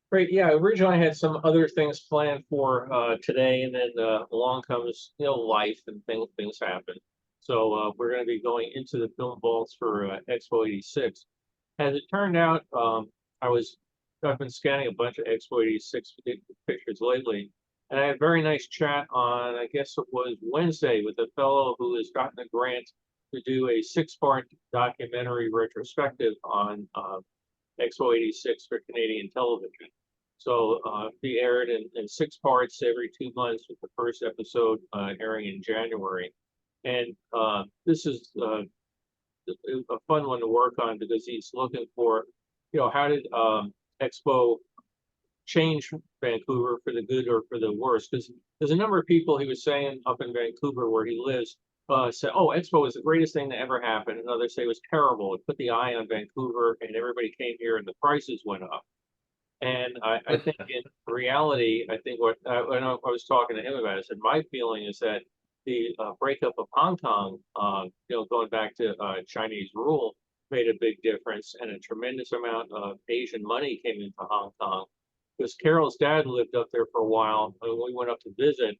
Great. Yeah, originally I had some other things planned for today, and then along comes life and things happen. So we're going to be going into the film vaults for Expo '86. As it turned out, I was I've been scanning a bunch of Expo '86 pictures lately, and I had a very nice chat on, I guess it was Wednesday, with a fellow who has gotten a grant to do a six-part documentary retrospective on Expo '86 for Canadian television. So be aired in six parts every 2 months, with the first episode airing in January. And this is a fun one to work on because he's looking for, how did Expo change Vancouver for the good or for the worse? Because there's a number of people, he was saying, up in Vancouver where he lives, say, oh, Expo was the greatest thing that ever happened. And others say it was terrible. It put the eye on Vancouver and everybody came here and the prices went up. And I think in reality, I think I was talking to him about, I said, my feeling is that the breakup of Hong Kong, going back to Chinese rule, made a big difference, and a tremendous amount of Asian money came into Hong Kong. Because Carol's dad lived up there for a while, and when we went up to visit,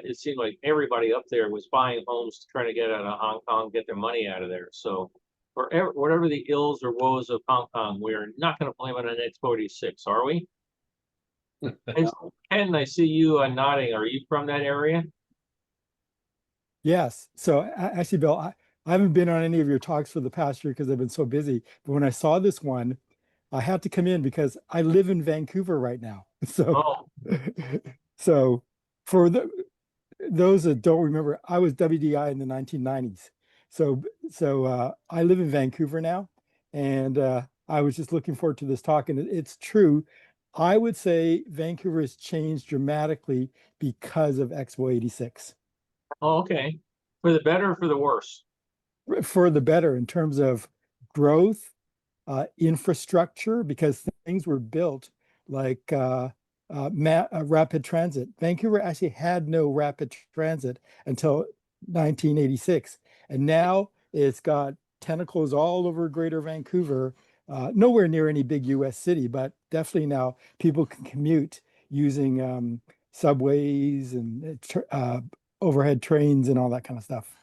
it seemed like everybody up there was buying homes, trying to get out of Hong Kong, get their money out of there. So whatever the ills or woes of Hong Kong, we're not going to blame it on Expo '86, are we? And Ken, I see you nodding. Are you from that area? Yes. So actually, Bill, I haven't been on any of your talks for the past year because I've been so busy. But when I saw this one, I had to come in because I live in Vancouver right now. So, Oh, so for those that don't remember, I was WDI in the 1990s. So I live in Vancouver now, and I was just looking forward to this talk. And it's true. I would say Vancouver has changed dramatically because of Expo '86. oh, okay. For the better or for the worse? For the better in terms of growth, infrastructure, because things were built like rapid transit. Vancouver actually had no rapid transit until 1986. And now it's got tentacles all over greater Vancouver, nowhere near any big US city, but definitely now people can commute using subways and overhead trains and all that kind of stuff.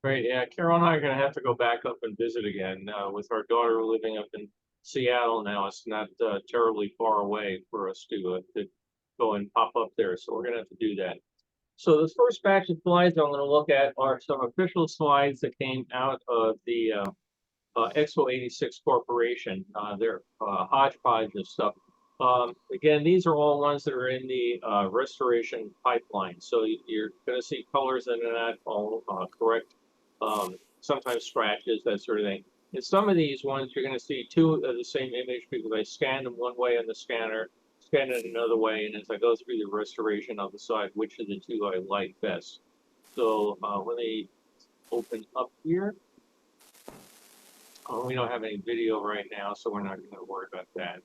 Right. Yeah. Carol and I are going to have to go back up and visit again with our daughter living up in Seattle now. It's not terribly far away for us to go and pop up there. So we're going to have to do that. So the first batch of slides I'm going to look at are some official slides that came out of the Expo '86 Corporation. They're hodgepodge of stuff. Again, these are all ones that are in the restoration pipeline. So you're going to see colors in that all correct. Sometimes scratches, that sort of thing. In some of these ones, you're going to see two of the same image because I scanned them one way on the scanner, scanned it another way, and as I go through the restoration, I'll decide which of the two I like best. So let me open up here. We don't have any video right now, so we're not going to worry about that.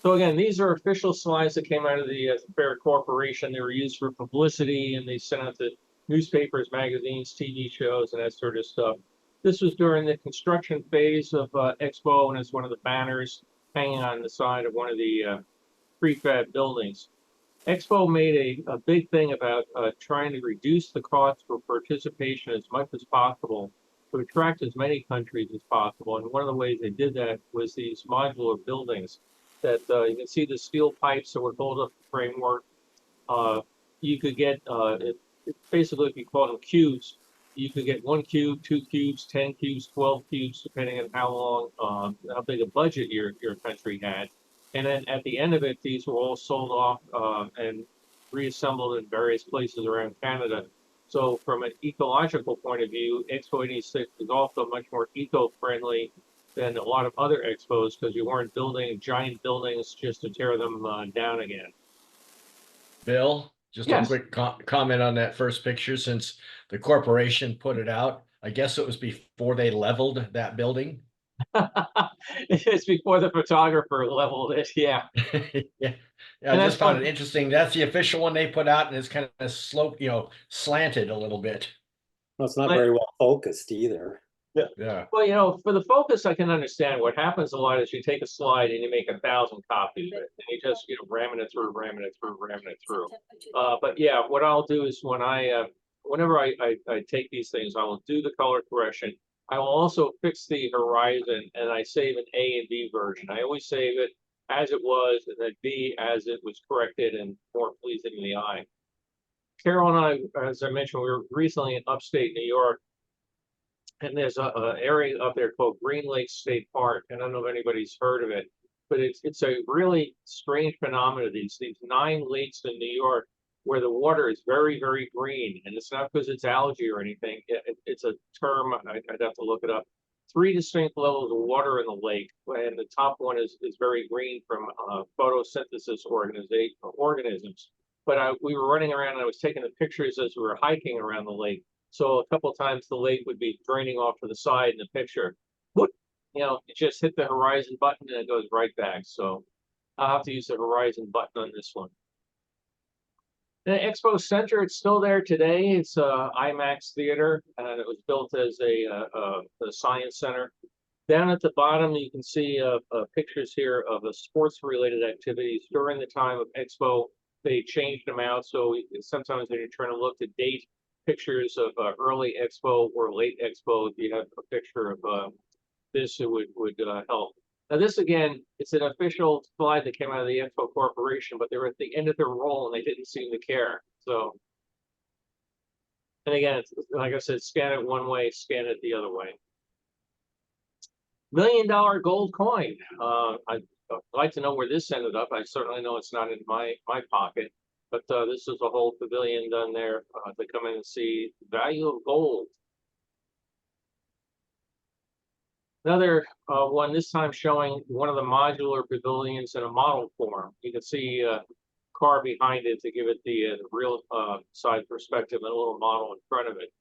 So again, these are official slides that came out of the Fair Corporation. They were used for publicity, and they sent out to newspapers, magazines, TV shows, and that sort of stuff. This was during the construction phase of Expo, and it's one of the banners hanging on the side of one of the prefab buildings. Expo made a big thing about trying to reduce the cost for participation as much as possible to attract as many countries as possible. And one of the ways they did that was these modular buildings that you can see the steel pipes that would hold up the framework. You could get, basically, if you call them cubes, you could get 1 cube, 2 cubes, 10 cubes, 12 cubes, depending on how big a budget your country had. And then at the end of it, these were all sold off and reassembled in various places around Canada. So from an ecological point of view, Expo '86 is also much more eco-friendly than a lot of other expos because you weren't building giant buildings just to tear them down again. Bill, just a Yes. quick comment on that first picture. Since the corporation put it out, I guess it was before they leveled that building. It's before the photographer leveled it, yeah. Yeah, I And that's just found fun. it interesting. That's the official one they put out, and it's kind of sloped, slanted a little bit. Well, it's not very well focused either. Yeah. Well, for the focus, I can understand. What happens a lot is you take a slide and you make 1,000 copies of it, and you just, ramming it through, ramming it through, ramming it through. But yeah, what I'll do is whenever I take these things, I will do the color correction. I will also fix the horizon, and I save an A and B version. I always save it as it was, and then B as it was corrected and more pleasing in the eye. Carol and I, as I mentioned, we were recently in upstate New York, and there's a area up there called Green Lake State Park. I don't know if anybody's heard of it, but it's a really strange phenomenon. These 9 lakes in New York where the water is very, very green, and it's not because it's algae or anything. It's a term, I'd have to look it up. 3 distinct levels of water in the lake, and the top one is very green from photosynthesis organisms. But we were running around, and I was taking the pictures as we were hiking around the lake. So a couple of times the lake would be draining off to the side in the picture. Whoop, you just hit the horizon button and it goes right back. So I'll have to use the horizon button on this one. The Expo Center, it's still there today. It's a IMAX theater, and it was built as a science center. Down at the bottom, you can see pictures here of the sports-related activities during the time of Expo. They changed them out, so sometimes when you're trying to look to date pictures of early Expo or late Expo, if you have a picture of this, it would help. Now this again, it's an official slide that came out of the Expo Corporation, but they were at the end of their role and they didn't seem to care. So, and again, it's, like I said, scan it one way, scan it the other way. $1 million gold coin. I'd like to know where this ended up. I certainly know it's not in my pocket, but this is a whole pavilion done there to come in and see the value of gold. Another one, this time showing one of the modular pavilions in a model form. You can see a car behind it to give it the real side perspective and a little model in front of it.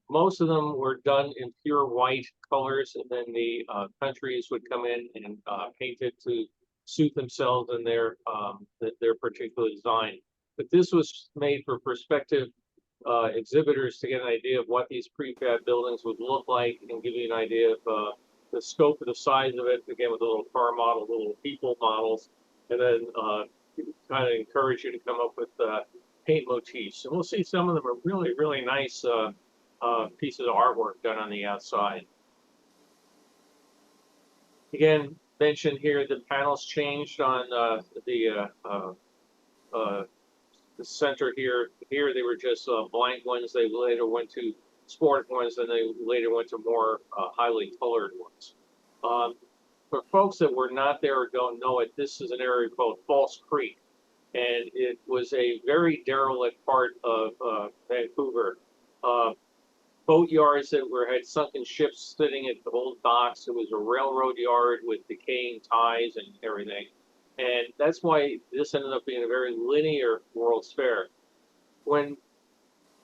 Most of them were done in pure white colors, and then the countries would come in and paint it to suit themselves and their particular design. But this was made for perspective exhibitors to get an idea of what these prefab buildings would look like and give you an idea of the scope of the size of it, again with a little car model, little people models, and then kind of encourage you to come up with paint motifs. And we'll see some of them are really, really nice pieces of artwork done on the outside. Again, mentioned here the panels changed on the center here. Here they were just blank ones. They later went to sport ones, and they later went to more highly colored ones. For folks that were not there or don't know it, this is an area called False Creek, and it was a very derelict part of Vancouver. Boat yards that had sunken ships sitting at the old docks. It was a railroad yard with decaying ties and everything. And that's why this ended up being a very linear World's Fair. When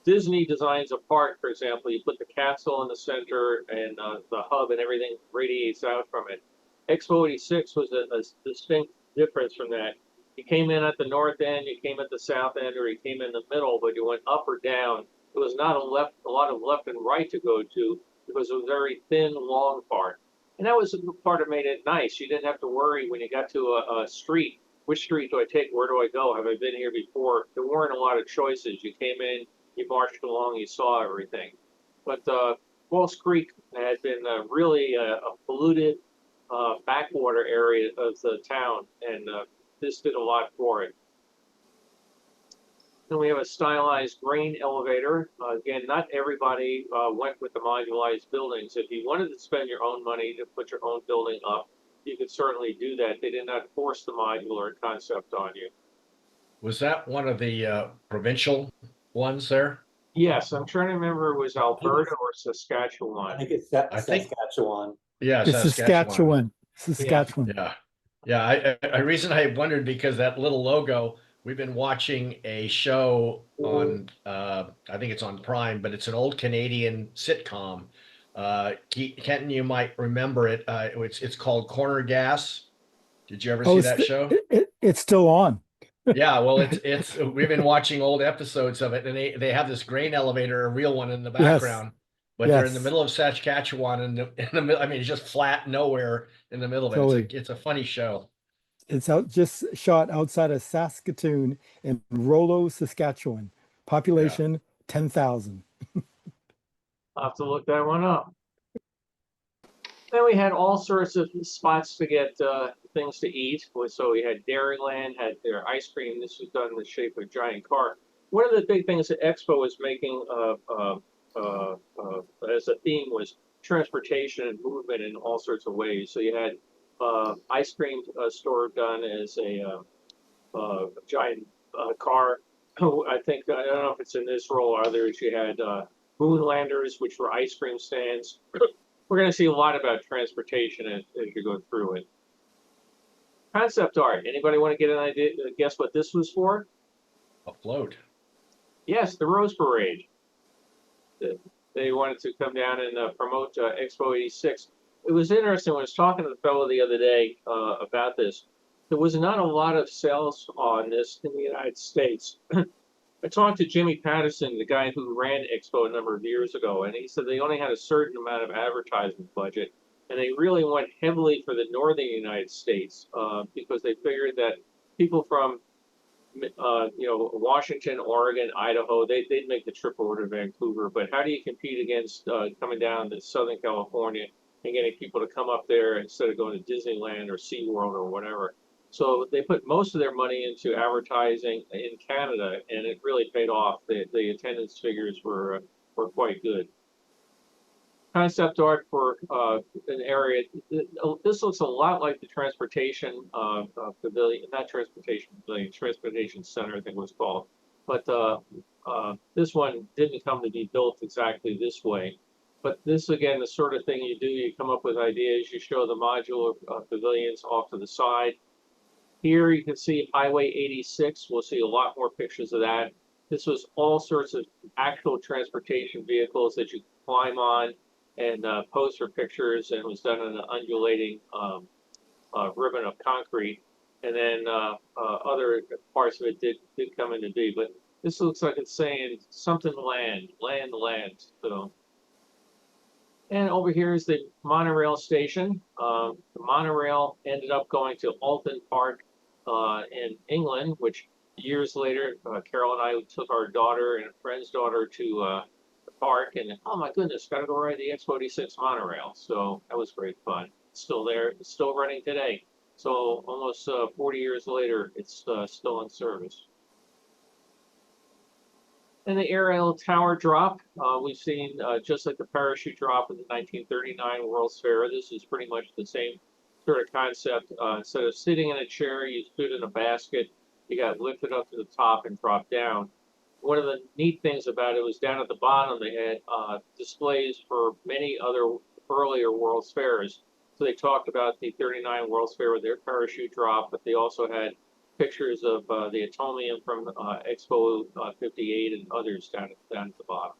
Disney designs a park, for example, you put the castle in the center and the hub and everything radiates out from it. Expo 86 was a distinct difference from that. You came in at the north end, you came at the south end, or you came in the middle, but you went up or down. It was not a lot of left and right to go to. It was a very thin, long part. And that was the part that made it nice. You didn't have to worry when you got to a street. Which street do I take? Where do I go? Have I been here before? There weren't a lot of choices. You came in, you marched along, you saw everything. But False Creek had been really a polluted backwater area of the town, and this did a lot for it. Then we have a stylized grain elevator. Again, not everybody went with the modularized buildings. If you wanted to spend your own money to put your own building up, you could certainly do that. They did not force the modular concept on you. Was that one of the provincial ones there? Yes, I'm trying to remember, it was Alberta or Saskatchewan. I think it's Saskatchewan. Yeah, It's Saskatchewan. Saskatchewan. Yeah. The reason I wondered, because that little logo, we've been watching a show on, I think it's on Prime, but it's an old Canadian sitcom. Kenton, you might remember it. It's called Corner Gas. Did you ever see that show? It's still on. Yeah, well, we've been watching old episodes of it, and they have this grain elevator, a real one in the background. but they're in the Yes. middle of Saskatchewan in the middle. I mean, it's just flat nowhere in the middle of it. Totally. It's a funny show. It's out just shot outside of Saskatoon in Rollo, Saskatchewan. Yeah. Population 10,000. I'll have to look that one up. Then we had all sorts of spots to get things to eat. So we had Dairyland, had their ice cream. This was done in the shape of a giant car. One of the big things that Expo was making as a theme was transportation and movement in all sorts of ways. So you had ice cream store done as a giant car. I think, I don't know if it's in this role or others. You had moon landers, which were ice cream stands. We're going to see a lot about transportation as you go through it. Concept art. Anybody want to get an idea? Guess what this was for? A float. Yes, the Rose Parade. They wanted to come down and promote Expo 86. It was interesting. When I was talking to the fellow the other day about this. There was not a lot of sales on this in the United States. I talked to Jimmy Patterson, the guy who ran Expo a number of years ago, and he said they only had a certain amount of advertising budget, and they really went heavily for the northern United States because they figured that people from Washington, Oregon, Idaho, they'd make the trip over to Vancouver. But how do you compete against coming down to Southern California and getting people to come up there instead of going to Disneyland or SeaWorld or whatever? So they put most of their money into advertising in Canada, and it really paid off. The attendance figures were quite good. Concept art for an area. This looks a lot like the transportation pavilion, not transportation pavilion, transportation center, I think it was called. But this one didn't come to be built exactly this way. But this, again, the sort of thing you do, you come up with ideas, you show the modular pavilions off to the side. Here you can see Highway 86. We'll see a lot more pictures of that. This was all sorts of actual transportation vehicles that you climb on and pose for pictures, and it was done on an undulating ribbon of concrete. And then other parts of it did come into be. But this looks like it's saying something land. So. And over here is the monorail station. The monorail ended up going to Alton Park in England, which years later, Carol and I took our daughter and a friend's daughter to the park, and oh my goodness, got to go ride the Expo 86 monorail. So that was great fun. It's still there. It's still running today. So almost 40 years later, it's still in service. And the aerial tower drop, we've seen just like the parachute drop in the 1939 World's Fair. This is pretty much the same sort of concept. Instead of sitting in a chair, you stood in a basket, you got lifted up to the top and dropped down. One of the neat things about it was down at the bottom, they had displays for many other earlier World's Fairs. So they talked about the 39 World's Fair with their parachute drop, but they also had pictures of the atomium from Expo 58 and others down at the bottom.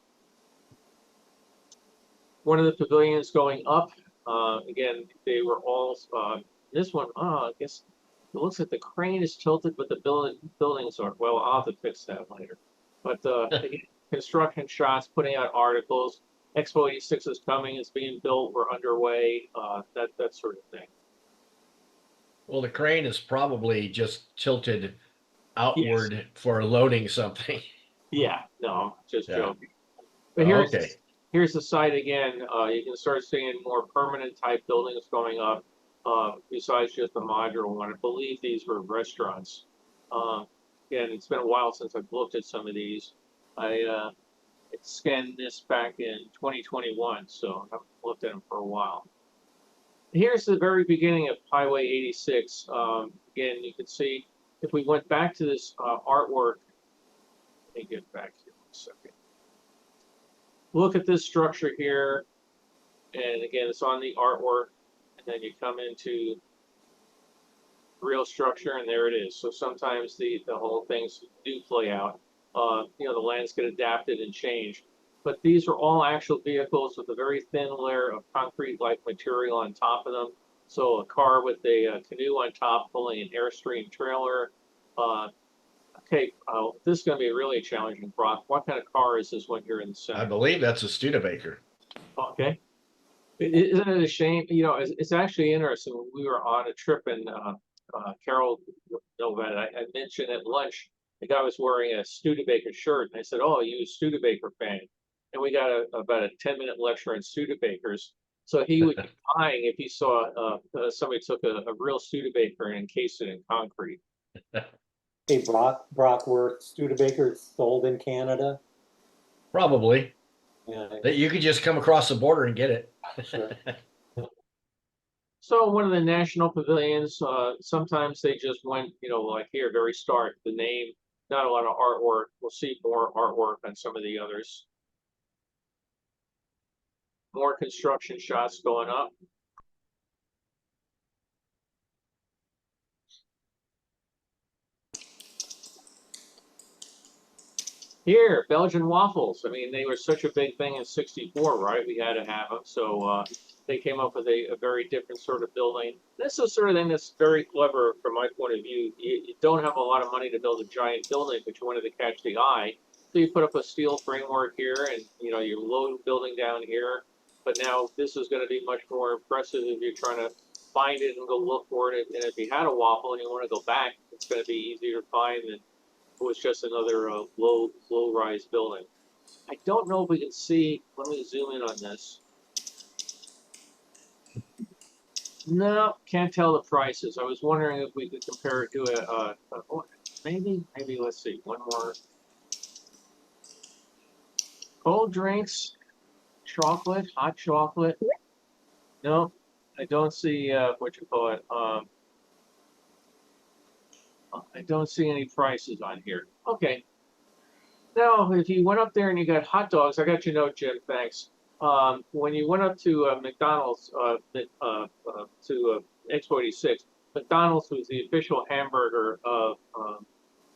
One of the pavilions going up, again, they were all, this one, I guess it looks like the crane is tilted, but the buildings are, well, I'll have to fix that later. But construction shots, putting out articles, Expo 86 is coming, it's being built, we're underway, that sort of thing. Well, the crane is probably just tilted outward for loading something. Yeah, no, I'm just Yeah. joking. But here's Okay. here's the site again. You can start seeing more permanent type buildings going up, besides just the modular one. I believe these were restaurants. Again, it's been a while since I've looked at some of these. I scanned this back in 2021, so I haven't looked at them for a while. Here's the very beginning of Highway 86. Again, you can see if we went back to this artwork. Let me get back here one second. Look at this structure here, and again, it's on the artwork, and then you come into real structure, and there it is. So sometimes the whole things do play out. The lands get adapted and changed. But these are all actual vehicles with a very thin layer of concrete-like material on top of them. So a car with a canoe on top pulling an Airstream trailer. Okay, this is going to be really challenging, Brock. What kind of car is this one here in the I center? believe that's a Studebaker. Okay. Isn't it a shame? You know, it's actually interesting. When we were on a trip and Carol Novak, I mentioned at lunch, the guy was wearing a Studebaker shirt. And I said, "Oh, you a Studebaker fan?" And we got about a 10-minute lecture on Studebakers. So he would be dying if he saw somebody took a real Studebaker and encased it in concrete. Hey, Brockworth Studebaker sold in Canada. Probably. Yeah, That you could just come across the border and get it. sure. So one of the national pavilions, sometimes they just went, you know, like here, very start, the name, not a lot of artwork. We'll see more artwork on some of the others. More construction shots going up. Here, Belgian waffles. I mean, they were such a big thing in '64, right? We had to have them. So they came up with a very different sort of building. This is the sort of thing that's very clever from my point of view. You don't have a lot of money to build a giant building, but you wanted to catch the eye. So you put up a steel framework here and, you know, your low building down here. But now this is going to be much more impressive if you're trying to find it and go look for it. And if you had a waffle and you want to go back, it's going to be easier to find than it was just another low rise building. I don't know if we can see. Let me zoom in on this. No, can't tell the prices. I was wondering if we could compare it to maybe let's see, one more. Cold drinks, chocolate, hot chocolate. No, I don't see what you call it. I don't see any prices on here. Okay. Now, if you went up there and you got hot dogs, I got your note, Jim. Thanks. When you went up to McDonald's to Expo 86, McDonald's was the official hamburger of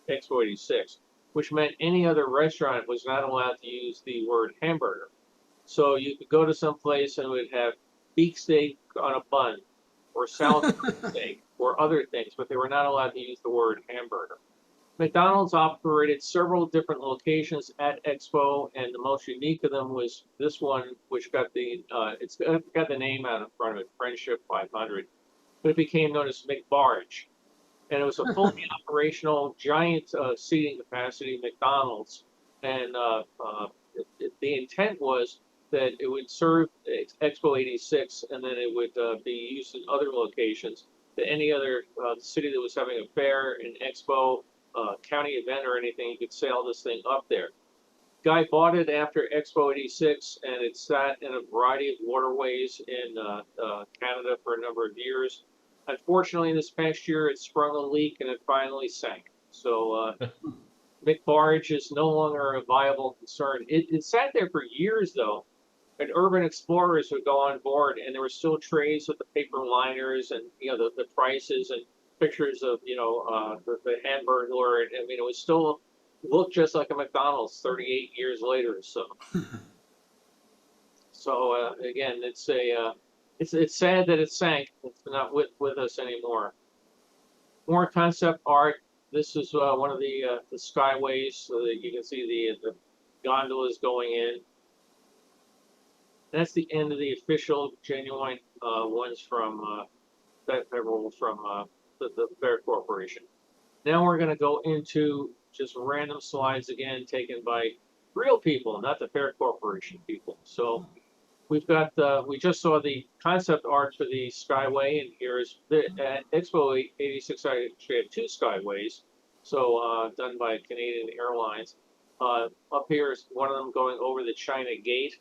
Expo 86, which meant any other restaurant was not allowed to use the word hamburger. So you could go to some place and it would have beef steak on a bun, or Salisbury steak, or other things, but they were not allowed to use the word hamburger. McDonald's operated several different locations at Expo, and the most unique of them was this one, which got it's got the name out in front of it, Friendship 500, but it became known as McBarge, and it was a fully operational, giant seating capacity McDonald's, and the intent was that it would serve Expo 86, and then it would be used in other locations. To any other city that was having a fair, an expo, county event or anything, you could sail this thing up there. Guy bought it after Expo 86, and it sat in a variety of waterways in Canada for a number of years. Unfortunately, this past year, it sprung a leak and it finally sank. So McBarge is no longer a viable concern. It sat there for years, though, and urban explorers would go on board, and there were still trays with the paper liners and, you know, the prices and pictures of, you know, the Hamburglar. I mean, it was still looked just like a McDonald's 38 years later. So again, it's sad that it sank. It's not with us anymore. More concept art. This is one of the skyways, so that you can see the gondolas going in. That's the end of the official, genuine ones from federal from the Fair Corporation. Now we're going to go into just random slides again, taken by real people, not the Fair Corporation people. So we've got we just saw the concept art for the Skyway, and here's the Expo 86. I actually had two Skyways, so done by Canadian Airlines. Up here is one of them going over the China Gate.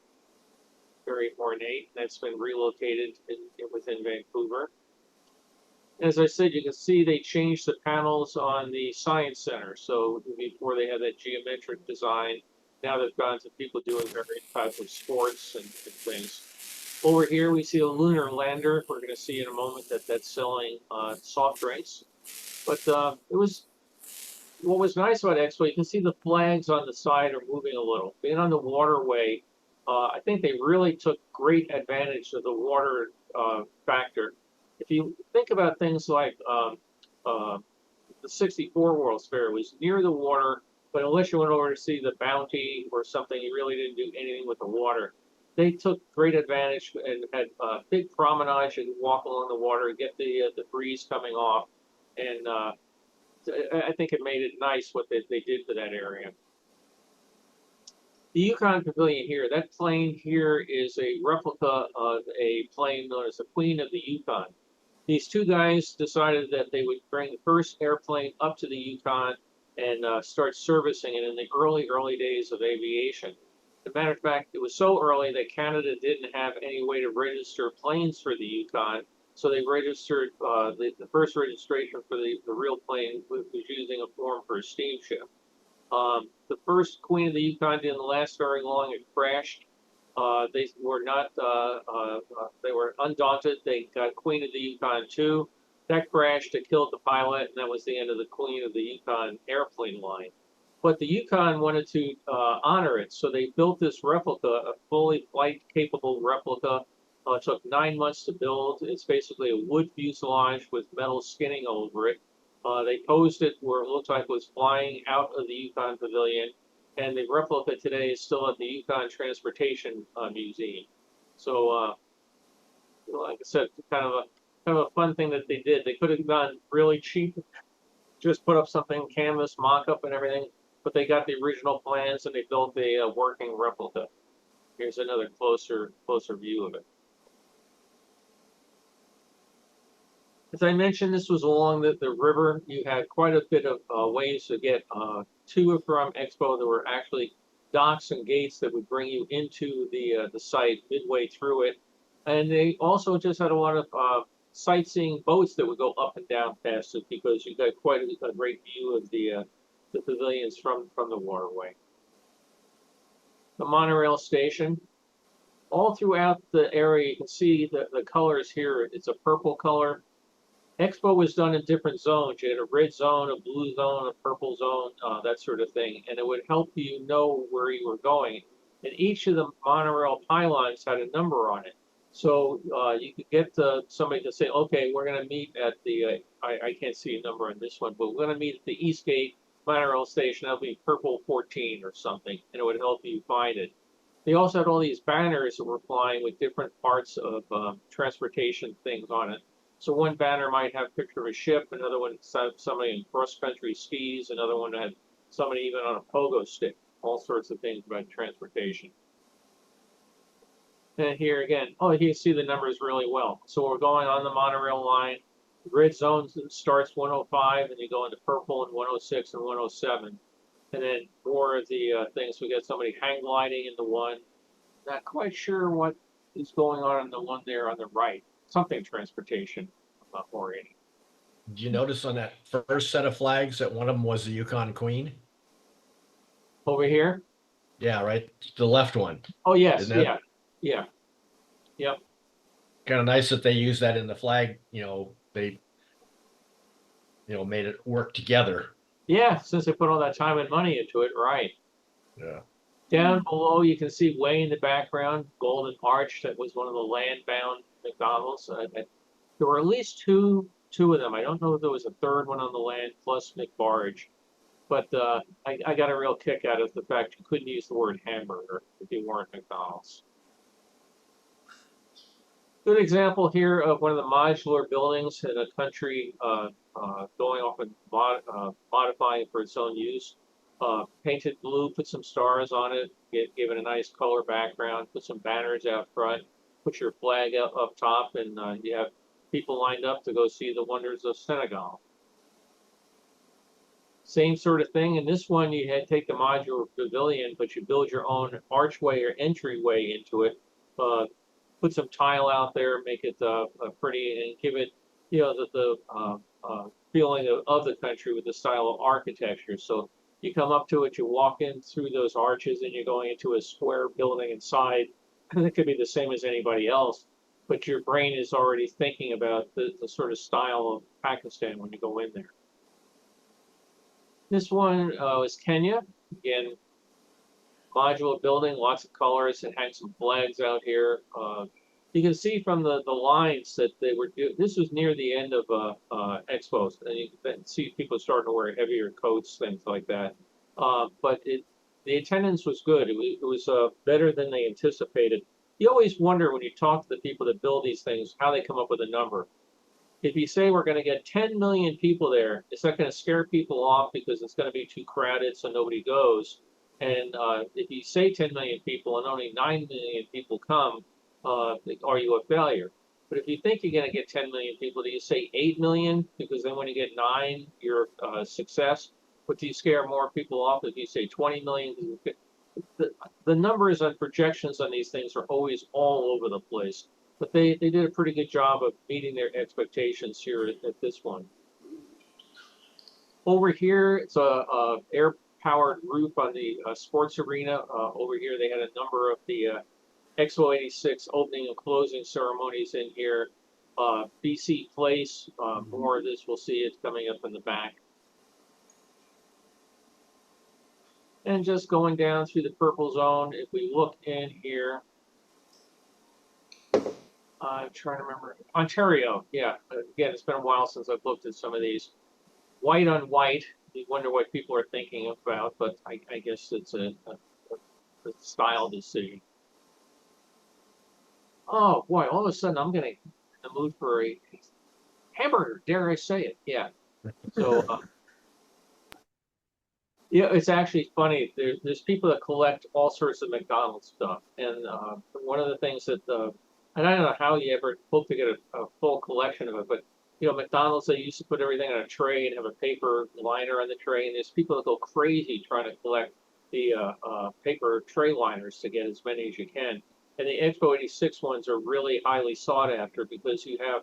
Very ornate. That's been relocated within Vancouver. As I said, you can see they changed the panels on the Science Center. So before they had that geometric design, now they've gone to people doing various types of sports and things. Over here, we see a lunar lander. We're going to see in a moment that that's selling soft drinks. But what was nice about Expo, you can see the flags on the side are moving a little. Being on the waterway, I think they really took great advantage of the water factor. If you think about things like the '64 World's Fair was near the water, but unless you went over to see the Bounty or something, you really didn't do anything with the water. they took great advantage and had big promenade. You could walk along the water, get the breeze coming off, and I think it made it nice what they did for that area. The Yukon Pavilion here, that plane here is a replica of a plane known as the Queen of the Yukon. These two guys decided that they would bring the first airplane up to the Yukon and start servicing it in the early days of aviation. As a matter of fact, it was so early that Canada didn't have any way to register planes for the Yukon, so they registered the first registration for the real plane was using a form for a steamship. The first Queen of the Yukon didn't last very long. It crashed. They were not. They were undaunted. They got Queen of the Yukon 2. That crashed. It killed the pilot, and that was the end of the Queen of the Yukon airplane line. But the Yukon wanted to honor it, so they built this replica, a fully flight-capable replica. It took 9 months to build. It's basically a wood fuselage with metal skinning over it. They posed it where it looked like it was flying out of the Yukon Pavilion, and the replica today is still at the Yukon Transportation Museum. So, like I said, kind of a fun thing that they did. They could have gone really cheap, just put up something, canvas, mock-up, and everything, but they got the original plans and they built a working replica. Here's another closer view of it. As I mentioned, this was along the river. You had quite a bit of ways to get to and from Expo. There were actually docks and gates that would bring you into the site midway through it. And they also just had a lot of sightseeing boats that would go up and down past it because you got quite a great view of the pavilions from the waterway. The monorail station. All throughout the area, you can see the colors here. It's a purple color. Expo was done in different zones. You had a red zone, a blue zone, a purple zone, that sort of thing. And it would help you know where you were going. And each of the monorail pylons had a number on it. So you could get somebody to say, okay, we're going to meet at the, I can't see a number on this one, but we're going to meet at the Eastgate monorail station. That'll be purple 14 or something. And it would help you find it. They also had all these banners that were flying with different parts of transportation things on it. So one banner might have a picture of a ship, another one had somebody in cross-country skis, another one had somebody even on a pogo stick, all sorts of things about transportation. And here again, oh, you can see the numbers really well. So we're going on the monorail line. The red zone starts 105, and you go into purple and 106 and 107. And then more of the things. We got somebody hang gliding in the one. Not quite sure what is going on in the one there on the right. Something transportation oriented. Did you notice on that first set of flags that one of them was the Yukon Queen? Over here? Yeah, right. The left one. Oh, yes. Isn't that- Yeah. Yep. Kind of nice that they use that in the flag. They made it work together. Yeah, since they put all that time and money into it, right. Yeah. Down below, you can see way in the background, Golden Arch. That was one of the land-bound McDonald's. There were at least two of them. I don't know if there was a third one on the land plus McBarge. But I got a real kick out of the fact you couldn't use the word hamburger if you weren't McDonald's. Good example here of one of the modular buildings in a country going off and modifying for its own use. Painted blue, put some stars on it, give it a nice color background, put some banners out front, put your flag up top, and you have people lined up to go see the wonders of Senegal. Same sort of thing. In this one, you had take the modular pavilion, but you build your own archway or entryway into it. Put some tile out there, make it pretty, and give it, the feeling of the country with the style of architecture. So you come up to it, you walk in through those arches, and you're going into a square building inside. And it could be the same as anybody else, but your brain is already thinking about the sort of style of Pakistan when you go in there. This one is Kenya. Again, modular building, lots of colors. It hangs some flags out here. You can see from the lines that they were doing. This was near the end of Expo, and you can see people starting to wear heavier coats, things like that. But the attendance was good. It was better than they anticipated. you always wonder when you talk to the people that build these things, how they come up with a number. If you say we're going to get 10 million people there, it's not going to scare people off because it's going to be too crowded, so nobody goes. And if you say 10 million people and only 9 million people come, are you a failure? But if you think you're going to get 10 million people, do you say 8 million? Because then when you get 9, you're a success. But do you scare more people off if you say 20 million? The numbers and projections on these things are always all over the place. But they did a pretty good job of meeting their expectations here at this one. Over here, it's a air-powered roof on the sports arena. Over here, they had a number of the Expo 86 opening and closing ceremonies in here. BC Place, more of this, we'll see it coming up in the back. And just going down through the purple zone, if we look in here, I'm trying to remember. Ontario, yeah. Again, it's been a while since I've looked at some of these. White on white, you wonder what people are thinking about, but I guess it's a style decision. Oh boy, all of a sudden I'm getting in the mood for a hamburger, dare I say it? Yeah. So, yeah, it's actually funny. There's people that collect all sorts of McDonald's stuff, and one of the things that, and I don't know how you ever hope to get a full collection of it, but you know, McDonald's, they used to put everything on a tray and have a paper liner on the tray, and there's people that go crazy trying to collect the paper tray liners to get as many as you can. And the Expo 86 ones are really highly sought after because you have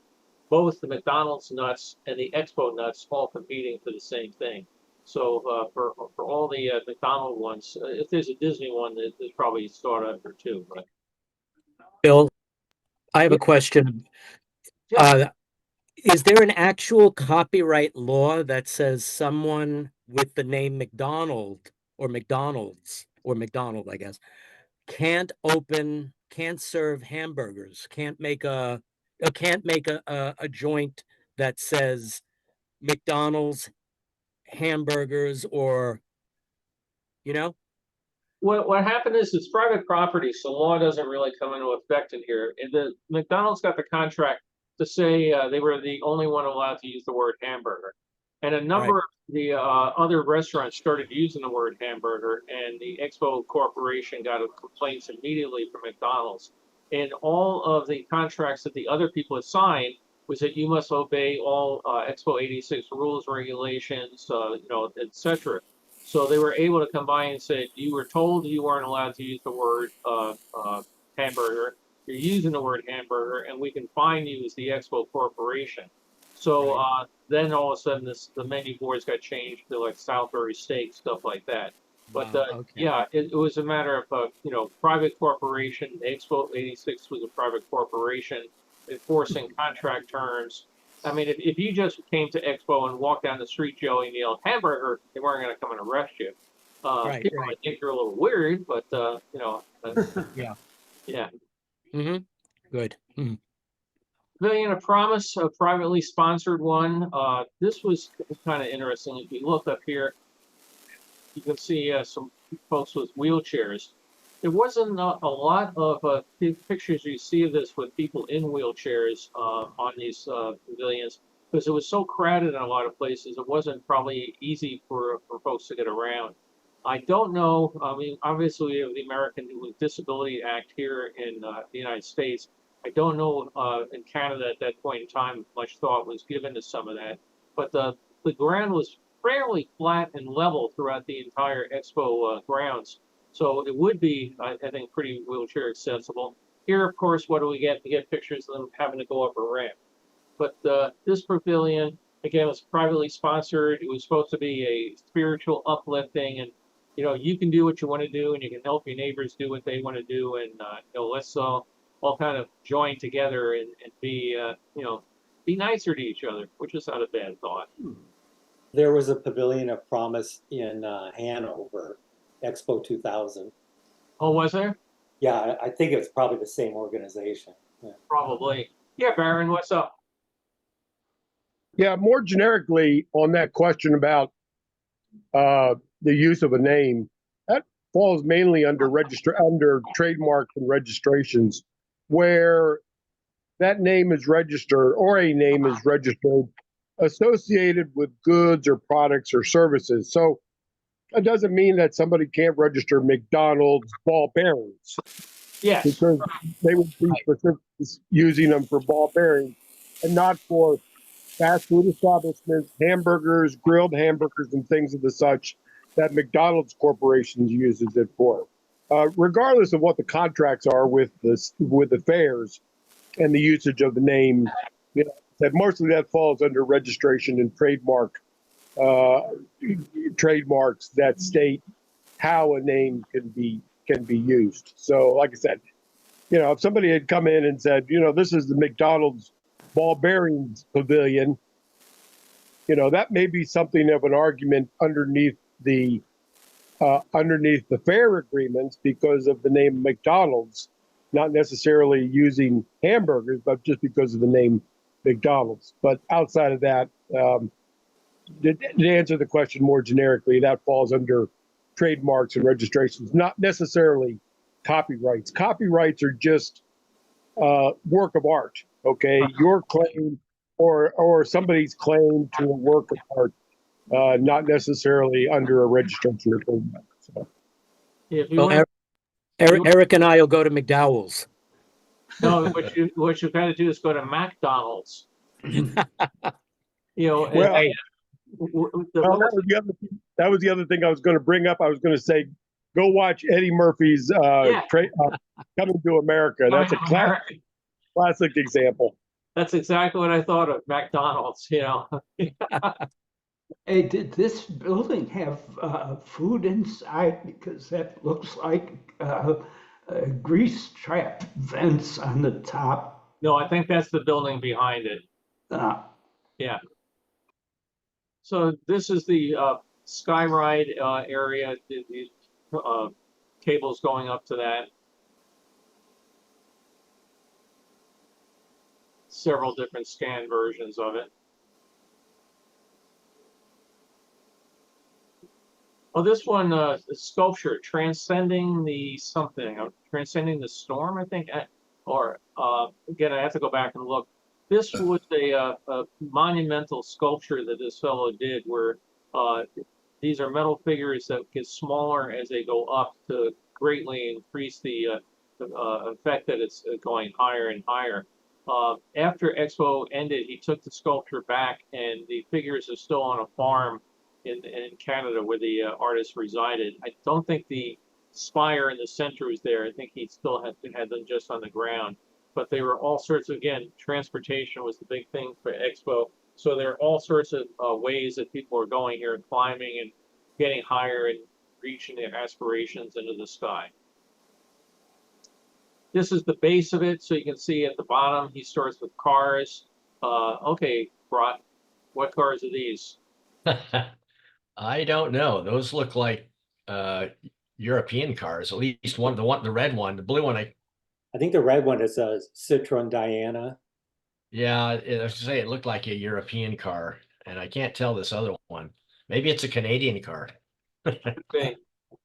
both the McDonald's nuts and the Expo nuts all competing for the same thing. So for all the McDonald ones, if there's a Disney one, there's probably sought after too. But Bill, I have Yeah. a question. Yeah. Is there an actual copyright law that says someone with the name McDonald or McDonald's or McDonald, I guess, can't serve hamburgers, can't make a joint that says McDonald's hamburgers, or you know? What happened is it's private property, so law doesn't really come into effect in here. And the McDonald's got the contract to say they were the only one allowed to use the word hamburger, and a number of the other restaurants started using the word hamburger, and the Expo Corporation got complaints immediately from McDonald's. And all of the contracts that the other people had signed was that you must obey all Expo 86 rules, regulations, you know, etc. So they were able to come by and say, you were told you weren't allowed to use the word hamburger. You're using the word hamburger, and we can fine you as the Expo Corporation. So then all of a sudden, the menu boards got changed to like Salisbury steak, stuff like that. But Wow, okay. yeah, it was a matter of you know, private corporation. Expo 86 was a private corporation enforcing contract terms. I mean, if you just came to Expo and walked down the street, Joey, and yelled hamburger, they weren't going to come and arrest you. People might think you're a little weird, but you know, Yeah. yeah. Mm-hmm. Good. Mm-hmm. Pavilion of Promise, a privately sponsored one. This was kind of interesting. If you look up here, you can see some folks with wheelchairs. There wasn't a lot of pictures you see of this with people in wheelchairs on these pavilions because it was so crowded in a lot of places. It wasn't probably easy for folks to get around. I don't know. I mean, obviously, we have the American with Disability Act here in the United States. I don't know in Canada at that point in time much thought was given to some of that, but the ground was fairly flat and level throughout the entire Expo grounds. So it would be, I think, pretty wheelchair accessible. Here, of course, what do we get? We get pictures of them having to go up a ramp. But this pavilion, again, was privately sponsored. It was supposed to be a spiritual uplifting, and you know, you can do what you want to do, and you can help your neighbors do what they want to do, and you know, let's all kind of join together and be, you know, be nicer to each other, which is not a bad thought. There was a Pavilion of Promise in Hanover, Expo 2000. Oh, was there? Yeah, I think it's probably the same organization. Yeah. Probably. Yeah, Baron, what's up? Yeah, more generically on that question about the use of a name, that falls mainly under trademarks and registrations, where that name is registered or a name is registered associated with goods or products or services. So it doesn't mean that somebody can't register McDonald's ball bearings Yes, because they would be specifically using them for ball bearings and not for fast food establishments, hamburgers, grilled hamburgers, and things of the such that McDonald's Corporation uses it for. Regardless of what the contracts are with the fairs and the usage of the name, you know, that mostly that falls under registration and trademarks that state how a name can be used. So, like I said, you know, if somebody had come in and said, you know, this is the McDonald's ball bearings pavilion, you know, that may be something of an argument underneath the fair agreements because of the name McDonald's, not necessarily using hamburgers, but just because of the name McDonald's. But outside of that, to answer the question more generically, that falls under trademarks and registrations, not necessarily copyrights. Copyrights are just work of art. Okay, your claim or somebody's claim to a work of art, not necessarily under a registration or trademark. So. if you Well, want, Eric and I will go to McDowell's. no, what you gotta do is go to McDonald's. You know, Well, and, well, that was the other thing I was going to bring up. I was going to say, go watch Eddie Murphy's Coming to America. That's a classic example. That's exactly what I thought of McDonald's, you know. Hey, did this building have food inside? Because that looks like grease trap vents on the top. No, I think that's the building behind it. Yeah. So this is the Sky Ride area, the cables going up to that. Several different scan versions of it. Oh, this one, the sculpture, transcending the something, transcending the storm, I think, or again, I have to go back and look. This was a monumental sculpture that this fellow did, where these are metal figures that get smaller as they go up to greatly increase the effect that it's going higher and higher. After Expo ended, he took the sculpture back, and the figures are still on a farm in Canada where the artist resided. I don't think the spire in the center is there. I think he still had them just on the ground. But they were all sorts of, again, transportation was the big thing for Expo. So there are all sorts of ways that people are going here and climbing and getting higher and reaching their aspirations into the sky. This is the base of it, so you can see at the bottom, he starts with cars. Okay, Brat, what cars are these? I don't know. Those look like European cars. At least the red one, the blue one. I think the red one is a Citroen Diana. Yeah, I was gonna say it looked like a European car, and I can't tell this other one. Maybe it's a Canadian car. Okay,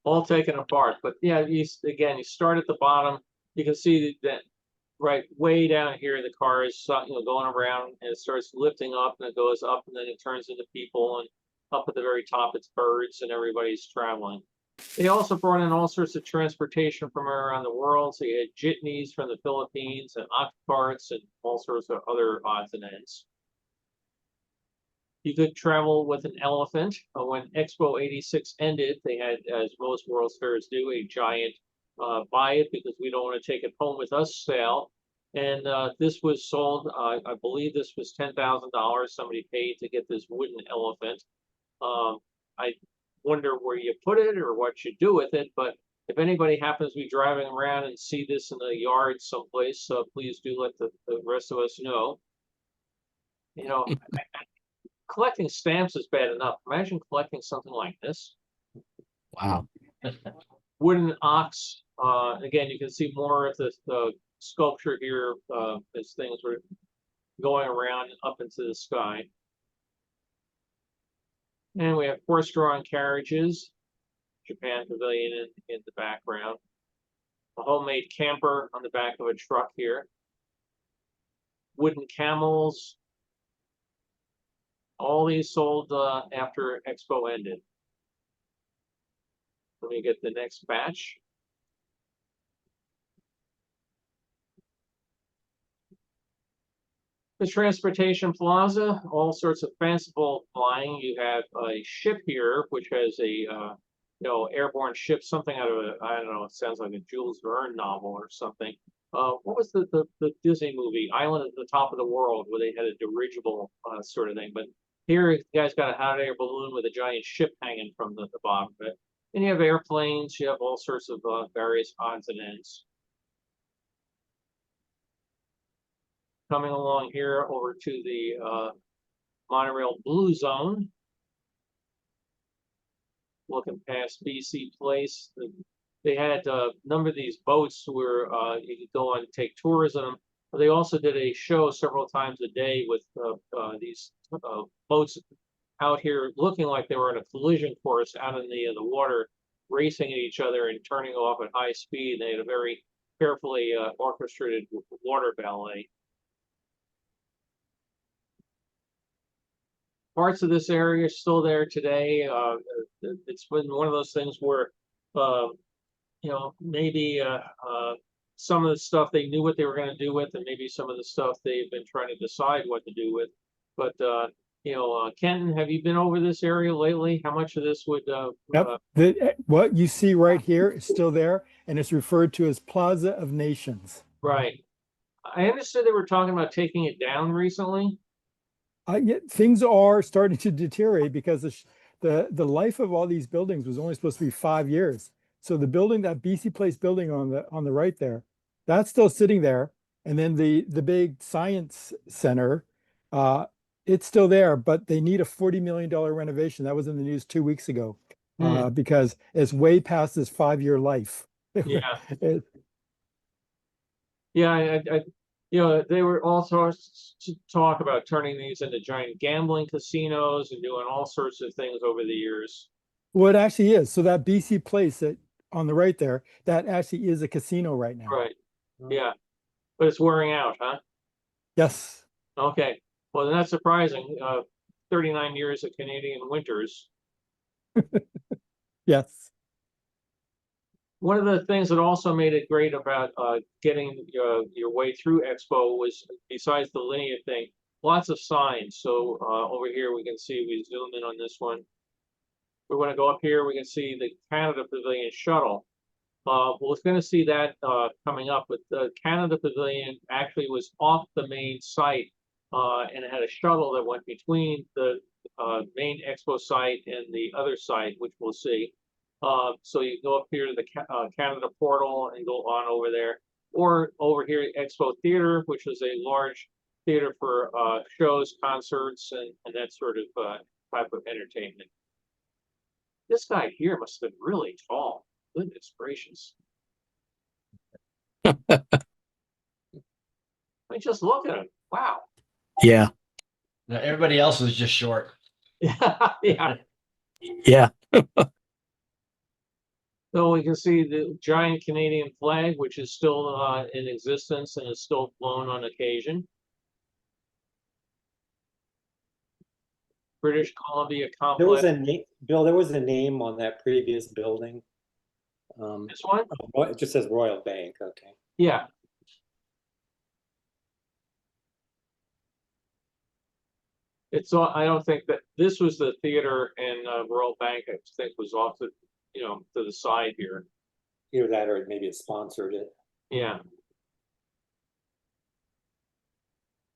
all taken apart. But yeah, you start at the bottom. You can see that right way down here, the car is going around, and it starts lifting up, and it goes up, and then it turns into people, and up at the very top, it's birds, and everybody's traveling. They also brought in all sorts of transportation from around the world. So you had jitneys from the Philippines and ox carts and all sorts of other odds and ends. You could travel with an elephant. When Expo 86 ended, they had, as most World's Fairs do, a giant buy it because we don't want to take it home with us sale. And this was sold, I believe this was $10,000 somebody paid to get this wooden elephant. I wonder where you put it or what you do with it, but if anybody happens to be driving around and see this in the yard someplace, please do let the rest of us know. You know, collecting stamps is bad enough. Imagine collecting something like this. Wow. Wooden ox. Again, you can see more of the sculpture here as things were going around and up into the sky. And we have horse-drawn carriages, Japan Pavilion in the background. A homemade camper on the back of a truck here. Wooden camels. All these sold after Expo ended. Let me get the next batch. The transportation plaza, all sorts of fanciful flying. You have a ship here, which has a airborne ship, something out of a, I don't know, it sounds like a Jules Verne novel or something. What was the Disney movie, Island at the Top of the World, where they had a dirigible sort of thing? But here, the guy's got a hot air balloon with a giant ship hanging from the bottom of it. And you have airplanes, you have all sorts of various odds and ends. Coming along here over to the monorail Blue Zone. Looking past BC Place. They had a number of these boats where you could go and take tours of them. But they also did a show several times a day with these boats out here looking like they were in a collision course out in the water, racing at each other and turning off at high speed. They had a very carefully orchestrated water ballet. Parts of this area are still there today. It's been one of those things where, maybe some of the stuff they knew what they were going to do with, and maybe some of the stuff they've been trying to decide what to do with. But Kenton, have you been over this area lately? How much of this would? Yep. What you see right here is still there, and it's referred to as Plaza of Nations. Right. I understood they were talking about taking it down recently. Yeah, things are starting to deteriorate because the life of all these buildings was only supposed to be 5 years. So the building, that BC Place building on the right there, that's still sitting there. And then the big science center, it's still there, but they need a $40 million renovation. That was in the news 2 weeks ago, because it's way past this 5-year life. Yeah. It- Yeah, they were also to talk about turning these into giant gambling casinos and doing all sorts of things over the years. Well, it actually is. So that BC Place that on the right there, that actually is a casino right now. Right. Yeah. But it's wearing out, huh? Yes. Okay. Well, not surprising. 39 years of Canadian winters. Yes. One of the things that also made it great about getting your way through Expo was, besides the linear thing, lots of signs. So over here we can see, we zoom in on this one. We're going to go up here, we can see the Canada Pavilion shuttle. We're going to see that coming up, but the Canada Pavilion actually was off the main site, and it had a shuttle that went between the main Expo site and the other site, which we'll see. So you go up here to the Canada portal and go on over there, or over here at Expo Theater, which is a large theater for shows, concerts, and that sort of type of entertainment. This guy here must have been really tall. Goodness gracious. I mean, just look at him. Wow. Yeah. Now, everybody else is just short. Yeah. Yeah. So we can see the giant Canadian flag, which is still in existence and is still flown on occasion. British Columbia There was complex. a name, Bill, there was a name on that previous building. This one? Oh, it just says Royal Bank, okay. Yeah. It's all, I don't think that this was the theater, and Royal Bank, I think, was off to the side here. Either that or maybe it sponsored it. Yeah.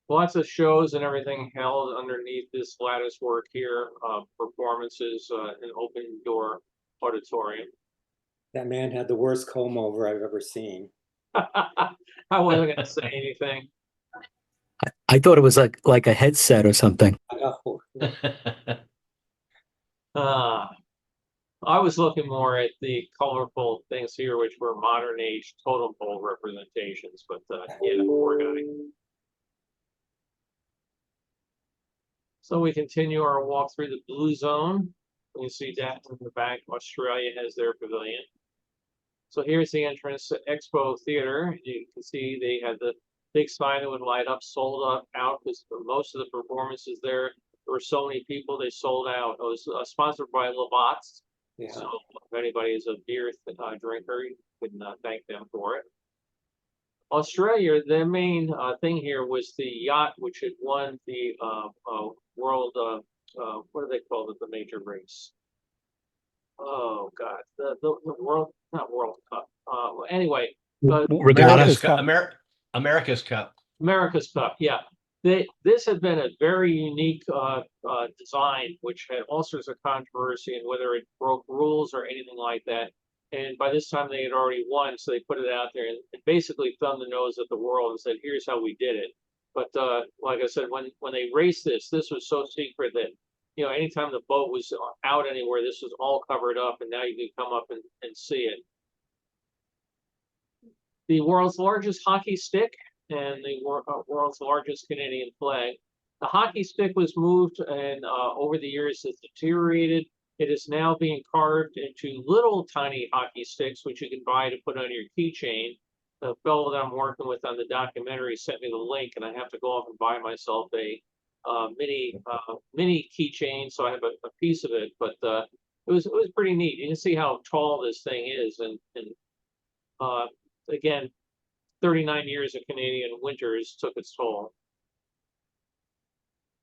Lots of shows and everything held underneath this lattice work here, performances, an open door auditorium. That man had the worst comb over I've ever seen. I wasn't going to say anything. I thought it was like a headset or something. Oh, I was looking more at the colorful things here, which were modern age totem pole representations, but yeah, poor guy. So we continue our walk through the Blue Zone. You see that in the back. Australia has their pavilion. So here's the entrance to Expo Theater. You can see they had the big sign that would light up, sold out because most of the performances there were so many people, they sold out. It was sponsored by Labatt's. Yeah. So if anybody is a beer drinker, you can thank them for it. Australia, their main thing here was the yacht, which had won the world, what do they call it, the major race? Oh God, the world, not World Cup. Anyway, America's Cup. America's Cup. America's Cup. Yeah, this had been a very unique design, which had all sorts of controversy and whether it broke rules or anything like that. And by this time they had already won, so they put it out there and basically thumbed the nose at the world and said, "Here's how we did it." But like I said, when they raced this was so secret that anytime the boat was out anywhere, this was all covered up, and now you can come up and see it. The world's largest hockey stick and the world's largest Canadian flag. The hockey stick was moved, and over the years it's deteriorated. It is now being carved into little tiny hockey sticks, which you can buy to put on your keychain. The fellow that I'm working with on the documentary sent me the link, and I have to go off and buy myself a mini keychain, so I have a piece of it. But it was pretty neat. You can see how tall this thing is, and again, 39 years of Canadian winters took its toll.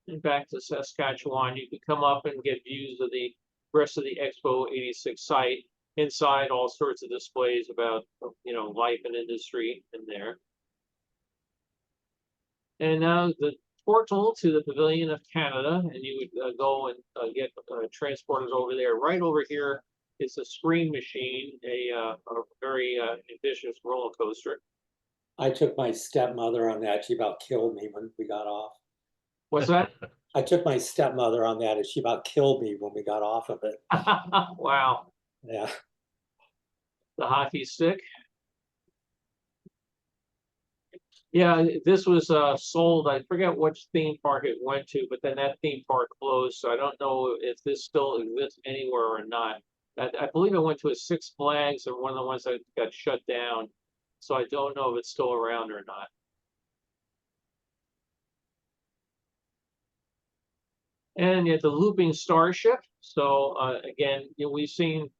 And back to Saskatchewan, you can come up and get views of the rest of the Expo 86 site. Inside, all sorts of displays about life and industry in there. And now the portal to the Pavilion of Canada, and you would go and get transported over there. Right over here is a screen machine, a very ambitious roller coaster. I took my stepmother on that. She about killed me when we got off. What's that? I took my stepmother on that and she about killed me when we got off of it. Wow. Yeah. The hockey stick. Yeah, this was sold. I forget which theme park it went to, but then that theme park closed. So I don't know if this still exists anywhere or not. I believe it went to a Six Flags or one of the ones that got shut down. So I don't know if it's still around or not. And you have the looping starship. So again, we've seen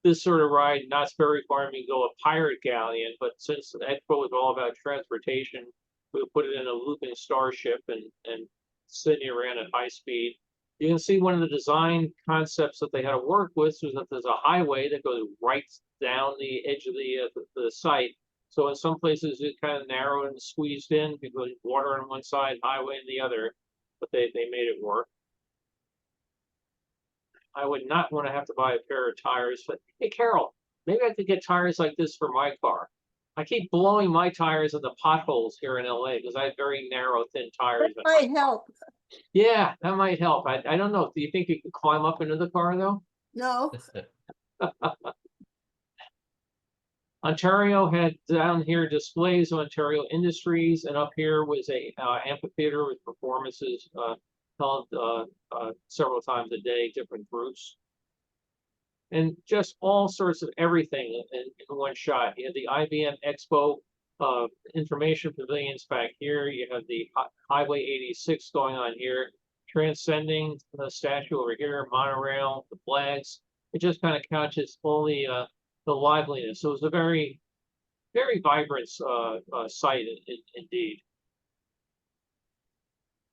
this sort of ride not very far. You go a pirate galleon, but since the Expo is all about transportation, we'll put it in a looping starship and send you around at high speed. You can see one of the design concepts that they had to work with was that there's a highway that goes right down the edge of the site. So in some places it's kind of narrow and squeezed in because water on one side, highway on the other, but they made it work. I would not want to have to buy a pair of tires, but hey, Carol, maybe I could get tires like this for my car. I keep blowing my tires in the potholes here in LA because I have very narrow, thin tires. That might help. Yeah, that might help. I don't know. Do you think you could climb up into the car though? No, Ontario had down here displays of Ontario Industries, and up here was a amphitheater with performances held several times a day, different groups. And just all sorts of everything in one shot. You have the IBM Expo information pavilions back here. You have the Highway 86 going on here, transcending the statue over here, monorail, the flags. It just kind of couches all the liveliness. So it was a very, very vibrant site indeed.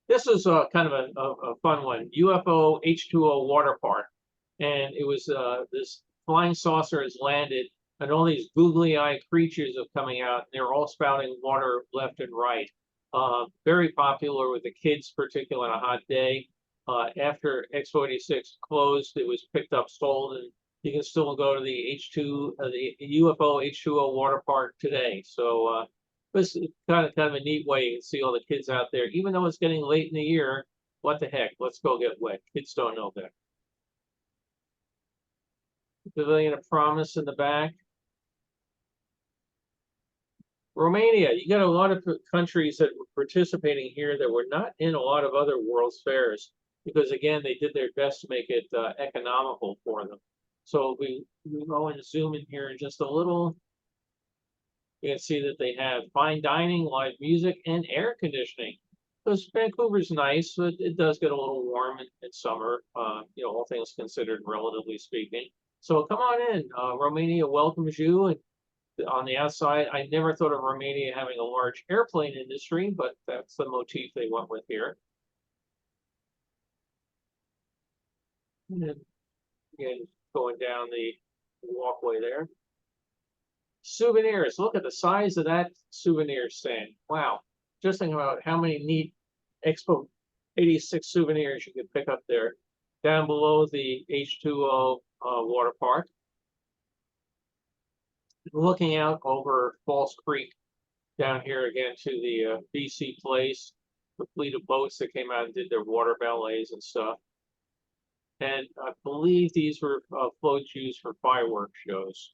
This is kind of a fun one. UFO H2O water park. And it was this flying saucer has landed, and all these googly-eyed creatures are coming out, and they're all spouting water left and right. Very popular with the kids, particularly on a hot day. After Expo 86 closed, it was picked up, sold, and you can still go to the the UFO H2O water park today. So this is kind of a neat way you can see all the kids out there. Even though it's getting late in the year, what the heck? Let's go get wet. Kids don't know that. Pavilion of Promise in the back. Romania, you got a lot of countries that were participating here that were not in a lot of other World's Fairs. because again, they did their best to make it economical for them. So we go and zoom in here in just a little. You can see that they have fine dining, live music, and air conditioning. Because Vancouver's nice, but it does get a little warm in summer, all things considered, relatively speaking. So come on in. Romania welcomes you. And on the outside, I never thought of Romania having a large airplane industry, but that's the motif they went with here. And then, again, going down the walkway there. Souvenirs. Look at the size of that souvenir stand. Wow. Just think about how many neat Expo 86 souvenirs you could pick up there. Down below the H2O water park. Looking out over Falls Creek, down here again to the BC Place, the fleet of boats that came out and did their water ballets and stuff. And I believe these were floats used for fireworks shows.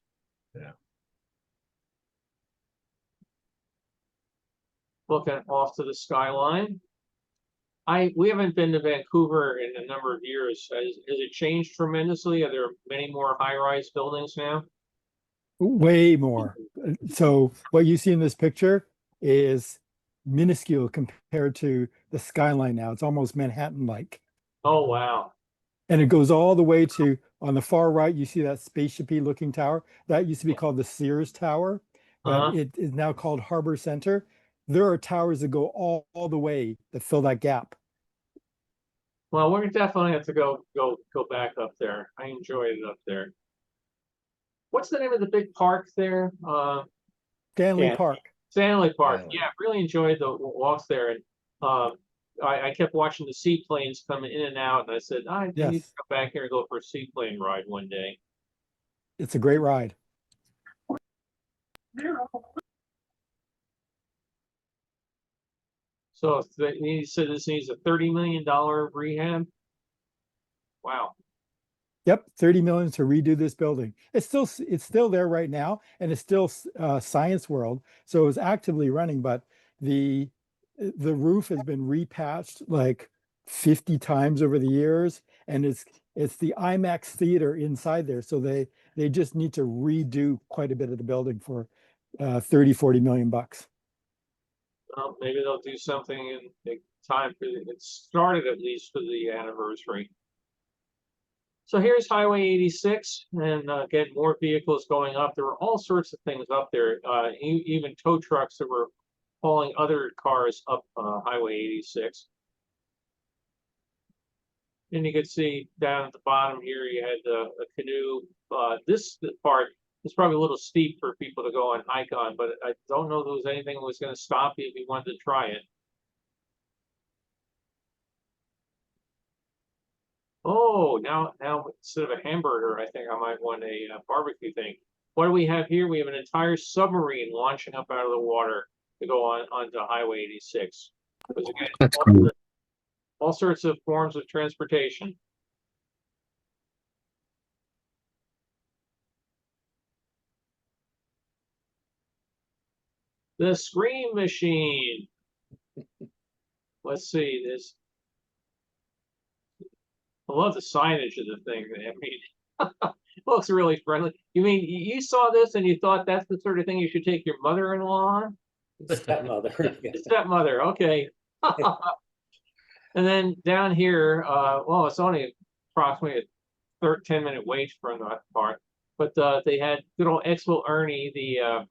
Yeah. Looking off to the skyline. We haven't been to Vancouver in a number of years. Has it changed tremendously? Are there many more high-rise buildings now? Way more. So what you see in this picture is minuscule compared to the skyline now. It's almost Manhattan-like. Oh, wow. And it goes all the way to, on the far right, you see that spaceshipy looking tower. That used to be called the Sears Tower, but it is now called Harbor Center. There are towers that go all the way that fill that gap. Well, we're definitely have to go back up there. I enjoyed it up there. What's the name of the big park there? Stanley Park. Stanley Park. Stanley. Yeah, really enjoyed the walks there. And I kept watching the seaplanes coming in and out, and I said, I need to Yes. come back here and go for a seaplane ride one day. It's a great ride. So he said this needs a $30 million rehab. Wow. Yep, 30 million to redo this building. It's still there right now, and it's still Science World, so it's actively running. But the roof has been repatched like 50 times over the years, and it's the IMAX theater inside there. So they just need to redo quite a bit of the building for 30-40 million bucks. Well, maybe they'll do something in time for it started at least for the anniversary. So here's Highway 86, and again, more vehicles going up. There were all sorts of things up there, even tow trucks that were hauling other cars up Highway 86. And you can see down at the bottom here, you had a canoe. This part is probably a little steep for people to go and hike on, but I don't know if there was anything that was going to stop you if you wanted to try it. Oh, now instead of a hamburger, I think I might want a barbecue thing. What do we have here? We have an entire submarine launching up out of the water to go onto Highway 86. Because again, That's cool. all sorts of forms of transportation. The Scream Machine. Let's see this. I love the signage of the thing. I mean, it looks really friendly. You mean you saw this and you thought that's the sort of thing you should take your mother-in-law on? Stepmother. Stepmother, okay. And then down here, well, it's only approximately a 10-minute wait from that part, but they had good old Expo Ernie, the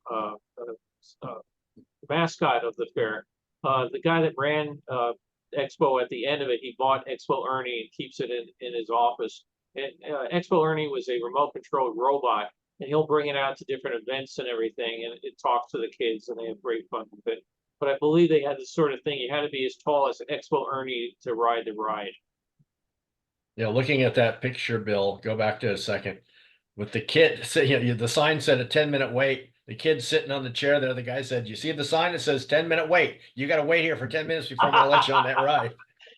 mascot of the fair. The guy that ran Expo at the end of it, he bought Expo Ernie and keeps it in his office. And Expo Ernie was a remote controlled robot, and he'll bring it out to different events and everything, and it talks to the kids, and they have great fun with it. But I believe they had this sort of thing. You had to be as tall as Expo Ernie to ride the ride. Yeah, looking at that picture, Bill, go back to a second. With the kid, the sign said a 10-minute wait. The kid sitting on the chair there, the guy said, you see the sign that says 10-minute wait? You got to wait here for 10 minutes before I'm going to let you on that ride.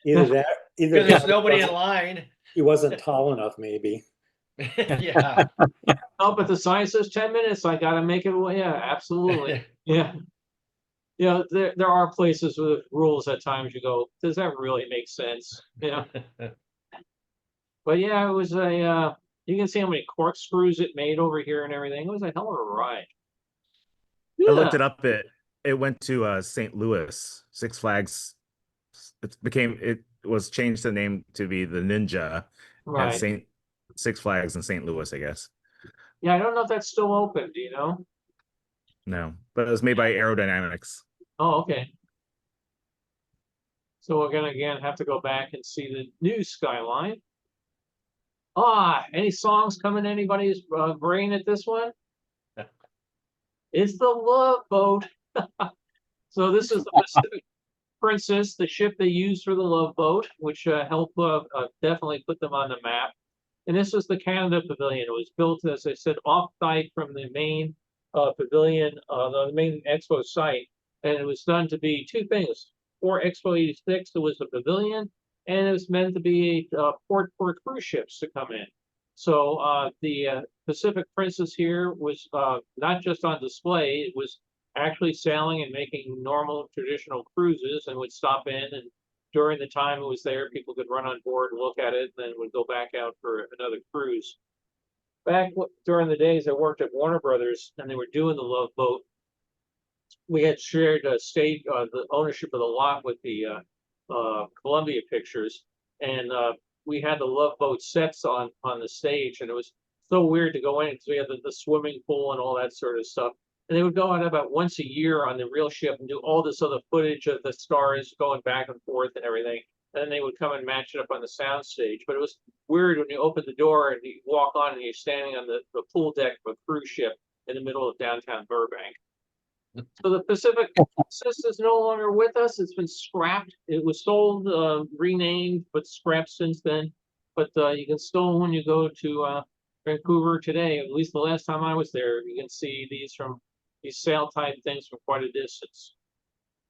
Either Because there's that nobody in line. he wasn't tall enough, maybe. Yeah. Oh, but the sign says 10 minutes. I got to make it. Well, yeah, absolutely. Yeah. You know, there are places with rules at times you go, does that really make sense? You know, but yeah, it was you can see how many corkscrews it made over here and everything. It was a hell of a ride. I looked Yeah, it up. It went to St. Louis. Six Flags. It was changed the name to be the Ninja at right. Six Flags in St. Louis, I guess. Yeah, I don't know if that's still open. Do you know? No, but it was made by Aerodynamics. Oh, okay. So we're gonna again have to go back and see the new skyline. Any songs coming to anybody's brain at this one? It's the Love Boat. So this is the Pacific Princess, the ship they used for the Love Boat, which helped definitely put them on the map. And this was the Canada Pavilion. It was built, as I said, off-site from the main pavilion, the main expo site. And it was done to be two things. For Expo 86, it was a pavilion, and it was meant to be a port for cruise ships to come in. So the Pacific Princess here was not just on display, it was actually sailing and making normal traditional cruises and would stop in, and during the time it was there, people could run on board and look at it, and then would go back out for another cruise. Back during the days I worked at Warner Brothers and they were doing the Love Boat, we had shared the ownership of the lot with the Columbia Pictures, and we had the Love Boat sets on the stage, and it was so weird to go in because we had the swimming pool and all that sort of stuff. And they would go out about once a year on the real ship and do all this other footage of the stars going back and forth and everything. And then they would come and match it up on the sound stage. But it was weird when you open the door and you walk on and you're standing on the pool deck of a cruise ship in the middle of downtown Burbank. So the Pacific Princess is no longer with us. It's been scrapped. It was sold, renamed, but scrapped since then. But you can still, when you go to Vancouver today, at least the last time I was there, you can see these sail type things from quite a distance.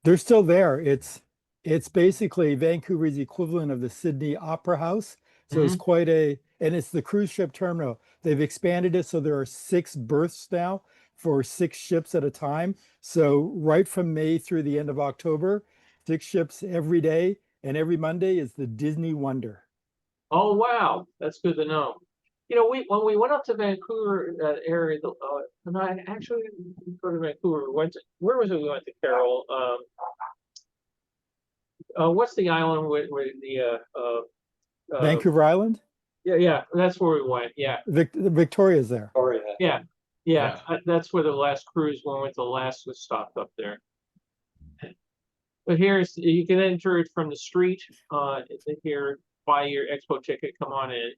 They're still there. It's basically Vancouver's equivalent of the Sydney Opera House. So it's quite and it's the cruise ship terminal. They've expanded it so there are 6 berths now for 6 ships at a time. So right from May through the end of October, 6 ships every day, and every Monday is the Disney Wonder. Oh wow, that's good to know. You know, when we went up to Vancouver, that area, and I actually go to Vancouver. Where was it? We went to Carroll. What's the island where the Vancouver Island, yeah, that's where we went. Yeah, Victoria's there. Victoria. yeah. That's where the last cruise when we went to Alaska stopped up there. But here's, you can enter it from the street. Here, buy your Expo ticket, come on in.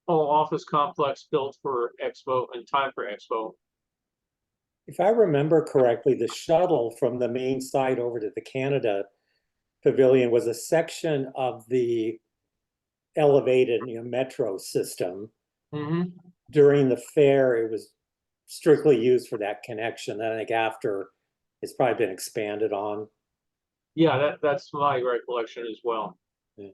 Whole office complex built for Expo and time for Expo. If I remember correctly, the shuttle from the main site over to the Canada Pavilion was a section of the elevated, metro system. During the fair, it was strictly used for that connection. I think after it's probably been expanded on. Yeah, that's my recollection as well. Yeah.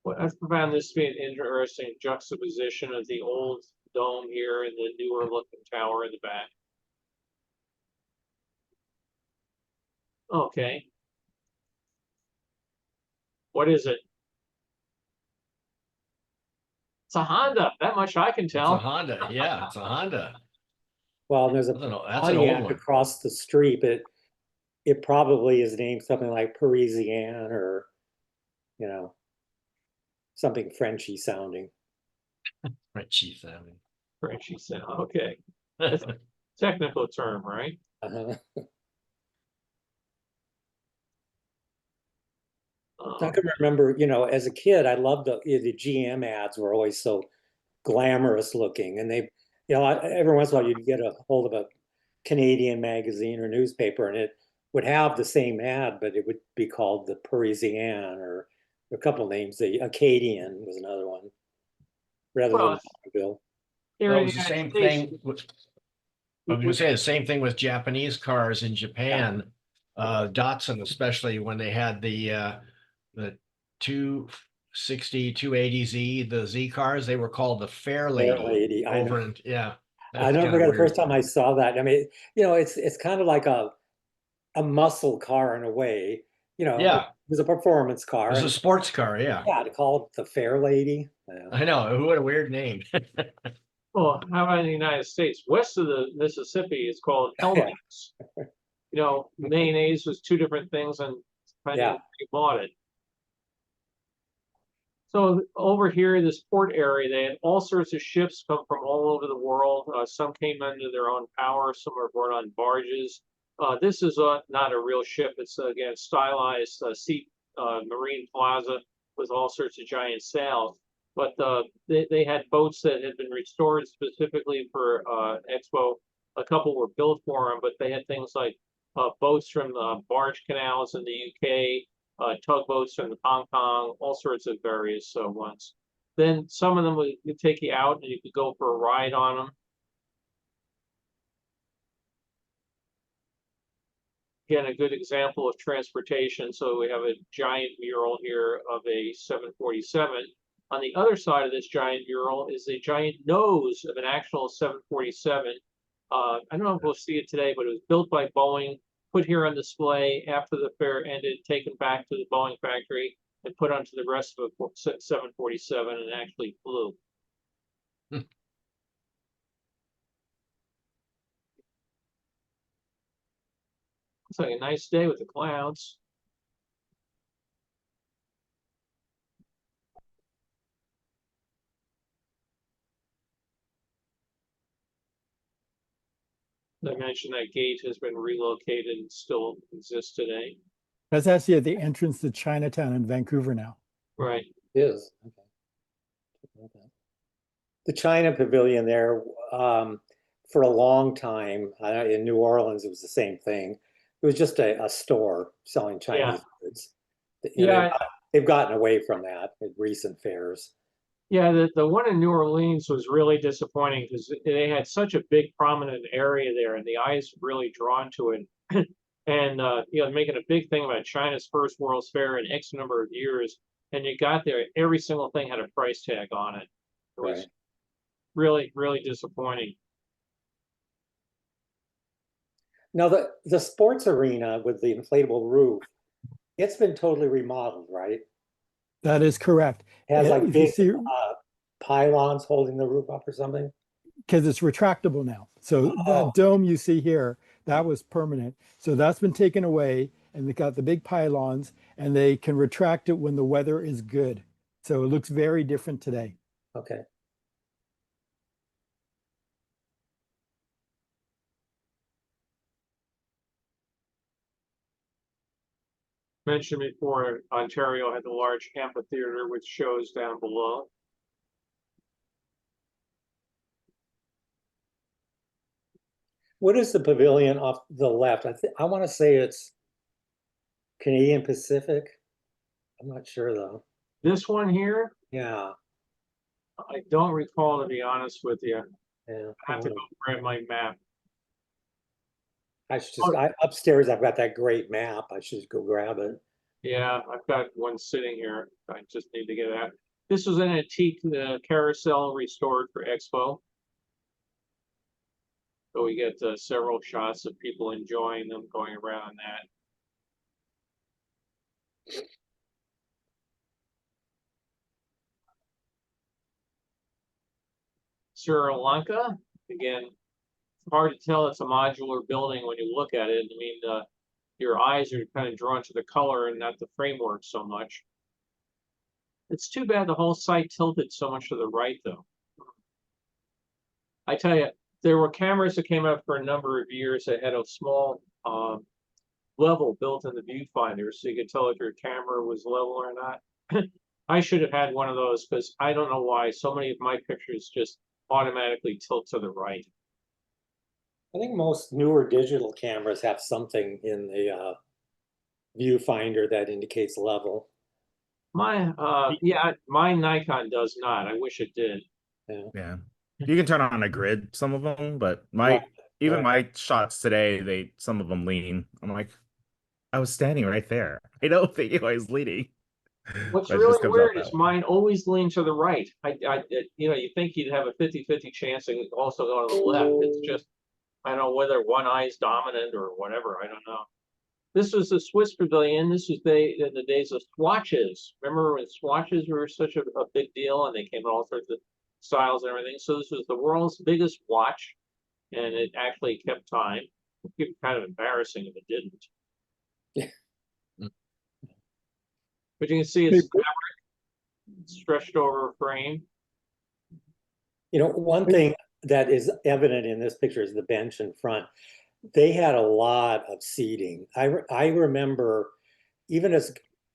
Well, I found this to be an interesting juxtaposition of the old dome here and the newer looking tower in the back. Okay. What is it? It's a Honda. That much I can It's a tell. Honda. Yeah, it's a Honda. Well, there's a That's an old Pontiac one. across the street, but it probably is named something like Parisienne or, something Frenchy sounding. Frenchy sounding. Frenchy sound. Okay. That's a technical term, right? Uh-huh. I Um, can remember, as a kid, I loved the GM ads were always so glamorous looking, and they, every once in a while you'd get a hold of a Canadian magazine or newspaper, and it would have the same ad, but it would be called the Parisienne or a couple names. The Acadian was another one, rather well, than Bonneville. here Well, it in was the the United same States, thing. I was going to say the same thing with Japanese cars in Japan, Datsun, especially when they had the 260, 280Z, the Z cars, they were called the Fair Fair Lady. Lady, I know. Over in, yeah, I that's never kind of forget the weird. first time I saw that. I mean, it's kind of like a muscle car in a way. Yeah, It was a performance car, it's a and sports car. Yeah, yeah, to call it the Fair Lady. Yeah. I know. What a weird name. Well, how about in the United States? West of the Mississippi, it's called Yeah. Hellmann's. Mayonnaise was two different things, and depending on Yeah. where you bought it. So over here, this port area, they had all sorts of ships come from all over the world. Some came under their own power. Some were brought on barges. This is not a real ship. It's again stylized marine plaza with all sorts of giant sails. But they had boats that had been restored specifically for Expo. A couple were built for them, but they had things like boats from barge canals in the UK, tugboats from Hong Kong, all sorts of various ones. Then some of them would take you out and you could go for a ride on them. Again, a good example of transportation. So we have a giant mural here of a 747. On the other side of this giant mural is a giant nose of an actual 747. I don't know if we'll see it today, but it was built by Boeing, put here on display after the fair ended, taken back to the Boeing factory, and put onto the rest of a 747 and actually flew. It's like a nice day with the clouds. I mentioned that gate has been relocated and still exists today. That's actually at the entrance to Chinatown in Vancouver now. Right. It is. Okay. The China Pavilion there, for a long time, in New Orleans, it was the same thing. It was just a store selling Chinese goods. Yeah. They've gotten away from that in recent fairs. Yeah, the one in New Orleans was really disappointing because they had such a big prominent area there and the eyes were really drawn to it. And making a big thing about China's first World's Fair in X number of years, and you got there, every single thing had a price tag on it. It was really, really disappointing. Now the sports arena with the inflatable roof, it's been totally remodeled, right? That is correct. It has like If you big see, pylons holding the roof up or something. because it's retractable now. So that dome you see here, that was permanent. So that's been taken away, and they got the big pylons, and they can retract it when the weather is good. So it looks very different today. Okay. Mentioned before, Ontario had the large amphitheater which shows down below. What is the pavilion off the left? I want to say it's Canadian Pacific. I'm not sure though. This one here, Yeah. I don't recall, to be honest with you. Yeah. I have to go grab my map. I should just, upstairs, I've got that great map. I should go grab it. Yeah, I've got one sitting here. I just need to get it out. This was an antique carousel restored for Expo. So we get several shots of people enjoying them going around that. Sri Lanka, again, hard to tell it's a modular building when you look at it. I mean, your eyes are kind of drawn to the color and not the framework so much. It's too bad the whole site tilted so much to the right, though. I tell you, there were cameras that came out for a number of years that had a small level built in the viewfinder, so you could tell if your camera was level or not. I should have had one of those because I don't know why so many of my pictures just automatically tilt to the right. I think most newer digital cameras have something in the viewfinder that indicates level. My my Nikon does not. I wish it did. Yeah. You can turn on a grid, some of them, but my shots today, some of them lean. I'm like, I was standing right there. I don't think I was leaning. What's But it just really comes out weird that is way. mine always lean to the right. You know, you think you'd have a 50-50 chance and also go to the left. It's just, I don't know whether one eye is dominant or whatever. I don't know. This was the Swiss pavilion. This was in the days of swatches. Remember when swatches were such a big deal and they came in all sorts of styles and everything. So this was the world's biggest watch, and it actually kept time. It'd be kind of embarrassing if it didn't. But you can see it's stretched over a frame. You know, one thing that is evident in this picture is the bench in front. They had a lot of seating. I remember, even as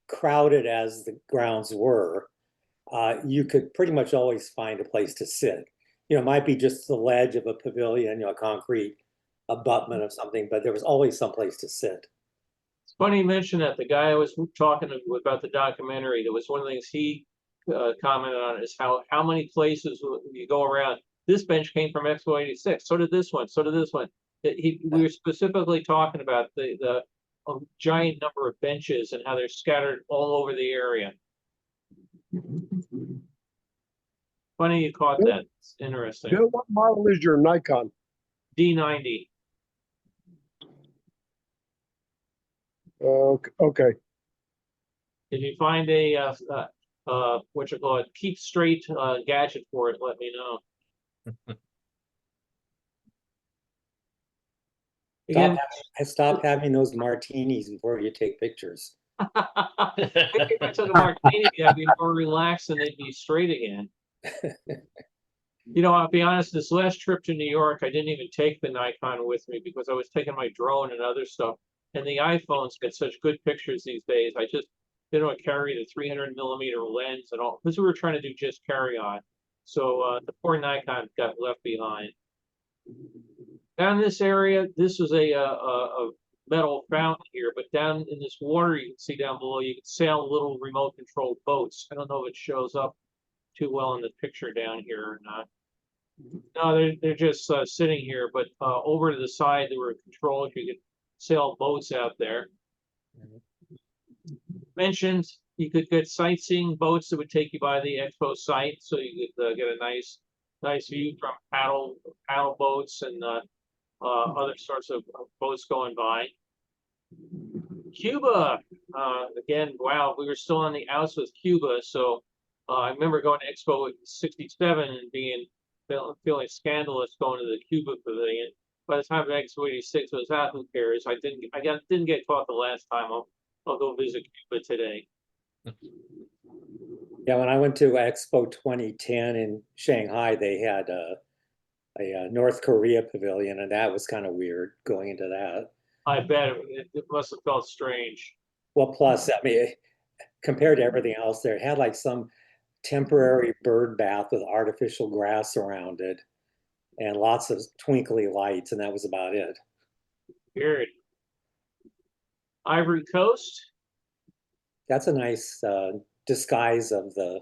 crowded as the grounds were, you could pretty much always find a place to sit. You know, it might be just the ledge of a pavilion, you know, a concrete abutment of something, but there was always some place to sit. It's funny you mention that. The guy I was talking about the documentary, that was one of the things he commented on is how many places you go around. This bench came from Expo 86. So did this one. So did this one. We were specifically talking about the giant number of benches and how they're scattered all over the area. Funny you caught that. It's interesting. Bill, what model is your Nikon? D90. Okay. If you find a what you call it, keep straight gadget for it, let me know. Again, Stop having those martinis before you take pictures. if I took a martini, I'd be more relaxed and they'd be straight again. You know, I'll be honest, this last trip to New York, I didn't even take the Nikon with me because I was taking my drone and other stuff. And the iPhones get such good pictures these days. I just didn't want to carry the 300mm lens and all, because we were trying to do just carry on. So the poor Nikon got left behind. Down this area, this is a metal fountain here, but down in this water, you can see down below, you can sail little remote controlled boats. I don't know if it shows up too well in the picture down here or not. No, they're just sitting here, but over to the side, there were controls. You could sail boats out there. Mentioned you could get sightseeing boats that would take you by the Expo site, so you could get a nice view from paddle boats and other sorts of boats going by. Cuba, again, wow, we were still on the outs with Cuba, so I remember going to Expo 67 and feeling scandalous going to the Cuba pavilion. By the time Expo 86 was out, who cares? I didn't get caught the last time. I'll go visit Cuba today. Yeah, when I went to Expo 2010 in Shanghai, they had a North Korea pavilion, and that was kind of weird going into that. I bet it must have felt strange. Well, plus, I mean, compared to everything else there, it had like some temporary bird bath with artificial grass around it and lots of twinkly lights, and that was about it. Weird. Ivory Coast. That's a nice disguise of the,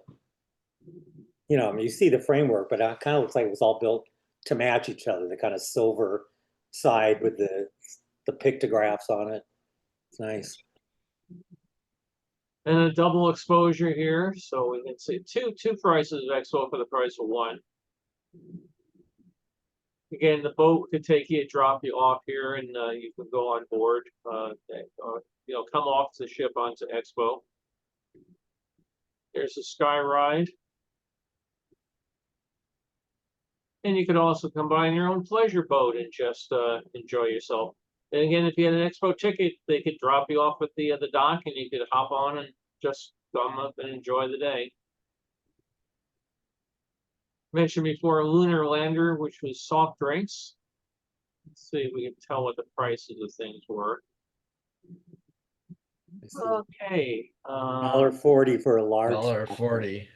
you know, I mean, you see the framework, but it kind of looks like it was all built to match each other, the kind of silver side with the pictographs on it. It's nice. And a double exposure here, so we can see two prices of Expo for the price of one. Again, the boat could take you, drop you off here, and you can go on board. You know, come off the ship onto Expo. There's a sky ride. And you could also combine your own pleasure boat and just enjoy yourself. And again, if you had an Expo ticket, they could drop you off at the dock, and you could hop on and just come up and enjoy the day. Mentioned before a lunar lander, which was soft drinks. Let's see if we can tell what the prices of things were. Okay. $1.40 for a large. $1.40.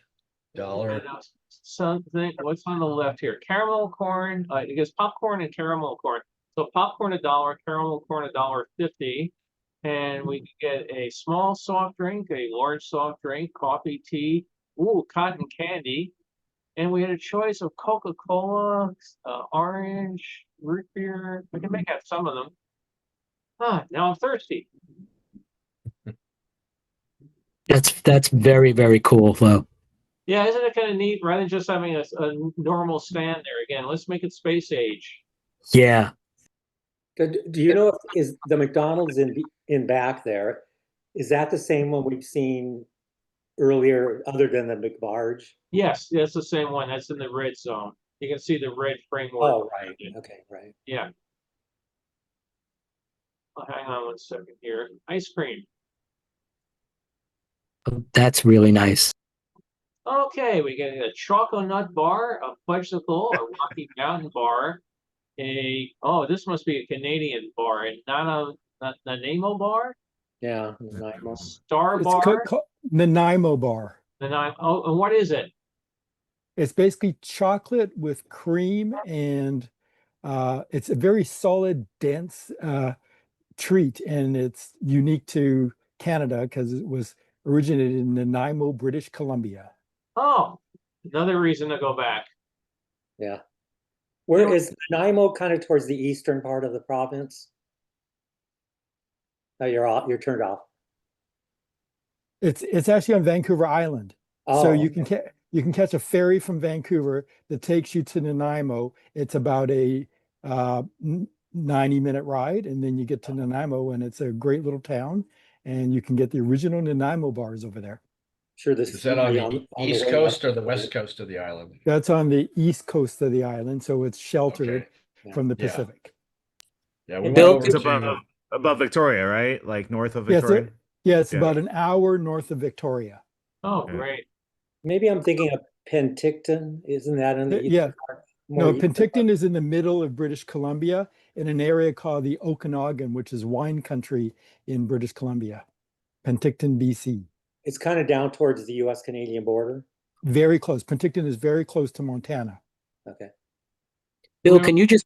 Something. What's on the left here? Caramel corn. I guess popcorn and caramel corn. So popcorn $1, caramel corn $1.50, and we can get a small soft drink, a large soft drink, coffee, tea, ooh, cotton candy, and we had a choice of Coca-Cola, orange, root beer. We can make out some of them. Ah, now I'm thirsty. That's very, very cool though. Yeah, isn't it kind of neat? Rather than just having a normal stand there again, let's make it space age. Yeah. Do you know if is the McDonald's in back there? Is that the same one we've seen earlier, other than the McBarge? Yes, that's the same one. That's in the red zone. You can see the red framework. Oh, right. around it. Okay, right. Yeah. Oh, hang on one second here. Ice cream. That's really nice. Okay, we get a chocolate nut bar, a fudgesicle, a Rocky Mountain bar, this must be a Canadian bar, a Nanaimo bar, Yeah, Nanaimo. Star It's bar, called Nanaimo bar. and what is it? It's basically chocolate with cream, and it's a very solid, dense treat, and it's unique to Canada because it was originated in Nanaimo, British Columbia. Oh, another reason to go back. Yeah. Where know- is Nanaimo, kind of towards the eastern part of the province? Oh, you're off, you're turned off. It's actually on Vancouver Island, so Oh, you can catch a ferry from Vancouver that takes you to Nanaimo. It's about a 90-minute ride, and then you get to Nanaimo, and it's a great little town, and you can get the original Nanaimo bars over there. sure this Is that on the on east way coast up. or the west coast of the island? That's on the east coast of the island, so it's sheltered Okay. from the Yeah. Pacific. Yeah, we And went Bill, over It's to above Victoria, right? Like north of Yes, Victoria. it's Yeah. about an hour north of Victoria. Oh, Yeah. great. Maybe I'm thinking of Penticton. Isn't that in the Yeah. eastern part? No, More eastern part? Penticton is in the middle of British Columbia in an area called the Okanagan, which is wine country in British Columbia. Penticton, BC. It's kind of down towards the US-Canadian border. Very close. Penticton is very close to Montana. Okay. Bill, Well-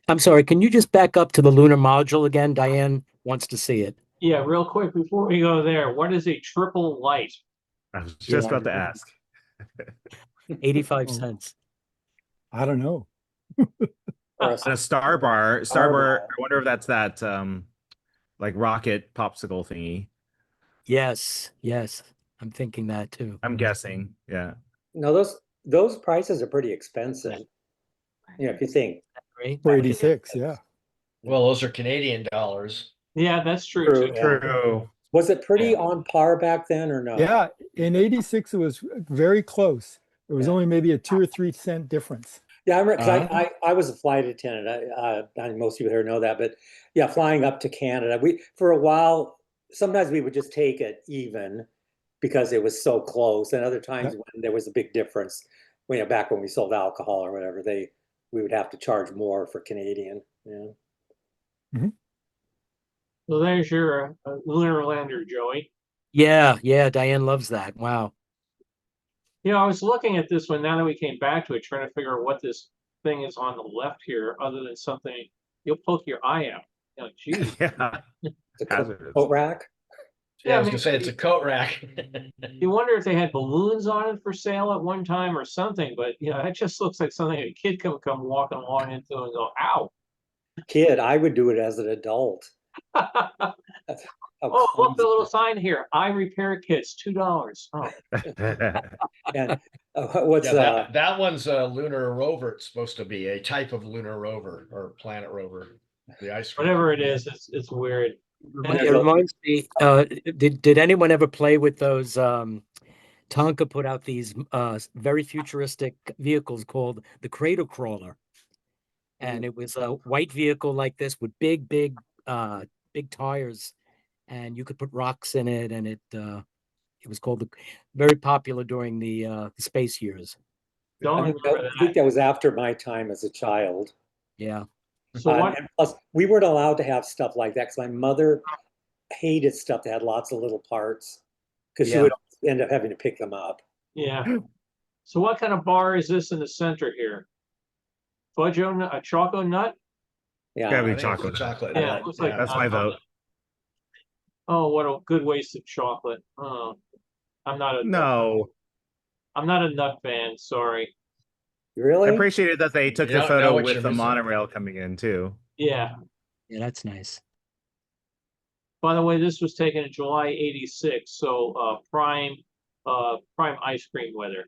I'm sorry, can you just back up to the lunar module again? Diane wants to see it. Yeah, real quick before we go there, what is a triple light? I was just Yeah. about to ask. 85 Oh. cents. I don't know. Or And a Star Bar, I wonder if that's that like rocket popsicle thingy. Yes, yes. I'm thinking that too. I'm guessing. Yeah. no, those prices are pretty expensive. You know, if you think. Right? For 86, yeah. well, those are Canadian dollars. Yeah, that's true True, too. yeah. True. Was it pretty Yeah. on par back then or no? Yeah, in 86 it was very close. There was Yeah. only maybe a 2 or 3 cent difference. Yeah, I remember, 'cause Uh-huh. I was a flight attendant. I most people here know that, but yeah, flying up to Canada, for a while, sometimes we would just take it even because it was so close, and other times when there was a big difference, back when we sold alcohol or whatever, we would have to charge more for Canadian. Yeah. So there's your lunar lander, Joey. Yeah, yeah. Diane loves that. Wow. I was looking at this one now that we came back to it, trying to figure out what this thing is on the left here, other than something you'll poke your eye out. Geez. Yeah. It's a Hazardous. coat rack. Yeah, I was I gonna mean, say it's a coat rack. You wonder if they had balloons on it for sale at one time or something, but that just looks like something a kid can come walking along into and go, ow. Kid, I would do it as an adult. That's how Oh, look, the clumsy little it sign here. I repair kits, $2. Oh, is. And what's Yeah, that one's a lunar rover. It's supposed to be a type of lunar rover or planet rover. The ice cream. whatever it is, it's weird. It reminds me, did anyone ever play with those? Tonka put out these very futuristic vehicles called the Cradle Crawler. And it was a white vehicle like this with big tires, and you could put rocks in it, and it was very popular during the space years. Don't remember I think that. that was after my time as a child. Yeah. So what? And plus, we weren't allowed to have stuff like that because my mother hated stuff that had lots of little parts because she Yeah. would end up having to pick them up. Yeah. So what kind of bar is this in the center here? A choco nut? Yeah. Gotta I be think it's a chocolate. chocolate. Yeah, nut. it looks like That's my vote. Oh, what a good waste of chocolate. Oh, I'm not a No. nut fan. Sorry. I Really? appreciated that they took You the don't know photo what with you're the missing. monorail coming in too. Yeah. Yeah, that's nice. By the way, this was taken in July '86, so prime ice cream weather.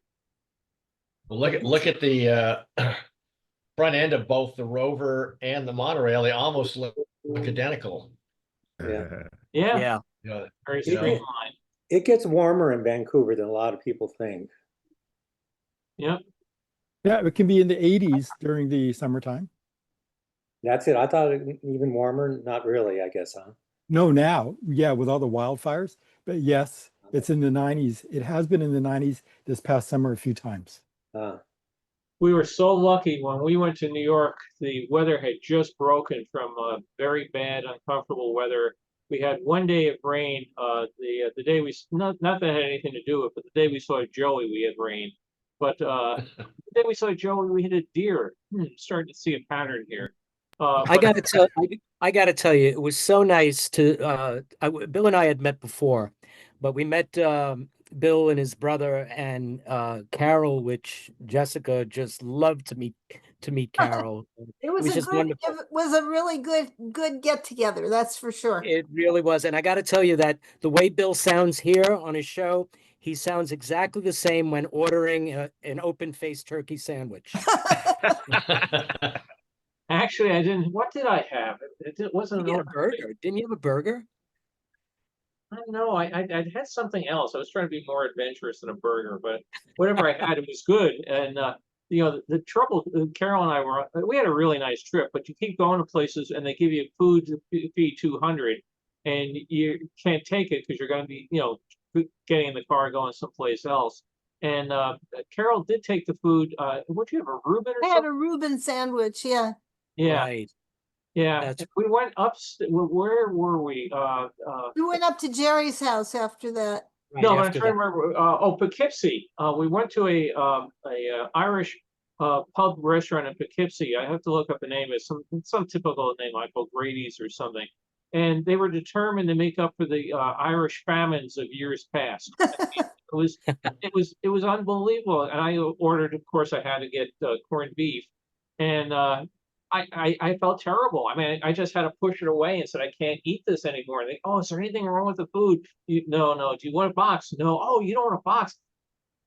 Well, look at the front end of both the rover and the monorail. They almost look identical. Yeah. Yeah, Yeah. You know, very you know, streamlined. It gets warmer in Vancouver than a lot of people think. Yep. Yeah, it can be in the 80s during the summertime. That's it. I thought it even warmer. Not really, I guess, huh? No, now, yeah, with all the wildfires. But yes, it's in the 90s. It has been in the 90s this past summer a few times. Uh, We were so lucky when we went to New York, the weather had just broken from very bad, uncomfortable weather. We had one day of rain. The day we not that it had anything to do with it, but the day we saw Joey, we had rain. But the day we saw Joey, we hit a deer. Starting to see a pattern here. I gotta tell I gotta tell you, it was so nice to Bill and I had met before, but we met Bill and his brother and Carol, which Jessica just loved to meet Carol. It was just wonderful. it was a really good get together, that's for sure. It really was. And I got to tell you that the way Bill sounds here on his show, he sounds exactly the same when ordering an open-faced turkey sandwich. Actually, I didn't. What did I have? It wasn't You an had a burger. Didn't you have a burger? I don't know. I had something else. I was trying to be more adventurous than a burger, but whatever I had, it was good. And the trouble, Carol and I we had a really nice trip, but you keep going to places and they give you food to feed 200, and you can't take it because you're going to be, getting in the car going someplace else. And Carol did take the food. What do you have, a Reuben or I had something? a Reuben sandwich, yeah. Yeah, Right. yeah. That's And we went up. Where were we? We went up to Jerry's house after that. right No, but I'm after trying to that. remember. Poughkeepsie. We went to a Irish pub restaurant in Poughkeepsie. I have to look up the name. It's some typical name like O'Grady's or something. And they were determined to make up for the Irish famines of years past. It was unbelievable. And I ordered, of course, I had to get corned beef, and I felt terrible. I mean, I just had to push it away and said, I can't eat this anymore. And oh, is there anything wrong with the food? No. Do you want a box? No. Oh, you don't want a box?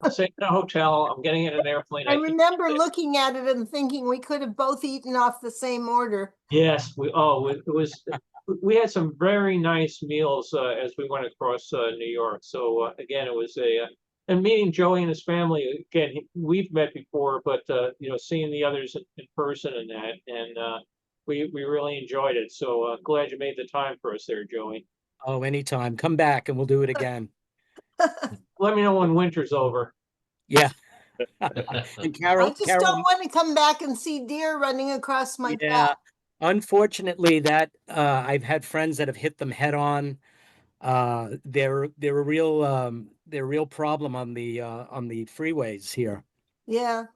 I'm staying in a hotel. I'm getting in an airplane. I can't remember eat this. looking at it and thinking we could have both eaten off the same order. Yes, we had some very nice meals as we went across New York. So again, it was and meeting Joey and his family again. We've met before, but seeing the others in person and that, and we really enjoyed it. So glad you made the time for us there, Joey. Oh, anytime. Come back and we'll do it again. Let me know when winter's over. Yeah. And I Carol, just don't want to come back and see deer running across my yeah. path. Unfortunately, that I've had friends that have hit them head on. They're a real problem on the freeways here. Yeah,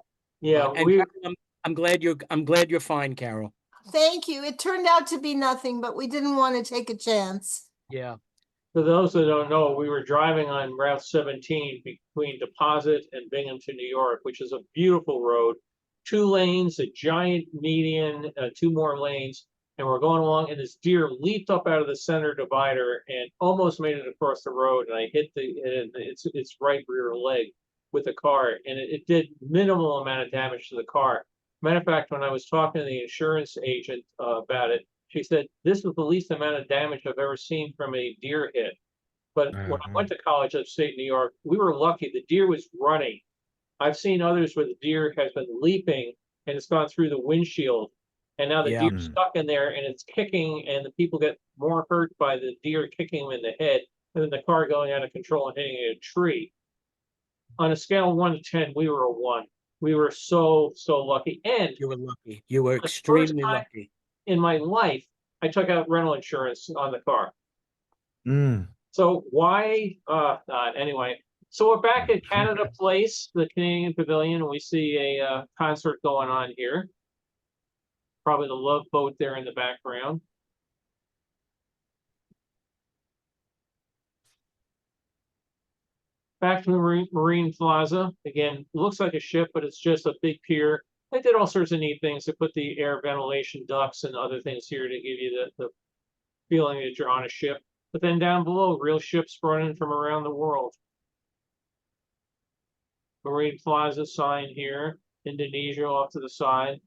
Yeah, And Carol, I'm glad you're fine, Carol. thank you. It turned out to be nothing, but we didn't want to take a chance. Yeah. For those that don't know, we were driving on Route 17 between Deposit and Binghamton, New York, which is a beautiful road. 2 lanes, a giant median, 2 more lanes, and we're going along, and this deer leaped up out of the center divider and almost made it across the road, and I hit its right rear leg with the car, and it did minimal amount of damage to the car. Matter of fact, when I was talking to the insurance agent about it, she said, this was the least amount of damage I've ever seen from a deer hit. But when I went to college upstate New York, we were lucky. The deer was running. I've seen others where the deer has been leaping and it's gone through the windshield. And now the Yeah. deer's stuck in there and it's kicking, and the people get more hurt by the deer kicking them in the head than the car going out of control and hitting a tree. On a scale of 1 to 10, we were a 1. We were so lucky. And You were lucky. You were the first extremely time lucky. in my life, I took out rental insurance on the car. So why anyway, so we're back at Canada Place, the Canadian Pavilion, and we see a concert going on here. Probably the Love Boat there in the background. Back to the Marine Plaza. Again, looks like a ship, but it's just a big pier. They did all sorts of neat things. They put the air ventilation ducts and other things here to give you the feeling that you're on a ship. But then down below, real ships brought in from around the world. Marine Plaza sign here, Indonesia off to the side.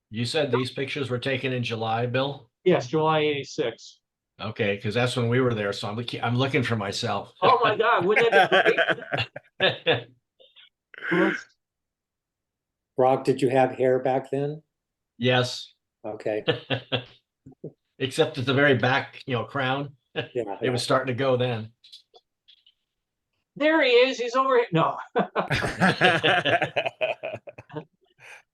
You said these pictures were taken in July, Bill? Yes, July 86. Okay, because that's when we were there, so I'm looking for myself. Oh my God, wouldn't that be great? Let's- Brock, did you have hair back then? Yes. Okay, Except at the very back, crown. yeah. It was starting to go then. There he is, he's over here. No.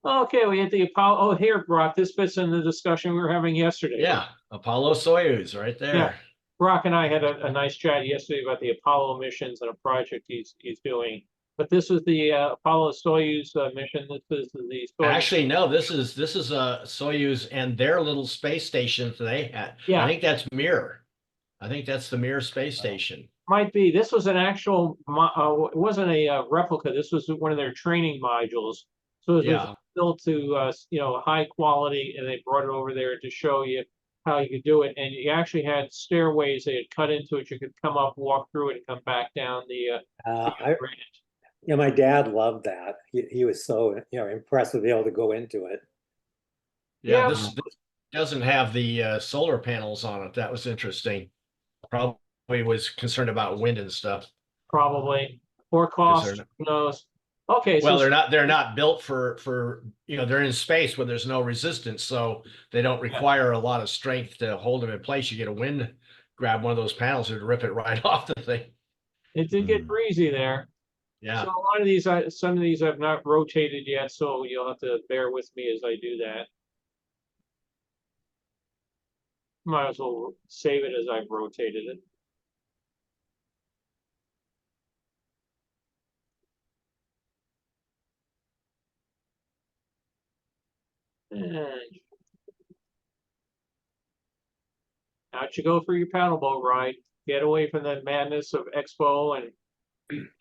Okay, we had the Apollo. Oh, here, Brock, this fits in the discussion we were having yesterday. Yeah, Apollo Soyuz right there. Yeah. Brock and I had a nice chat yesterday about the Apollo missions and a project he's doing. But this was the Apollo Soyuz mission. This is the Soyuz. Actually, no, this is Soyuz and their little space stations they had. Yeah. I think that's Mir. I think that's the Mir space station. Might be. This was an actual. It wasn't a replica. This was one of their training modules. So it was Yeah. built to high quality, and they brought it over there to show you how you could do it. And you actually had stairways they had cut into it. You could come up, walk through it, and come back down the. My dad loved that. He was so impressed with being able to go into it. Yeah, Yeah. this doesn't have the solar panels on it. That was interesting. Probably was concerned about wind and stuff. Probably or cost. Who knows? Okay, Well, so they're not built for they're in space where there's no resistance, so they don't require a lot of strength to hold them in place. You get a wind, grab one of those panels and rip it right off the thing. it did get breezy there. Yeah. So a lot of these, some of these I've not rotated yet, so you'll have to bear with me as I do that. Might as well save it as I've rotated it. And out you go for your paddleboat ride. Get away from the madness of Expo, and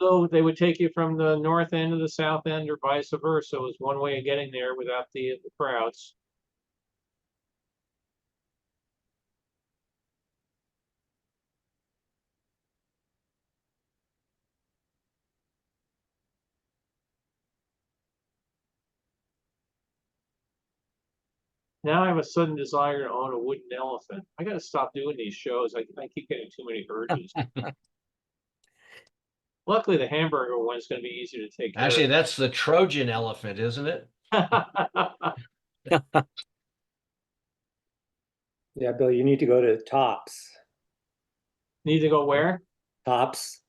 so they would take you from the north end to the south end, or vice versa. It was one way of getting there without the crowds. Now I have a sudden desire to own a wooden elephant. I got to stop doing these shows. I keep getting too many urges. Luckily, the hamburger one's going to be easy to take care Actually, of. that's the Trojan elephant, isn't it? Yeah, Bill, you need to go to Tops. Need to go where? Tops.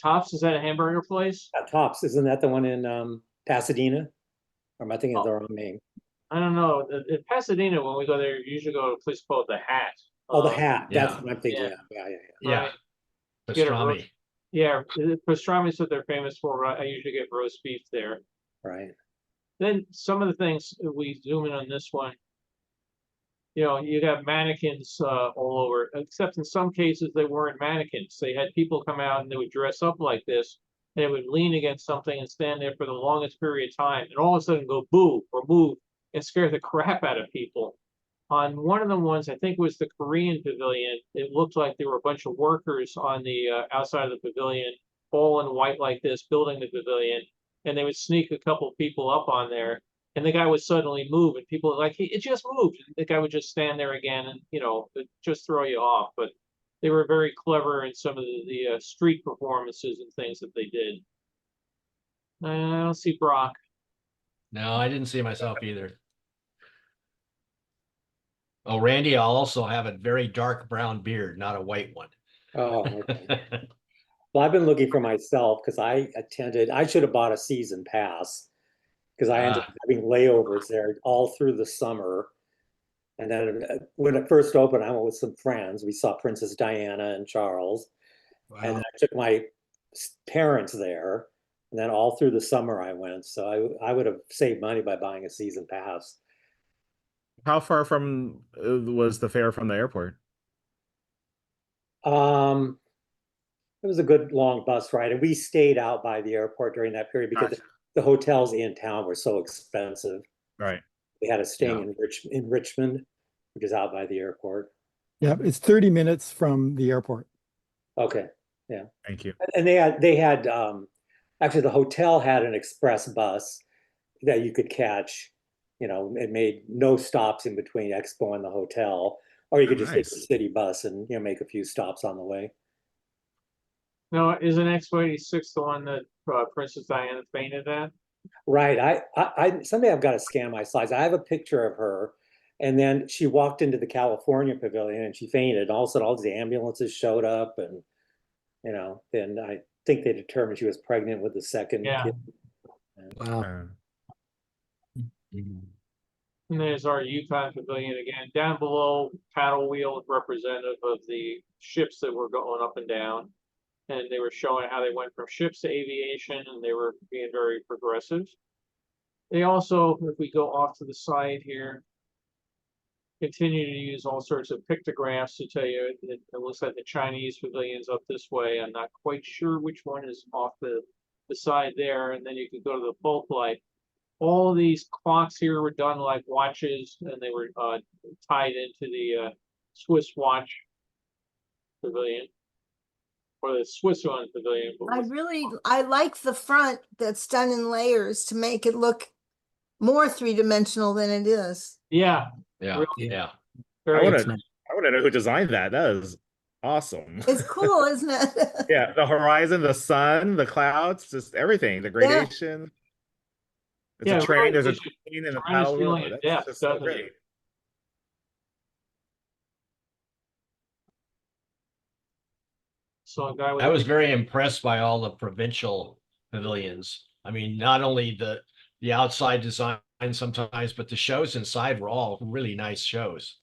Tops, is that a hamburger place? Tops, isn't that the one in Pasadena? Or am I thinking of the wrong name? I don't know. In Pasadena, when we go there, you usually go to a place called The Hat. Oh, the Hat. That's yeah. what I'm thinking Yeah. of. Yeah. Yeah. Right. Get a Pastrami. Yeah, pastrami's what they're famous for. I usually get roast beef there. Right. Then some of the things we zoom in on this one. You got mannequins all over, except in some cases they weren't mannequins. They had people come out and they would dress up like this, and they would lean against something and stand there for the longest period of time, and all of a sudden go boo or move and scare the crap out of people. On one of the ones, I think it was the Korean pavilion, it looked like there were a bunch of workers on the outside of the pavilion, all in white like this, building the pavilion, and they would sneak a couple people up on there, and the guy would suddenly move, and people were like, it just moved. And the guy would just stand there again, and it'd just throw you off. But they were very clever in some of the street performances and things that they did. I don't see Brock. No, I didn't see myself either. Oh, Randy, I'll also have a very dark brown beard, not a white one. Oh, okay. Well, I've been looking for myself because I should have bought a season pass because I ended up having layovers there all through the summer. And then when it first opened, I went with some friends. We saw Princess Diana and Charles. Wow. And then I took my parents there. And then all through the summer I went. So I would have saved money by buying a season pass. How far from was the fare from the airport? It was a good long bus ride, and we stayed out by the airport during that period because Gotcha. the hotels in town were so expensive. Right. We had a staying in Richmond. which is out by the airport. Yeah, it's 30 minutes from the airport. Okay, Thank you. and they had actually the hotel had an express bus that you could catch. You know, it made no stops in between Expo and the hotel, or you could just take the Nice. city bus and make a few stops on the way. No, isn't Expo 86 the one that Princess Diana fainted at? Right. I someday I've got to scan my slides. I have a picture of her, and then she walked into the California pavilion and she fainted. And all of a sudden, all these ambulances showed up, and then I think they determined she was pregnant with the second Yeah. kid. Wow. And there's our Yukon Pavilion again. Down below, paddle wheel representative of the ships that were going up and down. And they were showing how they went from ships to aviation, and they were being very progressive. They also, if we go off to the side here, continue to use all sorts of pictographs to tell you it looks like the Chinese pavilion's up this way. I'm not quite sure which one is off the side there. And then you can go to the bulk light. All these clocks here were done like watches, and they were tied into the Swiss watch pavilion, or the Switzerland pavilion. I like the front that's done in layers to make it look more three-dimensional than it is. Yeah, Yeah, Really? yeah. I very want good. to. I want to know who designed that. That is awesome. It's cool, isn't it? Yeah, the horizon, the sun, the clouds, just everything. The gradation. It's Yeah, a train. really There's a gives you train in the tremendous paddle feeling wheel. of That's depth, just so doesn't it? great. So a guy with I was very impressed by all the provincial pavilions. I mean, not only the outside design sometimes, but the shows inside were all really nice shows.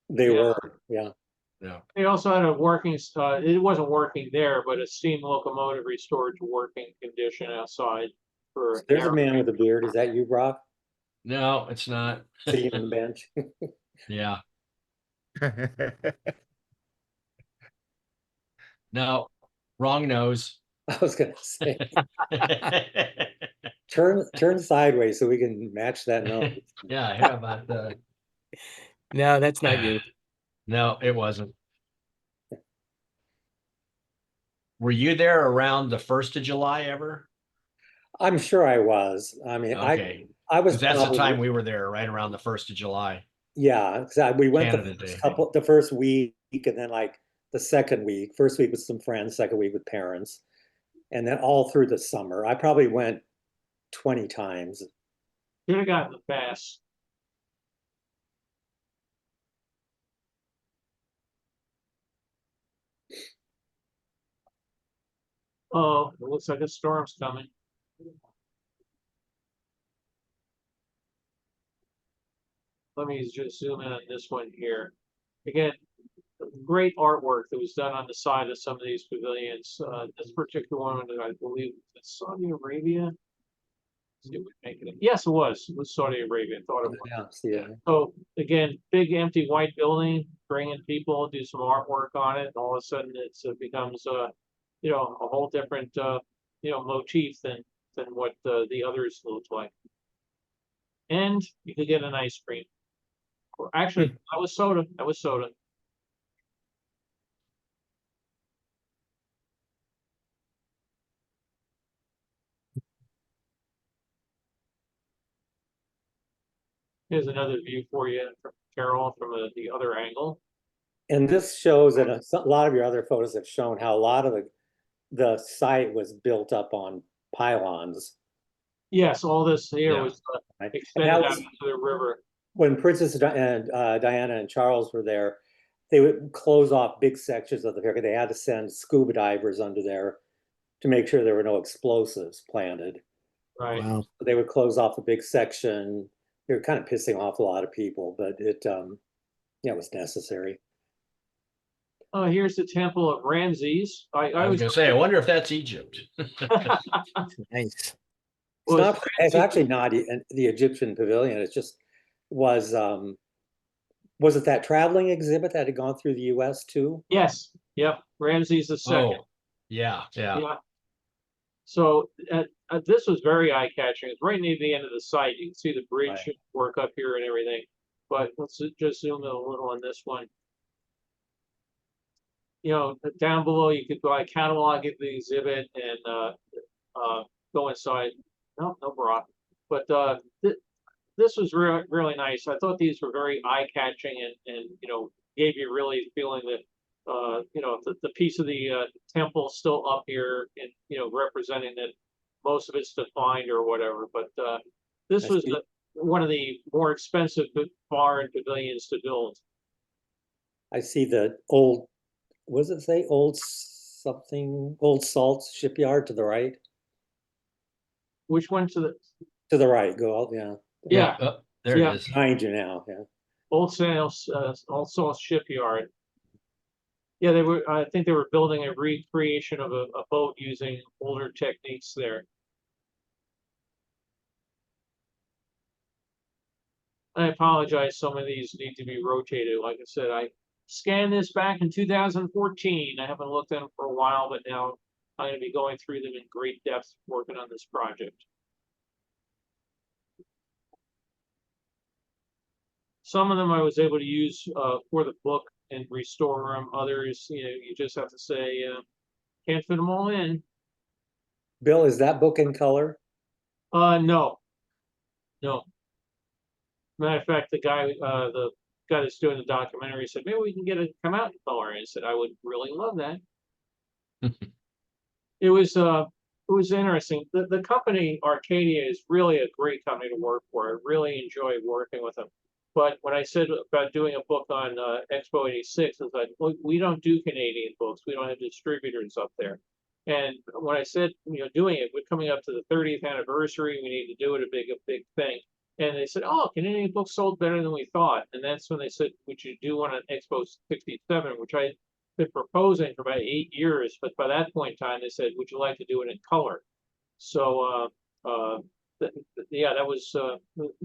They Yeah. were, yeah. Yeah. They also had a working, it wasn't working there, but a steam locomotive restored to working condition outside for. There's a man with a beard. Is that you, Brock? No, it's not. Sitting on the bench. Yeah. No, wrong nose. I was gonna say, turn sideways so we can match that nose. Yeah, how about the No, that's not you. No, it wasn't. Were you there around the 1st of July ever? I'm sure I was. I mean, Okay. I was 'Cause that's the probably, time we were there, right around the 1st of July. yeah, exactly. We went Canada Day. the first week, and then like the second week. First week with some friends, second week with parents, and then all through the summer. I probably went 20 times. Should have gotten the pass. Oh, it looks like a storm's coming. Let me just zoom in on this one here. Again, great artwork that was done on the side of some of these pavilions. This particular one, I believe, it's Saudi Arabia. See if we can make it. Yes, it was. It was Saudi Arabia. I thought it was. Yeah, see it. So again, big empty white building, bring in people, do some artwork on it, and all of a sudden it becomes a whole different motif than what the others look like. And you could get an ice cream. Or actually, that was soda. That was soda. Here's another view for you from Carol from the other angle. And this shows, and a lot of your other photos have shown how a lot of the site was built up on pylons. Yes, all this here Yeah. was Right? And extended that out was into the river. when Princess and Diana and Charles were there. They would close off big sections of the pier. They had to send scuba divers under there to make sure there were no explosives planted. Right. Wow. They would close off a big section. They were kind of pissing off a lot of people, but it was necessary. Oh, here's the temple of Ramses. I was gonna say, I wonder if that's Egypt. Nice. It's actually not the Egyptian pavilion. It just was it that traveling exhibit that had gone through the US too? Yes. Yep. Ramses the second. Oh, yeah. Yeah. So this was very eye-catching. It's right near the end of the site. You can see the bridge Right. work up here and everything. but let's just zoom in a little on this one. You know, down below, you could buy catalog of the exhibit and go inside. No, no bra. But this was really nice. I thought these were very eye-catching and you know, gave you really feeling that you know, the piece of the temple still up here and you know, representing that most of it's defined or whatever. But this was one of the more expensive foreign pavilions to build. I see the old, what does it say? Old something, Old Salt Shipyard to the right? Which one to the? To the right, go out, yeah. Yeah, There Yeah. it is. Behind you now, yeah. Old Salt Shipyard. Yeah, they were. I think they were building a recreation of a boat using older techniques there. I apologize. Some of these need to be rotated. Like I said, I scanned this back in 2014. I haven't looked at them for a while, but now I'm going to be going through them in great depth working on this project. Some of them I was able to use for the book and restore them. Others, you know, you just have to say, can't fit them all in. Bill, is that book in color? No. Matter of fact, the guy that's doing the documentary said, maybe we can get it to come out in color. And I said, I would really love that. It was interesting. The company Arcadia is really a great company to work for. I really enjoy working with them. But when I said about doing a book on Expo 86, I was like, well, we don't do Canadian books. We don't have distributors up there. And when I said, you know, doing it, we're coming up to the 30th anniversary. We need to do it a big thing. And they said, oh, Canadian books sold better than we thought. And that's when they said, would you do one on Expo 67, which I been proposing for about 8 years, but by that point in time, they said, would you like to do it in color? So, yeah, that was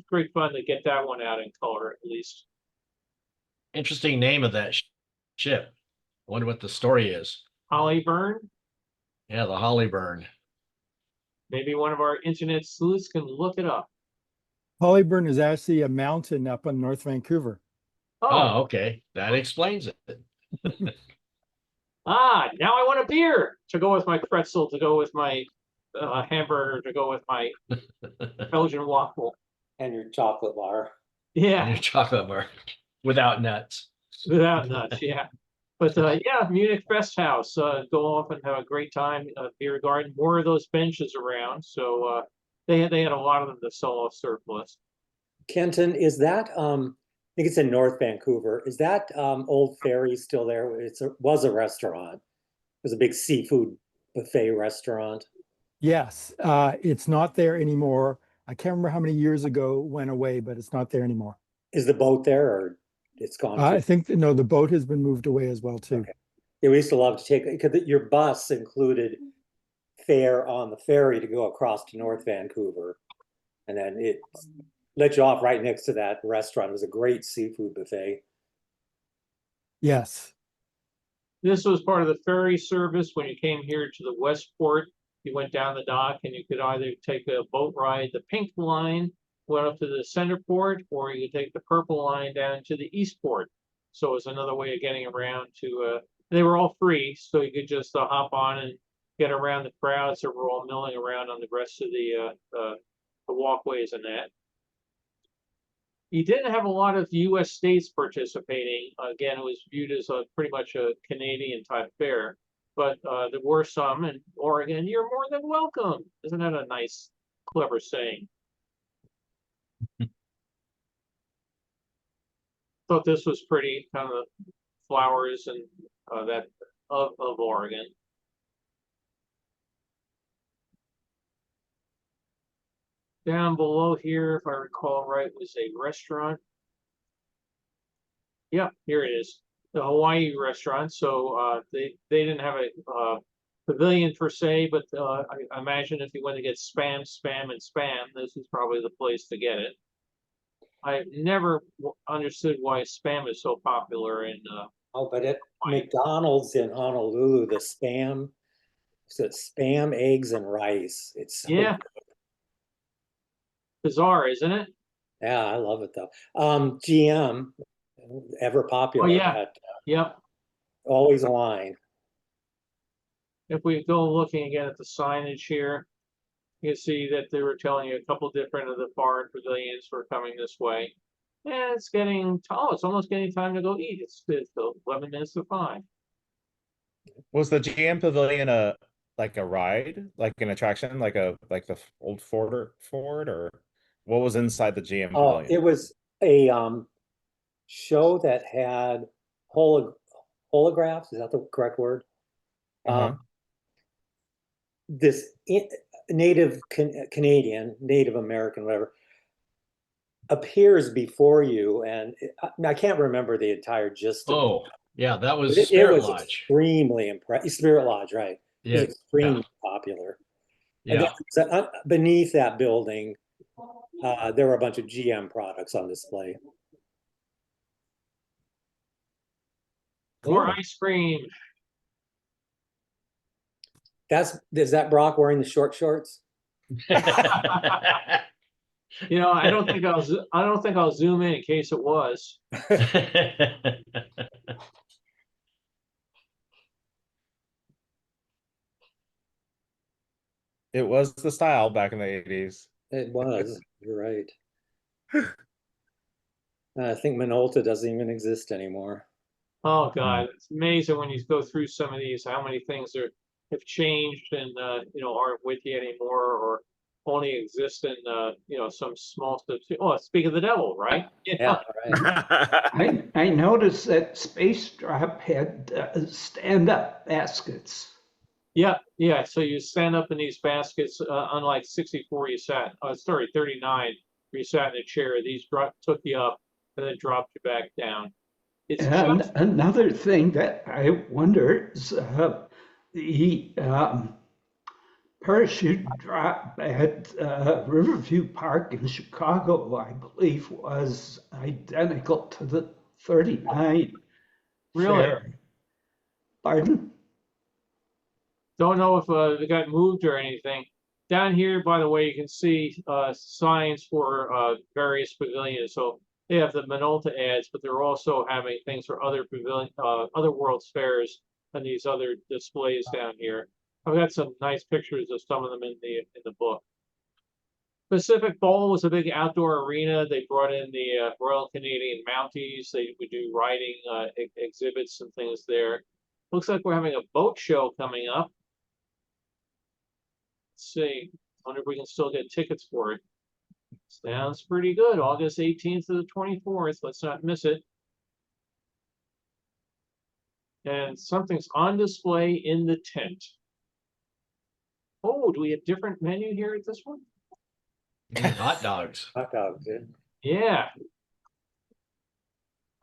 great fun to get that one out in color, at least. Interesting name of that ship. I wonder what the story is. Hollyburn. Yeah, the Hollyburn. Maybe one of our internet sleuths can look it up. Hollyburn is actually a mountain up in North Vancouver. Oh, okay. That explains it. Now I want a beer to go with my pretzel, to go with my hamburger, to go with my Belgian waffle. And your chocolate bar. Yeah. And your chocolate bar without nuts. Without nuts, yeah. But yeah, Munich Fest House, go off and have a great time. Beer garden, more of those benches around. So they had a lot of them to sell off surplus. Kenton, is that I think it's in North Vancouver. Is that old ferry still there? Was a restaurant. It was a big seafood buffet restaurant. Yes, it's not there anymore. I can't remember how many years ago it went away, but it's not there anymore. Is the boat there or it's gone? I think, no, the boat has been moved away as well too. Okay. Yeah, we used to love to take, because your bus included fare on the ferry to go across to North Vancouver. And then it let you off right next to that restaurant. It was a great seafood buffet. Yes. This was part of the ferry service. When you came here to the Westport, you went down the dock and you could either take a boat ride, the pink line, went up to the center port, or you could take the purple line down to the Eastport. So it was another way of getting around to, they were all free, so you could just hop on and get around the crowds that were all milling around on the rest of the walkways and that. You didn't have a lot of U.S. states participating. Again, it was viewed as pretty much a Canadian type fair, but there were some. And Oregon, you're more than welcome. Isn't that a nice, clever saying? Thought this was pretty, kind of flowers and that of Oregon. Down below here, if I recall right, was a restaurant. Yeah, here it is, the Hawaii restaurant. So they didn't have a pavilion per se, but I imagine if you want to get spam, this is probably the place to get it. I've never understood why spam is so popular in. Oh, but at McDonald's in Honolulu, the spam, so it's spam, eggs, and rice. It's so yeah, bizarre, isn't it? Yeah, I love it though. GM, ever Oh, popular, yeah, but yep. always a line. If we go looking again at the signage here, you can see that they were telling you a couple different of the foreign pavilions were coming this way. And it's getting, oh, it's almost getting time to go eat. It's 11 minutes to 5. Was the GM Pavilion a like a ride, like an attraction, like the old Ford, or what was inside the GM Oh, it Pavilion? was a show that had holographs. Is that the correct word? Uh-huh. This native Canadian, Native American, whatever, appears before you, and I can't remember the entire gist of it. Oh, yeah, that But was it Spirit was Lodge. extremely impressive. Spirit Lodge, right? It was Yeah, extremely popular. And yeah. then beneath that building, there were a bunch of GM products on display. More Cool. ice cream. Is that Brock wearing the short shorts? You know, I don't think I'll zoom in case it was. It was the style back in the 80s. It was. You're right. I think Minolta doesn't even exist anymore. Oh God, it's amazing when you go through some of these, how many things have changed and aren't with you anymore, or only exist in some small stuff. Oh, speak of the devil, right? Yeah, right. I noticed that Space Drop had stand-up baskets. Yeah. So you stand up in these baskets, unlike 64, 39, you sat in a chair. These took you up and then dropped you back down. It's And just another thing that I wonder is the parachute drop at Riverview Park in Chicago, I believe, was identical to the 39 really. fare. Pardon? Don't know if they got moved or anything. Down here, by the way, you can see signs for various pavilions. So they have the Minolta ads, but they're also having things for other other World's Fairs and these other displays down here. I've got some nice pictures of some of them in the book. Pacific Bowl was a big outdoor arena. They brought in the Royal Canadian Mounties. They would do riding exhibits and things there. Looks like we're having a boat show coming up. Let's see. Wonder if we can still get tickets for it. Sounds pretty good. August 18th to the 24th. Let's not miss it. And something's on display in the tent. Oh, do we have different menu here at this one? Hot dogs. Hot dogs, yeah. Yeah.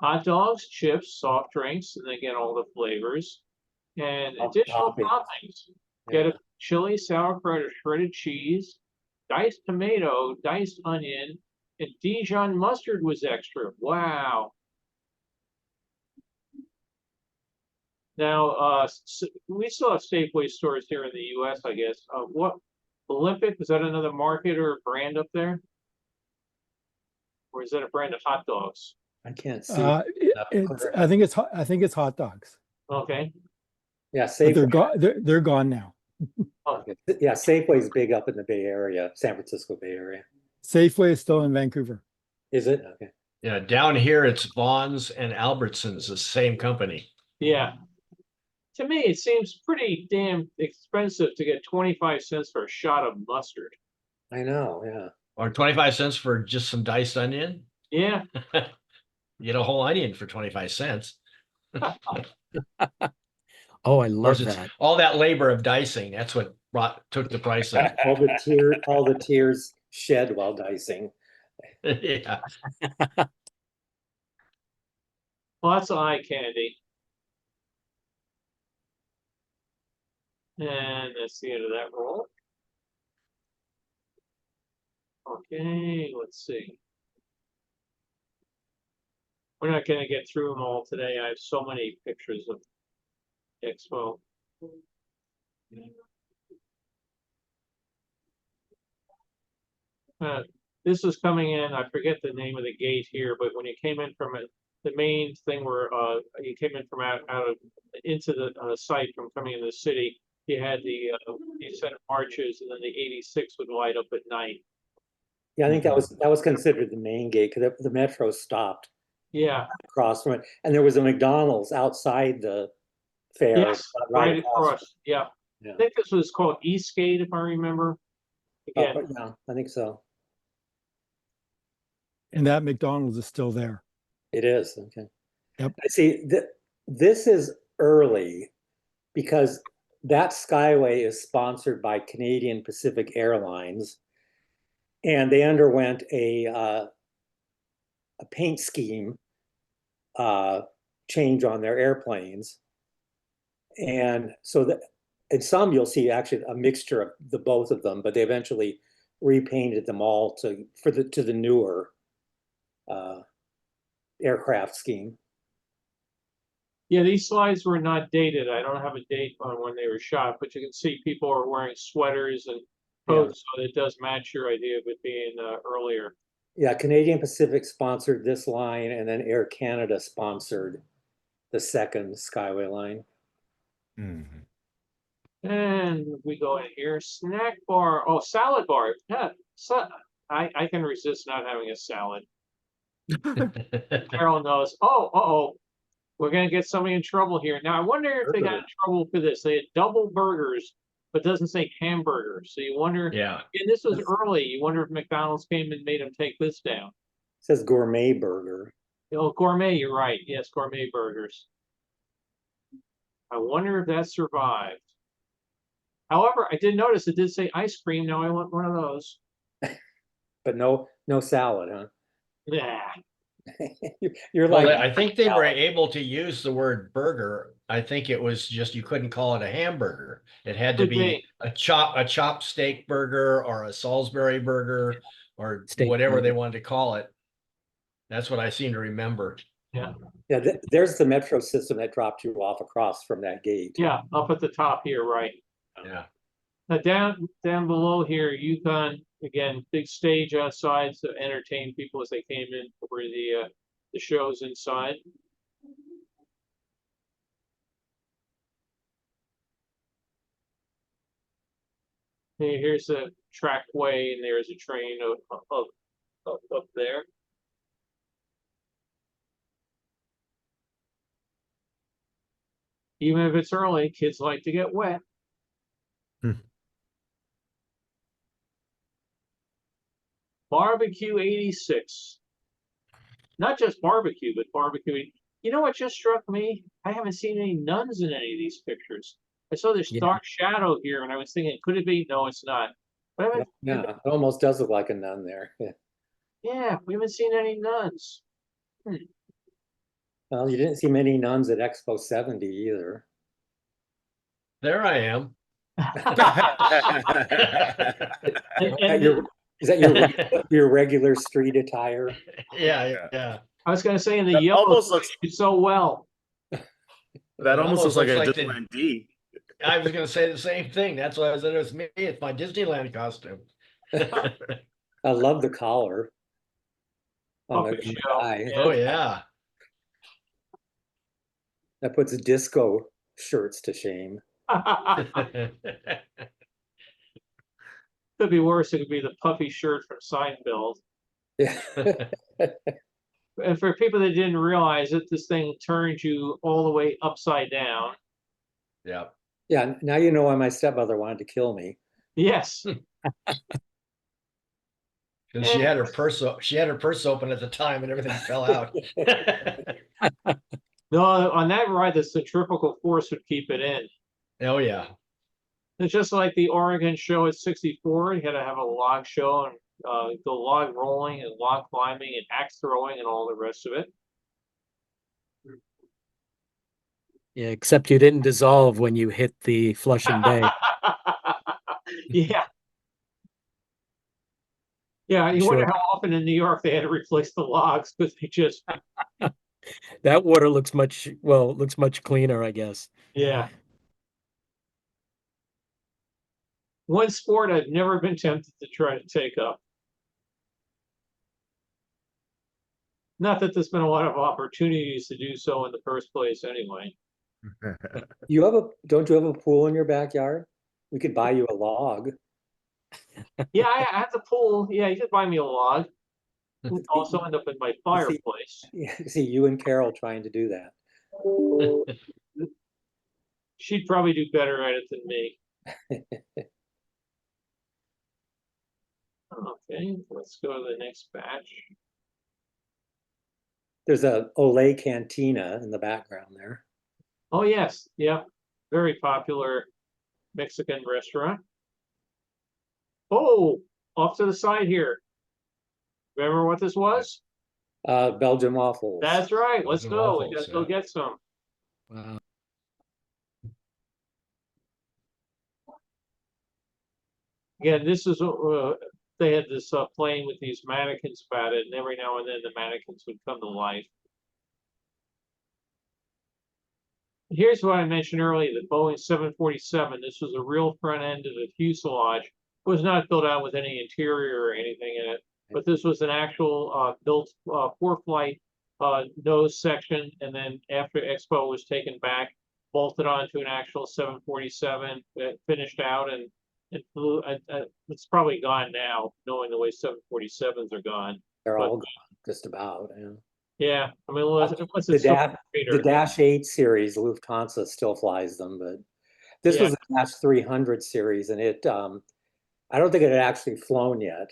Hot dogs, chips, soft drinks, and again, all the flavors. And additional toppings. Get a chili, sauerkraut, or shredded cheese, diced tomato, diced onion, and Dijon mustard was extra. Wow. Now, we still have Safeway stores here in the U.S., I guess. What Olympic, is that another market or brand up there? Or is that a brand of hot dogs? I can't see. I think it's hot dogs, Okay. Yeah, but Safeway. they're gone now. Yeah, Safeway's big up in the Bay Area, San Francisco Bay Area. Safeway is still in Vancouver. Is it? Okay. Yeah, down here it's Vaughn's and Albertsons, the same company. Yeah. To me, it seems pretty damn expensive to get 25 cents for a shot of mustard. I know, yeah. Or 25 cents for just some diced onion. Yeah. You get a whole onion for 25 cents. Oh, I Of love course, it's that. all that labor of dicing. That's what took the price up. All the tears shed while dicing. Yeah. Lots of eye candy. And that's the end of that roll. Okay, let's see. We're not going to get through them all today. I have so many pictures of Expo. this was coming in, I forget the name of the gate here, but when you came in from it, the main thing where, you came in from out of, into the, site from coming into the city, you had the set of arches, and then the 86 would light up at night. Yeah, I think that was considered the main gate because the metro stopped Yeah, across from it, and there was a McDonald's outside the fair. yes, right across. across, yeah. Yeah. I think this was called Eastgate, if I remember. Again, Yeah, I think so. And that McDonald's is still there. It is, okay. Yep. I see, this is early because that Skyway is sponsored by Canadian Pacific Airlines, and they underwent a paint scheme change on their airplanes. And so that in some you'll see actually a mixture of the both of them, but they eventually repainted them all to the newer aircraft scheme. yeah, these slides were not dated. I don't have a date on when they were shot, but you can see people are wearing sweaters and coats, so it does match your idea of it being earlier. Yeah, Canadian Pacific sponsored this line, and then Air Canada sponsored the second Skyway line. Mhm. And we go in here, snack bar, oh, salad bar. Yeah, so I can resist not having a salad. Carol knows, oh, we're gonna get somebody in trouble here. Now, I wonder if they got in trouble for this. They had double burgers, but doesn't say hamburger. So you wonder, Yeah. and this was early, you wonder if McDonald's came and made them take this down. It says gourmet burger. Oh, gourmet, you're right. Yes, gourmet burgers. I wonder if that survived. However, I did notice it did say ice cream. Now I want one of those. But no salad, huh? Yeah. You're Well, like, I think they were able to use the word burger. I think it was just you couldn't call it a hamburger. It had to Could be be. a chopped steak burger or a Salisbury burger or Steak whatever they burger. wanted to call it. That's what I seem to remember. Yeah. yeah, there's the metro system that dropped you off across from that gate. Yeah, up at the top here, right. Yeah. Now down below here, Yukon, again, big stage outside to entertain people as they came in for the shows inside. Here's a trackway, and there's a train up there. Even if it's early, kids like to get wet. Barbecue 86. Not just barbecue, but barbecue. You know what just struck me? I haven't seen any nuns in any of these pictures. I saw this Yeah. dark shadow here, and I was thinking, could it be? No, it's not. But I haven't, Yeah, it almost does look like a nun there. Yeah. yeah, we haven't seen any nuns. Well, you didn't see many nuns at Expo 70 either. There I am. Is that your regular street attire? Yeah. I was going to say in the That yellow almost looks- so well. That It almost looks like a looks like the- Disneyland D. I was going to say the same thing. That's why I said it was me. It's my Disneyland costume. I love the collar on Puppet the show, guy. yeah. Oh yeah. That puts disco shirts to shame. Could be worse. It could be the puffy shirt from Seinfeld. Yeah. And for people that didn't realize it, this thing turns you all the way upside down. Yeah. Yeah, now you know why my stepmother wanted to kill me. Yes. Because she had her purse. She had her purse open at the time, and everything fell out. No, on that ride, the centrifugal force would keep it in. Oh yeah. It's just like the Oregon show at 64. You had to have a log show and go log rolling and log climbing and axe throwing and all the rest of it. Yeah, except you didn't dissolve when you hit the Flushing Bay. Yeah. Yeah, you wonder Sure. how often in New York they had to replace the logs because they just, That water looks much cleaner, I guess. yeah. One sport I've never been tempted to try to take up. Not that there's been a lot of opportunities to do so in the first place anyway. Don't you have a pool in your backyard? We could buy you a log. Yeah, I have the pool. Yeah, you could buy me a log. It'd also end up in my fireplace. See you and Carol trying to do that. She'd probably do better at it than me. Okay, let's go to the next batch. There's a Olay Cantina in the background there. Oh, yes. Yeah. Very popular Mexican restaurant. Oh, off to the side here. Remember what this was? Belgian waffles. That's right. Let's Belgian go. We waffles, gotta go yeah. get some. Wow. Again, this is they had this plane with these mannequins about it, and every now and then the mannequins would come to life. Here's what I mentioned earlier, the Boeing 747. This was a real front end of the fuselage. It was not built out with any interior or anything in it, but this was an actual built for flight nose section, and then after Expo was taken back, bolted onto an actual 747 that finished out, and it flew. It's probably gone now, knowing the way 747s are gone. They're But- all gone, just about. Yeah. Yeah, I mean, unless The it's the Dash 8 series, Lufthansa still flies them, but this was the Dash 300 series, and it I don't think it had actually flown yet,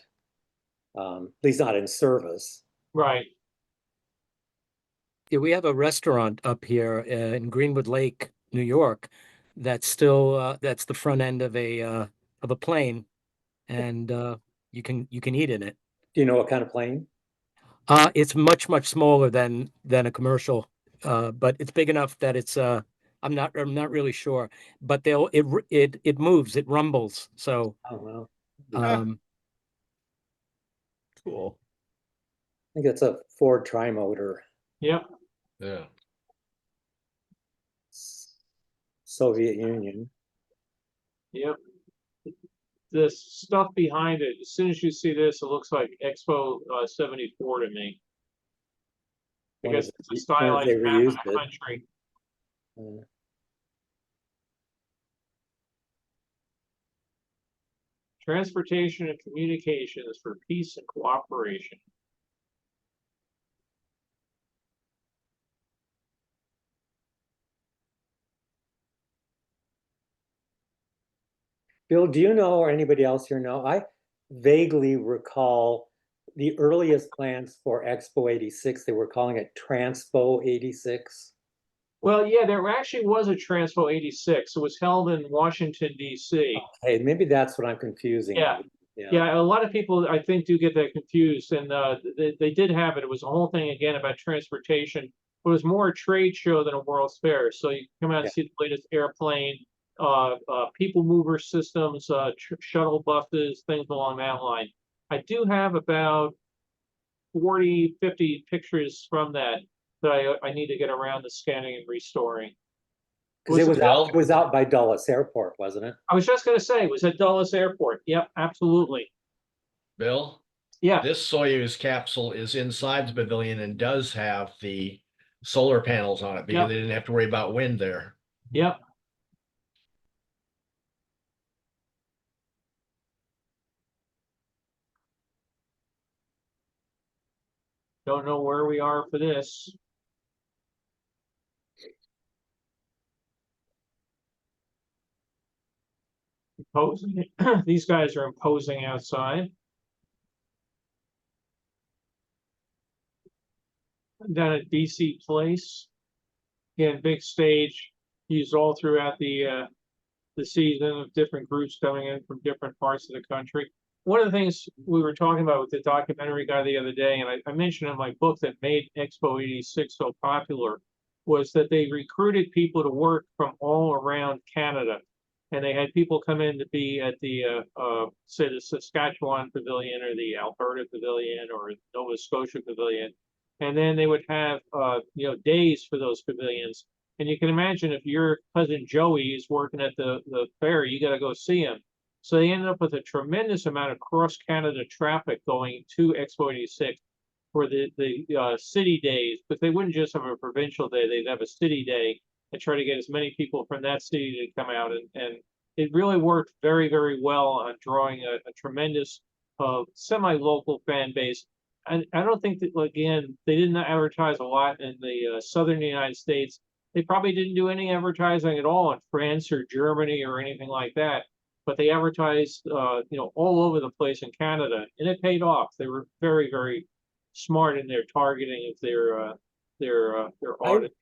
at least not in service. right. Yeah, we have a restaurant up here in Greenwood Lake, New York, that's still that's the front end of a plane, and you can eat in it. Do you know what kind of plane? It's much smaller than a commercial, but it's big enough that it's I'm not really sure, but it moves, it rumbles. So Oh, well, Cool. I think it's a Ford Trimotor, Yep. Yeah. Soviet Union. Yep. The stuff behind it, as soon as you see this, it looks like Expo 74 to me. I Wonder guess if it's a they stylized map of reused the it. country. Transportation and communications for peace and cooperation. Bill, do you know, or anybody else here know? I vaguely recall the earliest plans for Expo 86. They were calling it Transpo 86. Well, yeah, there actually was a Transpo 86. It was held in Washington, D.C. Hey, maybe that's what I'm confusing. Yeah. Yeah, a lot of people, I think, do get that confused, and they did have it. It was a whole thing, again, about transportation. It was more a trade show than a World's Fair. So you come out and see the latest airplane, people mover systems, shuttle buses, things along that line. I do have about 40, 50 pictures from that I need to get around to scanning and restoring. Because it was out by Dulles Airport, wasn't it? I was just going to say, it was at Dulles Airport. Yep, absolutely. Bill? Yeah. This Soyuz capsule is inside the pavilion and does have the solar panels on it because they didn't have to worry about wind there. Yep. Don't know where we are for this. Imposing. These guys are imposing outside. Down at DC Place. Again, big stage used all throughout the season of different groups coming in from different parts of the country. One of the things we were talking about with the documentary guy the other day, and I mentioned in my book that made Expo 86 so popular, was that they recruited people to work from all around Canada. And they had people come in to be at the, say, the Saskatchewan Pavilion or the Alberta Pavilion or Nova Scotia Pavilion. And then they would have, days for those pavilions. And you can imagine if your cousin Joey is working at the fair, you got to go see him. So they ended up with a tremendous amount of cross-Canada traffic going to Expo 86. for the city days, but they wouldn't just have a provincial day, they'd have a city day and try to get as many people from that city to come out. And it really worked very, very well on drawing a tremendous semi-local fan base. And I don't think that, again, they didn't advertise a lot in the southern United States. They probably didn't do any advertising at all in France or Germany or anything like that. But they advertised, all over the place in Canada, and it paid off. They were very, very smart in their targeting of their audience.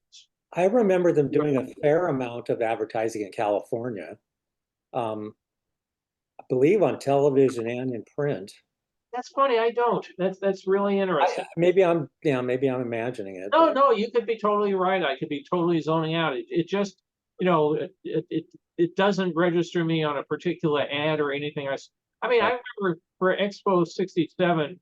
I remember them doing a fair amount of advertising in California. I believe on television and in print. That's funny. I don't. That's really interesting. Maybe I'm imagining it. No, but- no, you could be totally right. I could be totally zoning out. It just, it doesn't register me on a particular ad or anything. I mean, I remember for Expo 67,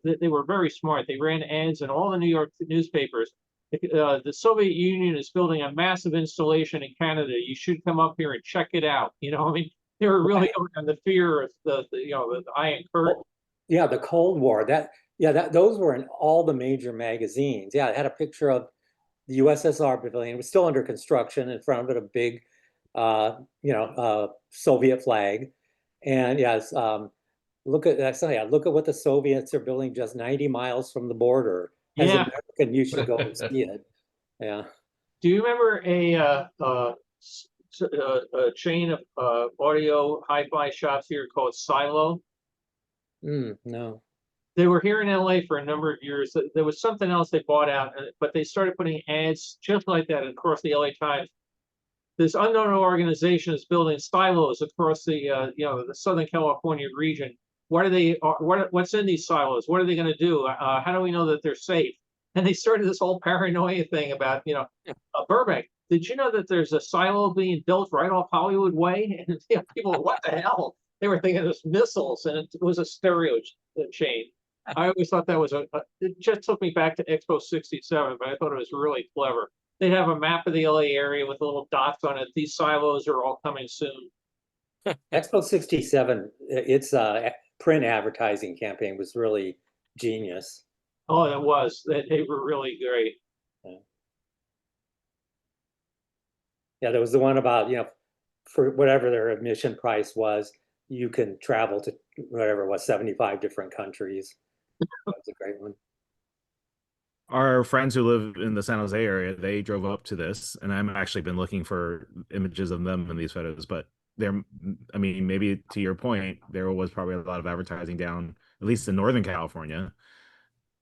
they were very smart. They ran ads in all the New York newspapers. The Soviet Union is building a massive installation in Canada. You should come up here and check it out. I mean, they were really going on the fear of the Iron Curtain. Yeah, the Cold War. Those were in all the major magazines. Yeah, it had a picture of the USSR pavilion. It was still under construction. In front of it, a big, Soviet flag. And yes, look at that. So yeah, look at what the Soviets are building just 90 miles from the border. As an American, you should go and see it. Yeah. Do you remember a chain of audio hi-fi shops here called Silo? No. They were here in LA for a number of years. There was something else they bought out, but they started putting ads just like that across the LA Times. This unknown organization is building silos across the Southern California region. What's in these silos? What are they going to do? How do we know that they're safe? And they started this whole paranoia thing about, Burbank. Did you know that there's a silo being built right off Hollywood Way? And people, what the hell? They were thinking it was missiles, and it was a stereo chain. I always thought that was it just took me back to Expo 67, but I thought it was really clever. They have a map of the LA area with little dots on it. These silos are all coming soon. Expo 67, its print advertising campaign was really genius. Oh, it was. They were really great. Yeah, there was the one about, for whatever their admission price was, you can travel to whatever it was, 75 different countries. That was a great one. Our friends who live in the San Jose area, they drove up to this, and I've actually been looking for images of them in these photos. But maybe to your point, there was probably a lot of advertising down, at least in Northern California,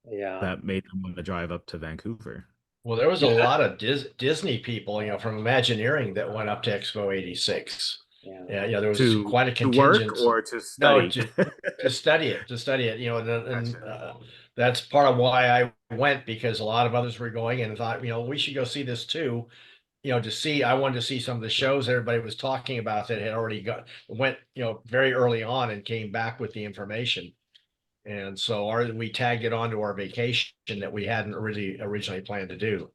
that made them want to drive up to Vancouver. Well, there was a lot of Disney people, from Imagineering that went up to Expo 86. Yeah, there was quite a contingent. To work or to study? No, to study it, and that's part of why I went, because a lot of others were going and thought, we should go see this too. I wanted to see some of the shows everybody was talking about that had already went, very early on and came back with the information. And so we tagged it onto our vacation that we hadn't originally planned to do.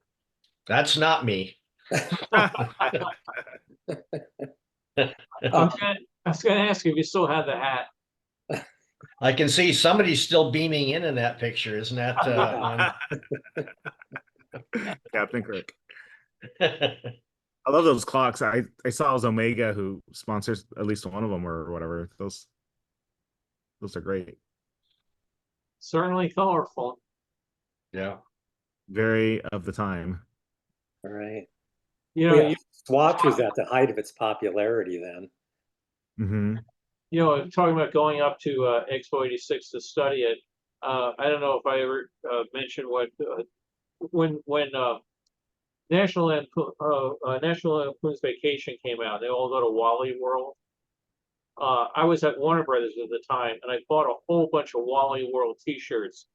That's not me. I was going to ask you if you still had the hat. I can see somebody's still beaming in that picture. Isn't that on? Captain Kirk. I love those clocks. I saw it was Omega who sponsors at least one of them or whatever. Those are great. Certainly colorful. Yeah. Very of the time. All right. Swatch was at the height of its popularity then. Mm-hmm. Talking about going up to Expo 86 to study it. I don't know if I ever mentioned when National Lampoon's Vacation came out. They all go to Wally World. I was at Warner Brothers at the time, and I bought a whole bunch of Wally World T-shirts.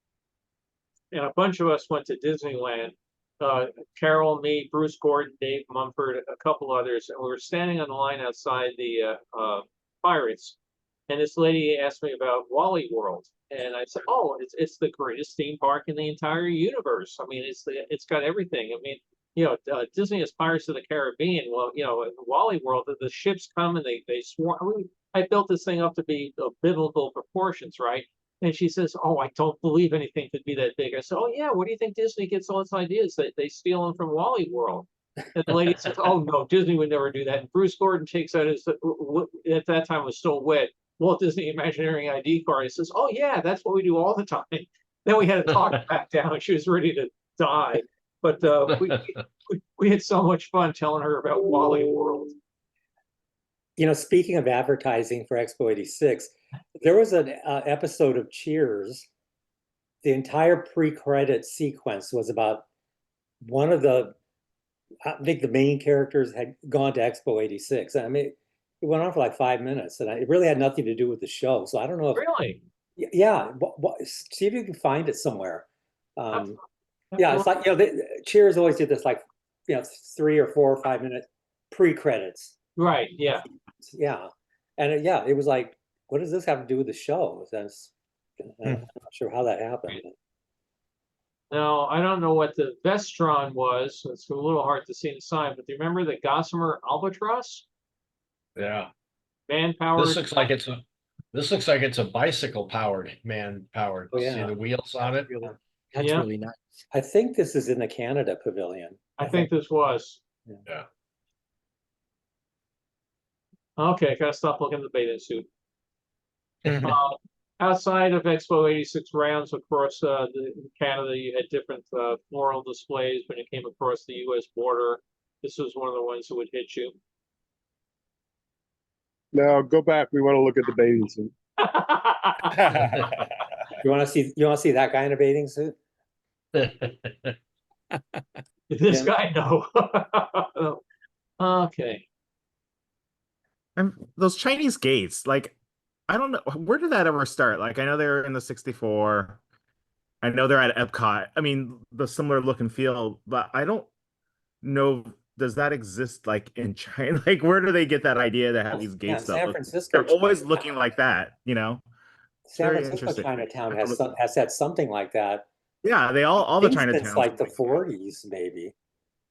And a bunch of us went to Disneyland. Carol, me, Bruce Gordon, Dave Mumford, a couple others, and we were standing on the line outside the Pirates. And this lady asked me about Wally World, and I said, "Oh, it's the greatest theme park in the entire universe. I mean, it's got everything. I mean, Disney is Pirates of the Caribbean. Well, Wally World, the ships come and they swarm. I built this thing up to be biblical proportions, right? And she says, "Oh, I don't believe anything could be that big." I said, "Oh yeah, where do you think Disney gets all its ideas? They steal them from Wally World." And the lady says, "Oh no, Disney would never do that." And Bruce Gordon takes out his at that time was still wet Walt Disney Imagineering ID card. He says, "Oh yeah, that's what we do all the time." Then we had to talk her back down. She was ready to die, but we had so much fun telling her about Wally World. You know, speaking of advertising for Expo 86, there was an episode of Cheers. The entire pre-credit sequence was about one of the, I think the main characters had gone to Expo 86. I mean, it went on for like 5 minutes, and it really had nothing to do with the show. So I don't know if, Really? yeah, see if you can find it somewhere. Yeah, it's Absolutely. like, you know, Cheers always did this, like, you know, 3 or 4 or 5 minute pre-credits. Right, yeah. Yeah. And yeah, it was like, what does this have to do with the show? That's, I'm not sure how that happened. Now, I don't know what the Vestron was. It's a little hard to see inside, but do you remember the Gossamer Albatross? Yeah. Man-powered. This looks like it's a bicycle powered, man powered. Oh, See yeah. the wheels on it? That's Yeah. really nice. I think this is in the Canada pavilion. I think this was. Yeah. Okay, gotta stop looking at the bathing suit. Outside of Expo 86 rounds across Canada, you had different floral displays when you came across the US border. This was one of the ones that would hit you. Now go back. We want to look at the bathing suit. You want to see that guy in a bathing suit? This Yeah. guy, no. Okay. And those Chinese gates, like, I don't know, where did that ever start? Like, I know they're in the 64. I know they're at Epcot. I mean, the similar look and feel, but I don't know, does that exist like in China? Like, where do they get that idea to have these Yeah, gates that San look, Francisco. they're always looking like that, you know? San very Francisco interesting. Chinatown I have to has had something like that. Yeah, they all I the think since Chinatowns. like the like that. 40s, maybe.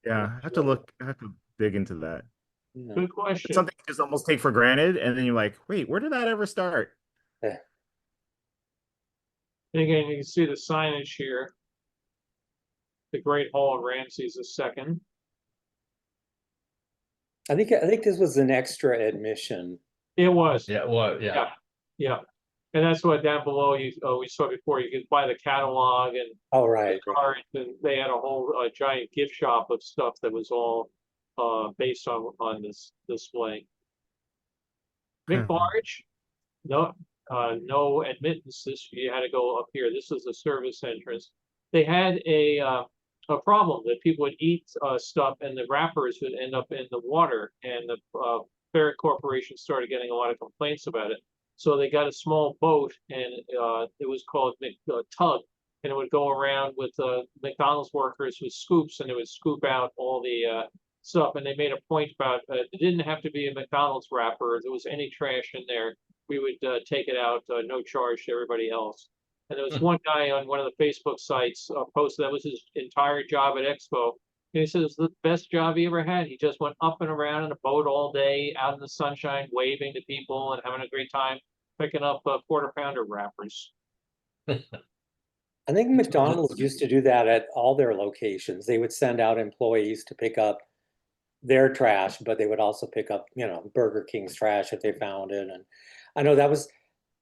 Yeah, I have to look, I have to dig into that. Yeah. Good It's question. something you just almost take for granted, and then you're like, wait, where did that ever start? And again, you can see the signage here. The Great Hall of Ramses II. I think this was an extra admission. It was. Yeah, well, yeah. Yeah. Yeah. And that's what down below you we saw before. You could buy the catalog and Oh, right. the cards, and they had a whole giant gift shop of stuff that was all based on this display. Big barge, no no admittance. You had to go up here. This is the service entrance. They had a problem that people would eat stuff and the wrappers would end up in the water, and the Ferret Corporation started getting a lot of complaints about it. So they got a small boat, and it was called Tug, and it would go around with McDonald's workers with scoops, and it would scoop out all the stuff. And they made a point about it didn't have to be a McDonald's wrapper. If there was any trash in there, we would take it out, no charge to everybody else. And there was one guy on one of the Facebook sites posted that was his entire job at Expo. And he said it was the best job he ever had. He just went up and around in a boat all day, out in the sunshine, waving to people and having a great time, picking up quarter pounder wrappers. I think McDonald's used to do that at all their locations. They would send out employees to pick up their trash, but they would also pick up, you know, Burger King's trash if they found it. And I know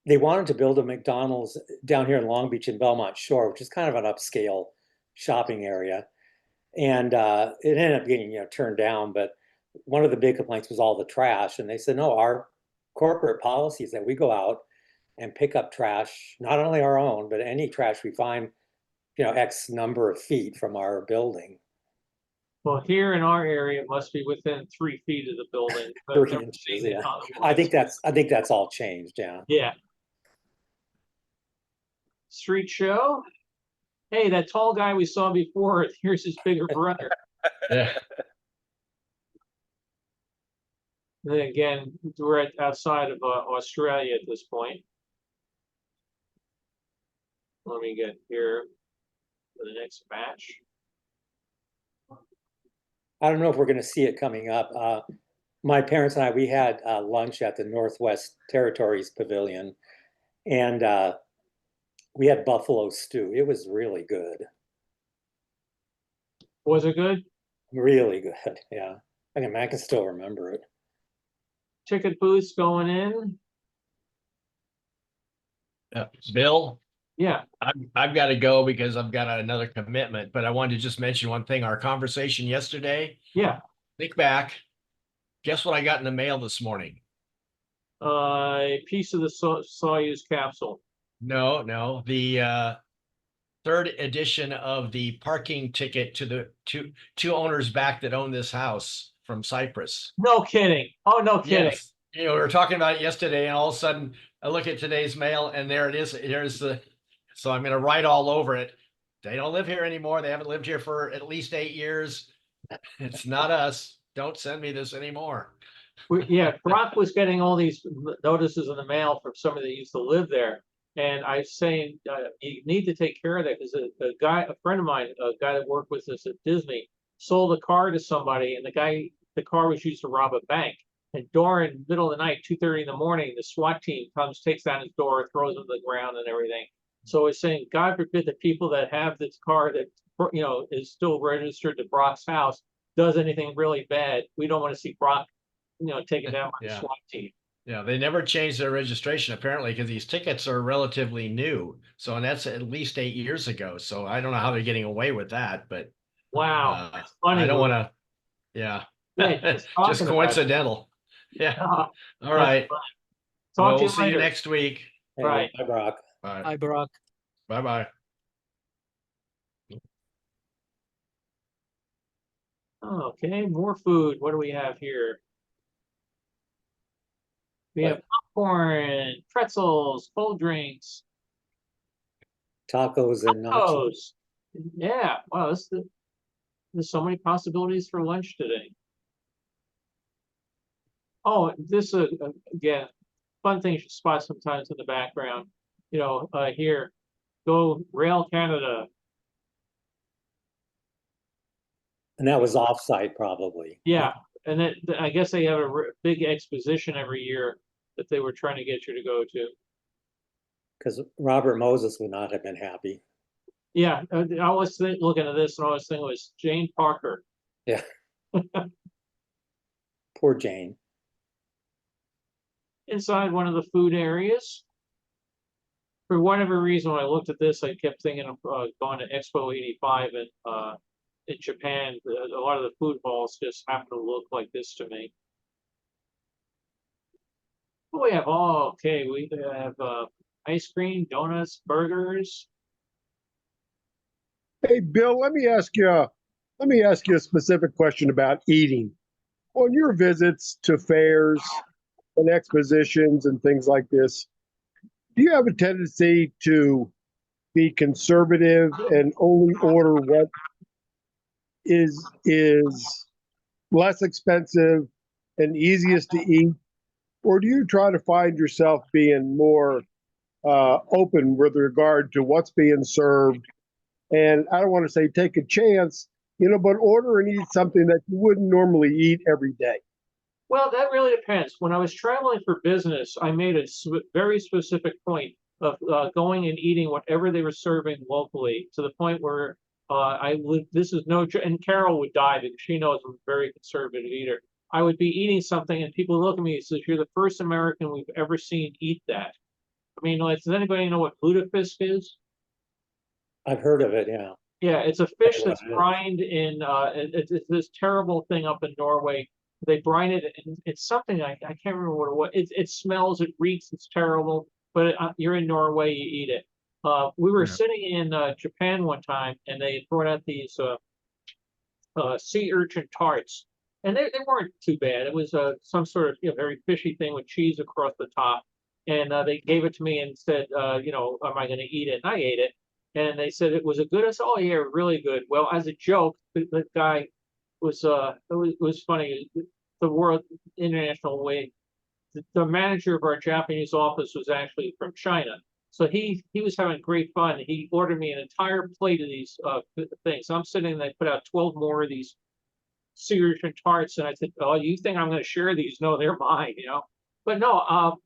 they wanted to build a McDonald's down here in Long Beach in Belmont Shore, which is kind of an upscale shopping area. And it ended up getting, you know, turned down. But one of the big complaints was all the trash. And they said, no, our corporate policy is that we go out and pick up trash, not only our own, but any trash we find, you know, X number of feet from our building. Well, here in our area, it must be within 3 feet of the building. 3 inches, yeah. I think that's all changed, yeah. Yeah. Street show. Hey, that tall guy we saw before, here's his bigger brother. Yeah. And then again, we're outside of Australia at this point. Let me get here for the next match. I don't know if we're going to see it coming up. My parents and I, we had lunch at the Northwest Territories Pavilion, and We had buffalo stew. It was really good. Was it good? Really good. Yeah. I can still remember it. Ticket booths going in? Bill, Yeah, I've got to go because I've got another commitment, but I wanted to just mention one thing. Our conversation yesterday, yeah. think back. Guess what I got in the mail this morning? A piece of the Soyuz capsule. No, the third edition of the parking ticket to the two owners back that own this house from Cyprus. No kidding. Oh, no kidding. Yes. You know, we were talking about it yesterday, and all of a sudden I look at today's mail, and there it is. There's the, so I'm going to write all over it. They don't live here anymore. They haven't lived here for at least 8 years. It's not us. Don't send me this anymore. Yeah, Brock was getting all these notices in the mail from somebody that used to live there. And I was saying, you need to take care of that because a friend of mine, a guy that worked with us at Disney, sold a car to somebody, and the car was used to rob a bank. And during middle of the night, 2:30 in the morning, the SWAT team comes, takes down his door, throws him to the ground and everything. So it's saying, God forbid the people that have this car that is still registered to Brock's house does anything really bad. We don't want to see Brock, taken down by the Yeah. SWAT team. Yeah, they never changed their registration apparently because these tickets are relatively new. So, and that's at least 8 years ago. So I don't know how they're getting away with that, but Wow, that's funny. I don't want to. Yeah, Yeah, just talking just about it. coincidental. Yeah. All right. Talk Well, to you we'll see you later. next week. Right. Bye, Brock. All right. Hi, Brock. Bye bye. Okay, more food. What do we have here? We have popcorn, pretzels, cold drinks, Tacos and nachos. tacos. Yeah, wow, there's so many possibilities for lunch today. Oh, this again, fun thing you should spot sometimes in the background. Here, go Rail Canada. And that was offsite probably. Yeah, and then I guess they have a big exposition every year that they were trying to get you to go to. Because Robert Moses would not have been happy. Yeah, I was looking at this, and I was thinking it was Jane Parker. Yeah. Poor Jane. Inside one of the food areas. For whatever reason, when I looked at this, I kept thinking of going to Expo 85 in Japan. A lot of the food halls just happen to look like this to me. We have we have ice cream, donuts, burgers. Hey, Bill, let me ask you a specific question about eating. On your visits to fairs and expositions and things like this, do you have a tendency to be conservative and only order what is less expensive and easiest to eat? Or do you try to find yourself being more open with regard to what's being served? And I don't want to say take a chance, but order and eat something that you wouldn't normally eat every day. Well, that really depends. When I was traveling for business, I made a very specific point of going and eating whatever they were serving locally, to the point where this is no, and Carol would die because she knows I'm a very conservative eater. I would be eating something and people look at me and say, "You're the first American we've ever seen eat that." I mean, does anybody know what lutefisk is? I've heard of it, yeah. Yeah, it's a fish that's brined in, it's this terrible thing up in Norway. They brine it, and it's something I can't remember what it was. It smells, it reeks, it's terrible, but you're in Norway, you eat it. We were sitting in Japan one time, and they brought out these sea urchin tarts, and they weren't too bad. It was some sort of very fishy thing with cheese across the top, and they gave it to me and said, am I going to eat it? And I ate it, and they said it was a good. I said, "Oh yeah, really good." Well, as a joke, the guy was it was funny. The World International Way, the manager of our Japanese office was actually from China. So he was having great fun. He ordered me an entire plate of these things. I'm sitting and they put out 12 more of these sea urchin tarts. And I said, "Oh, you think I'm going to share these?" No, they're mine, But no,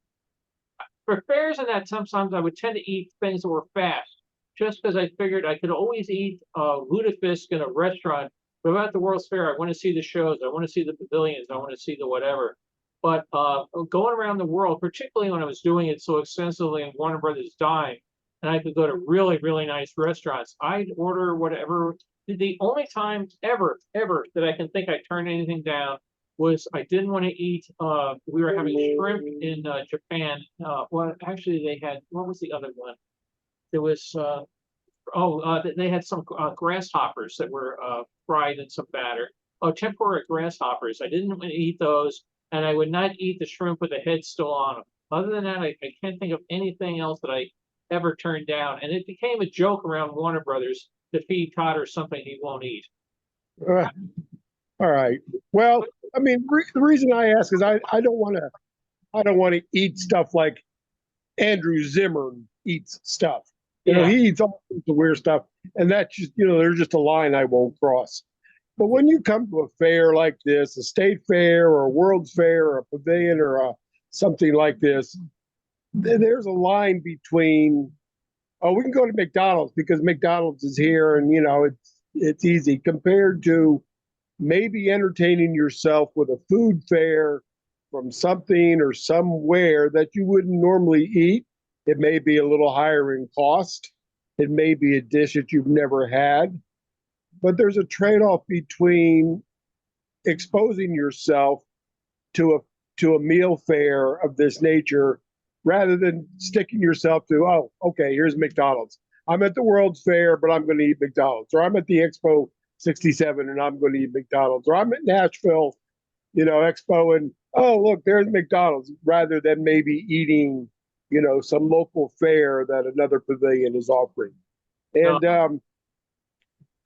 for fairs and that, sometimes I would tend to eat things that were fast, just because I figured I could always eat lutefisk in a restaurant. But about the World's Fair, I want to see the shows, I want to see the pavilions, I want to see the whatever. But going around the world, particularly when I was doing it so extensively in Warner Brothers Dime, and I could go to really, really nice restaurants, I'd order whatever. The only time ever that I can think I turned anything down was I didn't want to eat. We were having shrimp in Japan. Well, actually, they had, what was the other one? There was they had some grasshoppers that were fried in some batter. Oh, tempura grasshoppers. I didn't want to eat those, and I would not eat the shrimp with the head still on them. Other than that, I can't think of anything else that I ever turned down. And it became a joke around Warner Brothers to feed Cotter something he won't eat. All right. Well, I mean, the reason I ask is I don't want to eat stuff like Andrew Zimmern eats stuff. You know, Yeah. he eats all sorts of weird stuff, and that's just, you know, there's just a line I won't cross. But when you come to a fair like this, a state fair or a World's Fair or a pavilion or something like this, there's a line between, oh, we can go to McDonald's because McDonald's is here, and you know it's easy, compared to maybe entertaining yourself with a food fair from something or somewhere that you wouldn't normally eat. It may be a little higher in cost. It may be a dish that you've never had. But there's a trade-off between exposing yourself to a meal fare of this nature rather than sticking yourself to, oh, okay, here's McDonald's. I'm at the World's Fair, but I'm going to eat McDonald's. Or I'm at the Expo 67 and I'm going to eat McDonald's. Or I'm at Nashville, you know, Expo, and oh, look, there's McDonald's, rather than maybe eating, you know, some local fare that another pavilion is offering. And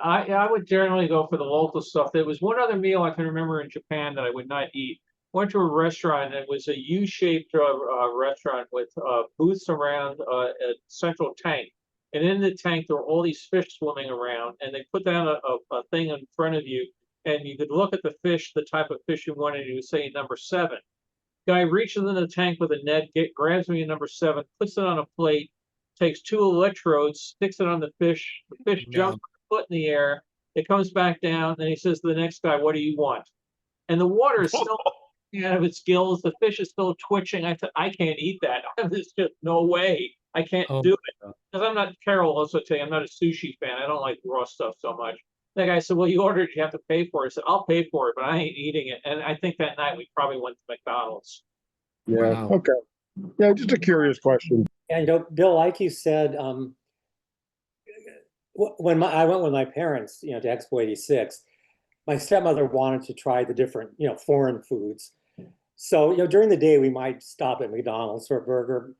I would generally go for the local stuff. There was one other meal I can remember in Japan that I would not eat. Went to a restaurant, and it was a U-shaped restaurant with booths around a central tank. And in the tank, there were all these fish swimming around, and they put down a thing in front of you, and you could look at the fish, the type of fish you wanted, and you would say number 7. Guy reaches in the tank with a net, grabs me a number 7, puts it on a plate, takes 2 electrodes, sticks it on the fish. The fish jumps a foot in the air. It comes back down, and he says to the next guy, "What do you want?" And the water is still out of its gills. The fish is still twitching. I said, "I can't eat that. There's just no way. I can't do it." Because I'm not, Carol will also tell you, I'm not a sushi fan. I don't like raw stuff so much. The guy said, "Well, you ordered, you have to pay for it." I said, "I'll pay for it, but I ain't eating it." And I think that night we probably went to McDonald's. yeah, Wow. okay. Yeah, just a curious question. And you know, Bill, like you said, when I went with my parents, you know, to Expo 86, my stepmother wanted to try the different, you know, foreign foods. So, you know, during the day we might stop at McDonald's for a burger.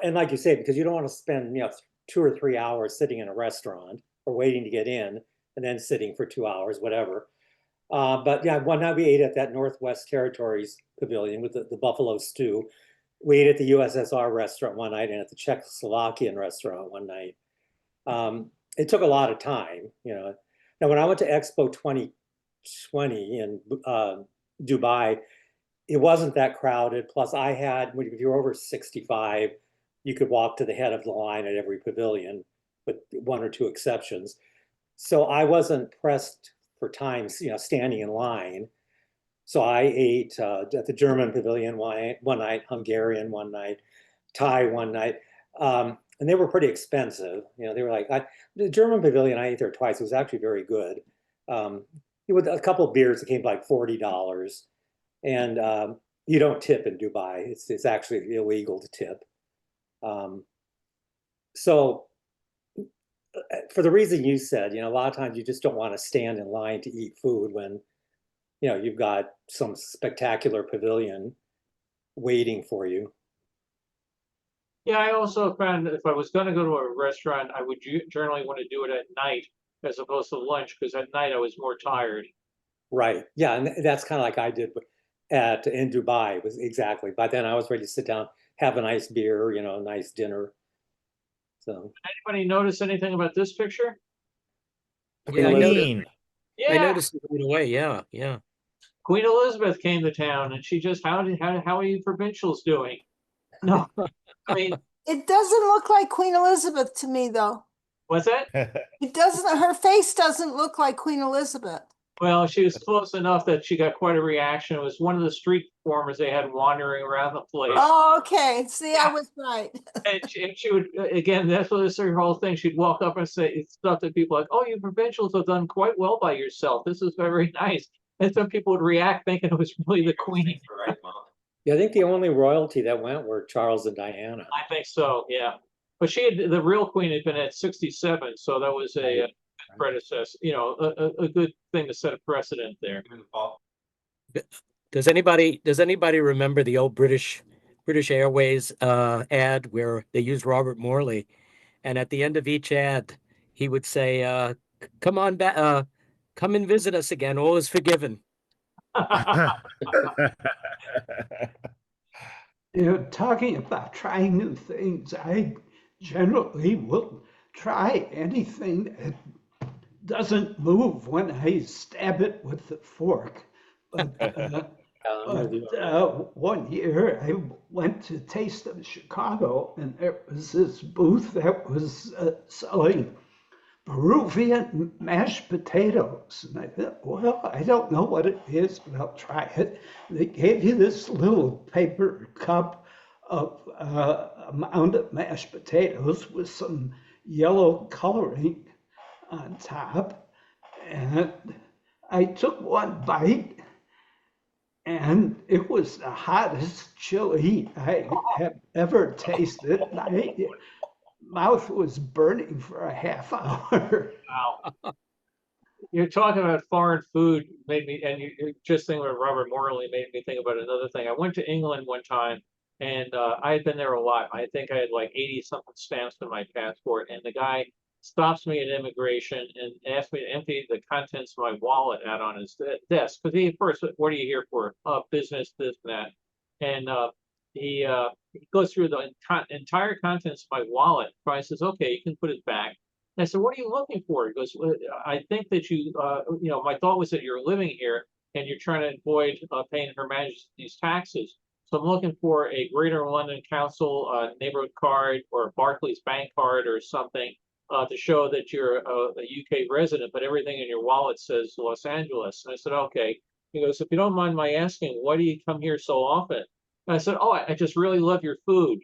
And like you say, because you don't want to spend, you know, 2 or 3 hours sitting in a restaurant or waiting to get in and then sitting for 2 hours, whatever. But yeah, one night we ate at that Northwest Territories Pavilion with the buffalo stew. We ate at the USSR restaurant one night and at the Czechoslovakian restaurant one night. It took a lot of time, you know. Now, when I went to Expo 2020 in Dubai, it wasn't that crowded. Plus, I had, if you're over 65, you could walk to the head of the line at every pavilion, with 1 or 2 exceptions. So I wasn't pressed for time, you know, standing in line. So I ate at the German pavilion one night, Hungarian one night, Thai one night. And they were pretty expensive. You know, they were like, the German pavilion, I ate there twice. It was actually very good. With a couple of beers, it came to like $40. And you don't tip in Dubai. It's actually illegal to tip. So for the reason you said, you know, a lot of times you just don't want to stand in line to eat food when, you know, you've got some spectacular pavilion waiting for you. Yeah, I also found that if I was going to go to a restaurant, I would generally want to do it at night as opposed to lunch, because at night I was more tired. Right. Yeah, and that's kind of like I did in Dubai. Was exactly. By then I was ready to sit down, have a nice beer, you know, a nice dinner. So. Anybody notice anything about this picture? Yeah, I noticed, Yeah, I noticed it right away. Yeah, yeah. Queen Elizabeth came to town, and she just, how are you provincials doing? No, I mean, It doesn't look like Queen Elizabeth to me, though. what's that? It doesn't, her face doesn't look like Queen Elizabeth. Well, she was close enough that she got quite a reaction. It was one of the street performers they had wandering around the place. Oh, okay. See, I was right. And she would, again, that's what this her whole thing. She'd walk up and say stuff to people like, "Oh, you provincials have done quite well by yourself. This is very nice." And some people would react thinking it was really the Queen. Yeah, I think the only royalty that went were Charles and Diana. I think so, yeah. But the real Queen had been at 67, so that was a predecessor, a good thing to set a precedent there. Does anybody remember the old British Airways ad where they used Robert Morley, and at the end of each ad he would say, "Come on back, come and visit us again. All is forgiven." Talking about trying new things, I generally will try anything that doesn't move when I stab it with the fork. But one year I went to Taste of Chicago, and there was this booth that was selling Peruvian mashed potatoes. And I thought, well, I don't know what it is, but I'll try it. They gave you this little paper cup of amount of mashed potatoes with some yellow coloring on top. And I took one bite, and it was the hottest chili I have ever tasted. My mouth was burning for a half hour. Wow. You're talking about foreign food made me, and you just thinking about Robert Morley made me think about another thing. I went to England one time, and I had been there a lot. I think I had like 80 something stamps in my passport, and the guy stops me at immigration and asks me to empty the contents of my wallet out on his desk. Because he first, what are you here for? Business, this, and that. And he goes through the entire contents of my wallet. Probably says, "Okay, you can put it back." And I said, "What are you looking for?" He goes, "Well, I think that my thought was that you're living here and you're trying to avoid paying Her Majesty's taxes. So I'm looking for a Greater London Council neighborhood card or a Barclays bank card or something to show that you're a UK resident, but everything in your wallet says Los Angeles." And I said, "Okay." He goes, "If you don't mind my asking, why do you come here so often?" And I said, "Oh, I just really love your food."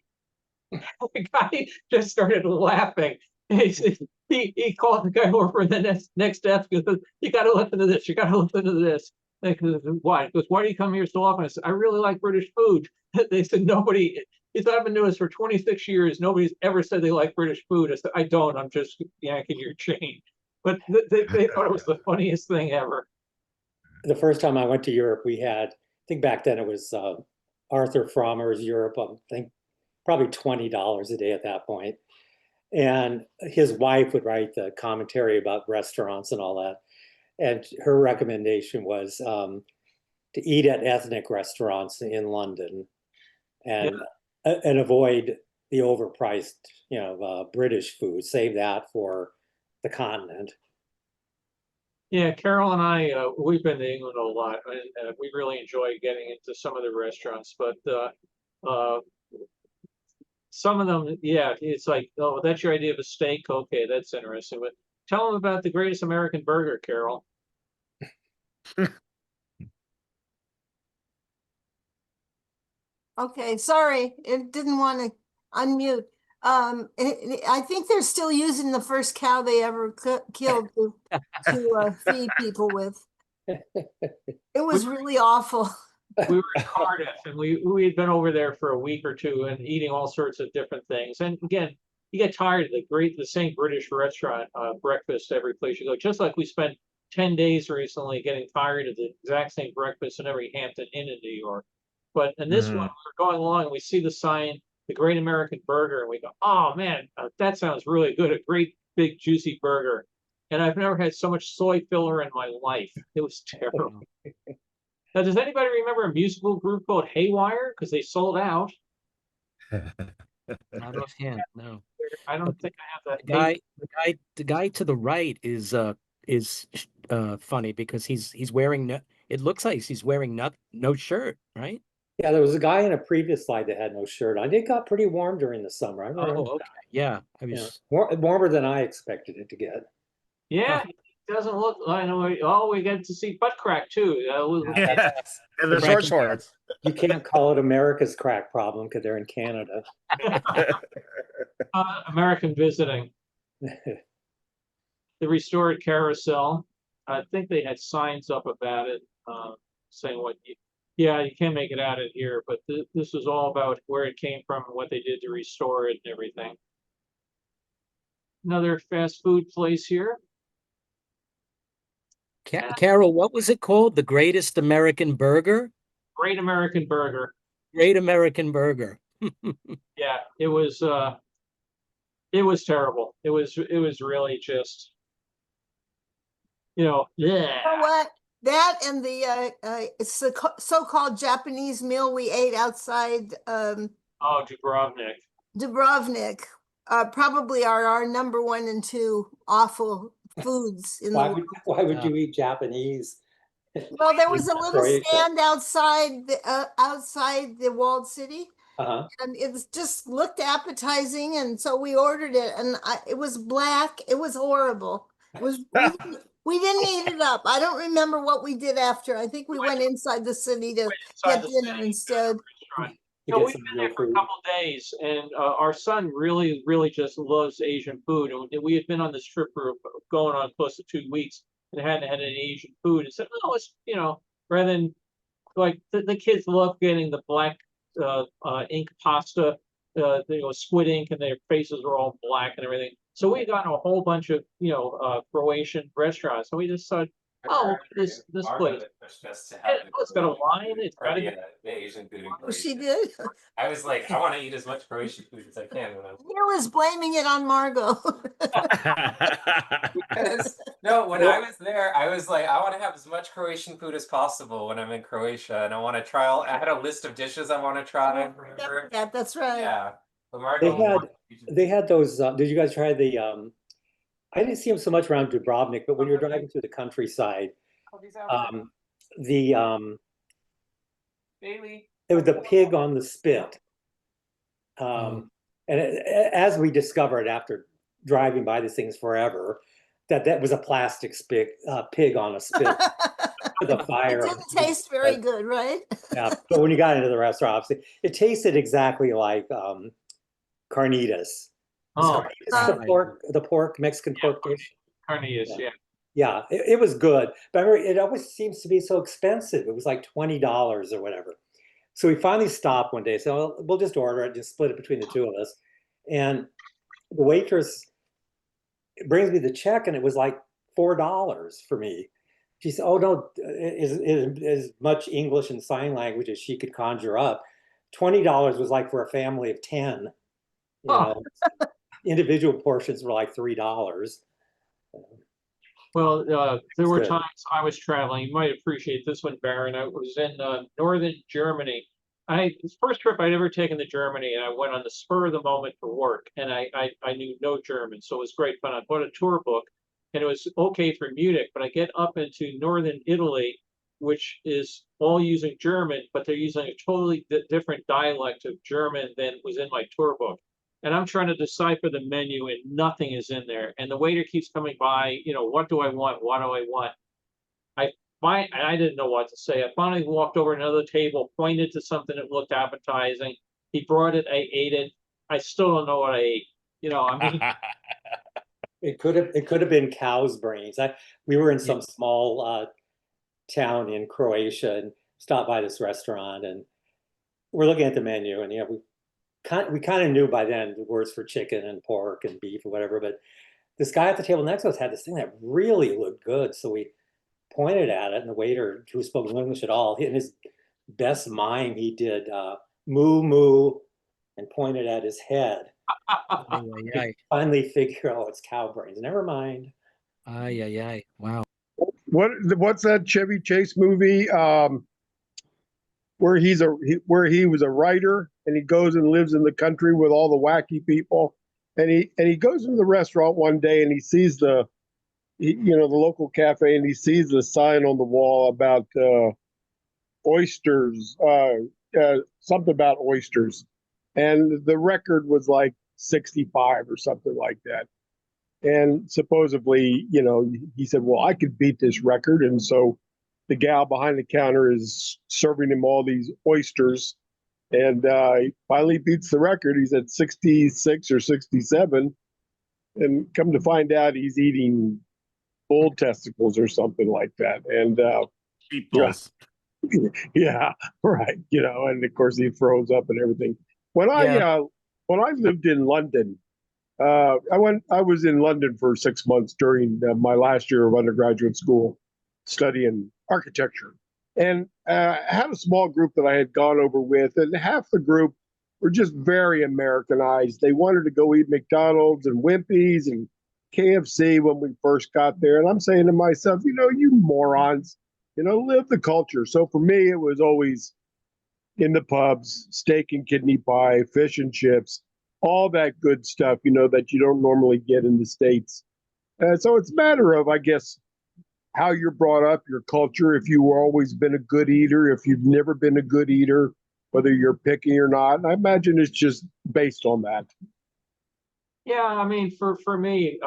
The guy just started laughing. He called the guy over in the next desk. He goes, "You got to listen to this. You got to listen to this." And he goes, "Why?" He goes, "Why do you come here so often?" I said, "I really like British food." They said, "Nobody." He said, "I've been doing this for 26 years. Nobody's ever said they like British food." I said, "I don't. I'm just yanking your chain." But they thought it was the funniest thing ever. The first time I went to Europe, we had, I think back then it was Arthur Frommer's Europe, I think probably $20 a day at that point. And his wife would write the commentary about restaurants and all that. And her recommendation was to eat at ethnic restaurants in London and avoid the overpriced, British food. Save that for the continent. Yeah, Carol and I, we've been to England a lot, and we really enjoy getting into some of the restaurants. But some of them, yeah, it's like, "Oh, that's your idea of a steak? Okay, that's interesting." But tell them about the greatest American burger, Carol. Okay, sorry, it didn't want to unmute. I think they're still using the first cow they ever killed to feed people with. It was really awful. We were in Cardiff, and we had been over there for a week or two and eating all sorts of different things. And again, you get tired of the same British restaurant breakfast every place you go. Just like we spent 10 days recently getting tired of the exact same breakfast in every Hampton Inn in New York. But in this one, we're going along and we see the sign, the Great American Burger, and we go, "Oh man, that sounds really good. A great big juicy burger." And I've never had so much soy filler in my life. It was terrible. Now, does anybody remember a musical group called Haywire? Because they sold out. Not offhand, no. I don't think I have that. The guy to the right is funny because he's wearing it looks like he's wearing no shirt, right? Yeah, there was a guy in a previous slide that had no shirt on. It got pretty warm during the summer. I remember Oh, okay. Yeah, I that. was. Warmer than I expected it to get. Yeah, it doesn't look, I know, we get to see butt crack too. Yes. And the short shorts. You can't call it America's crack problem because they're in Canada. American visiting. The restored carousel. I think they had signs up about it, saying yeah, you can't make it out of here, but this is all about where it came from and what they did to restore it and everything. Another fast food place here. Carol, what was it called? The Greatest American Burger? Great American Burger. Great American Burger. Yeah, it was terrible. It was really just, yeah. You know what? That and it's the so-called Japanese meal we ate outside Oh, Dubrovnik. Dubrovnik probably are our number 1 and 2 awful foods in the world. Why would you eat Japanese? Well, there was a little Croatia. stand outside the walled city, Uh-huh. and it just looked appetizing, and so we ordered it, and it was black. It was horrible. It was we didn't eat it up. I don't remember what we did after. I think we went inside the city to get dinner instead. We've been there for a couple days, and our son really, really just loves Asian food. And we had been on this trip for going on close to 2 weeks and hadn't had any Asian food. And said, "Oh, it's rather than like the kids love getting the black ink pasta, squid ink, and their faces are all black and everything." So we got a whole bunch of Croatian restaurants, and we just thought, oh, this place. It's got a wine. It's got a Asian food in Oh, Croatia. she did. I was like, I want to eat as much Croatian food as I can when I'm. He was blaming it on Margot. No, when I was there, I was like, I want to have as much Croatian food as possible when I'm in Croatia, and I want to try I had a list of dishes I want to try. Yeah, that's right. Yeah, but Margot they had those. Did you guys try the? I didn't see them so much around Dubrovnik, but when you're driving through the countryside, Bailey. it was the pig on the spit. And as we discovered after driving by these things forever, that was a plastic pig on a spit with a fire. It didn't taste very good, right? Yeah, but when you got into the restaurant, obviously, it tasted exactly like carnitas. Oh, The pork, Mexican pork dish. carnitas, yeah. Yeah, it was good. But I remember, it always seems to be so expensive. It was like $20 or whatever. So we finally stopped one day. So we'll just order it, just split it between the two of us. And the waitress brings me the check, and it was like $4 for me. She said, "Oh no, as much English and sign language as she could conjure up. $20 was like for a family of 10. Individual portions were like $3. Well, there were good. times I was traveling. You might appreciate this one, Baron. I was in northern Germany. This first trip I'd ever taken to Germany, and I went on the spur of the moment for work, and I knew no German, so it was great fun. I bought a tour book, and it was okay for Munich, but I get up into northern Italy, which is all using German, but they're using a totally different dialect of German than was in my tour book. And I'm trying to decipher the menu, and nothing is in there. And the waiter keeps coming by, what do I want? What do I want? I didn't know what to say. I finally walked over to another table, pointed to something that looked appetizing. He brought it. I ate it. I still don't know what I ate. It could have been cow's brains. We were in some small town in Croatia and stopped by this restaurant, and we're looking at the menu, and we kind of knew by then the words for chicken and pork and beef or whatever. But this guy at the table next to us had this thing that really looked good, so we pointed at it, and the waiter, who spoke no English at all, in his best mime, he did moo moo and pointed at his head. Finally figure out it's cow brains. Never mind. Wow. What's that Chevy Chase movie where he was a writer and he goes and lives in the country with all the wacky people, and he goes into the restaurant one day and he sees the local cafe, and he sees the sign on the wall about oysters, something about oysters, and the record was like 65 or something like that. And supposedly, he said, "Well, I could beat this record." And so the gal behind the counter is serving him all these oysters, and he finally beats the record. He's at 66 or 67, and come to find out, he's eating bull testicles or something like that. And Sheep yeah, bulls. yeah, right. And of course he throws up and everything. When I Yeah. when I lived in London, I was in London for 6 months during my last year of undergraduate school, studying architecture, and I had a small group that I had gone over with, and half the group were just very Americanized. They wanted to go eat McDonald's and Wimpy's and KFC when we first got there, and I'm saying to myself, you morons, live the culture. So for me, it was always in the pubs, steak and kidney pie, fish and chips, all that good stuff, that you don't normally get in the States. So it's a matter of, I guess, how you're brought up, your culture, if you've always been a good eater, if you've never been a good eater, whether you're picky or not. And I imagine it's just based on that. Yeah, I mean, for me,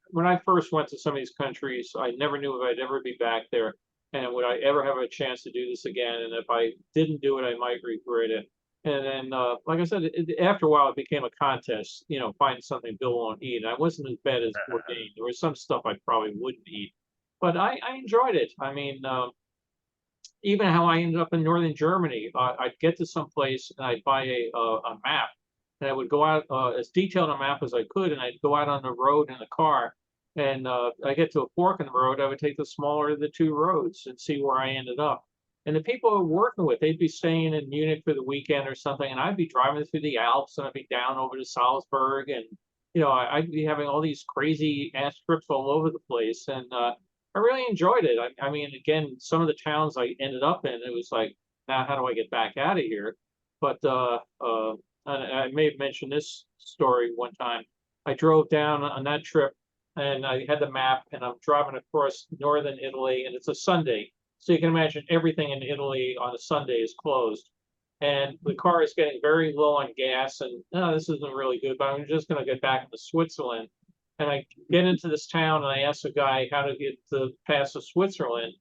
when I first went to some of these countries, I never knew if I'd ever be back there, and would I ever have a chance to do this again. And if I didn't do it, I might regret it. And then, like I said, after a while, it became a contest. Finding something Bill won't eat. And I wasn't as bad as Bourdain. There was some stuff I probably wouldn't eat, but I enjoyed it. I mean, even how I ended up in northern Germany. I'd get to some place and I'd buy a map, and I would go out as detailed a map as I could, and I'd go out on the road in the car. And I get to a fork in the road, I would take the smaller of the two roads and see where I ended up. And the people I was working with, they'd be staying in Munich for the weekend or something, and I'd be driving through the Alps, and I'd be down over to Salzburg, and I'd be having all these crazy ass trips all over the place, and I really enjoyed it. I mean, again, some of the towns I ended up in, it was like, now how do I get back out of here? But I may have mentioned this story one time. I drove down on that trip, and I had the map, and I'm driving across northern Italy, and it's a Sunday. So you can imagine everything in Italy on a Sunday is closed. And the car is getting very low on gas, and no, this isn't really good, but I'm just going to get back into Switzerland. And I get into this town, and I ask the guy how to get to pass to Switzerland.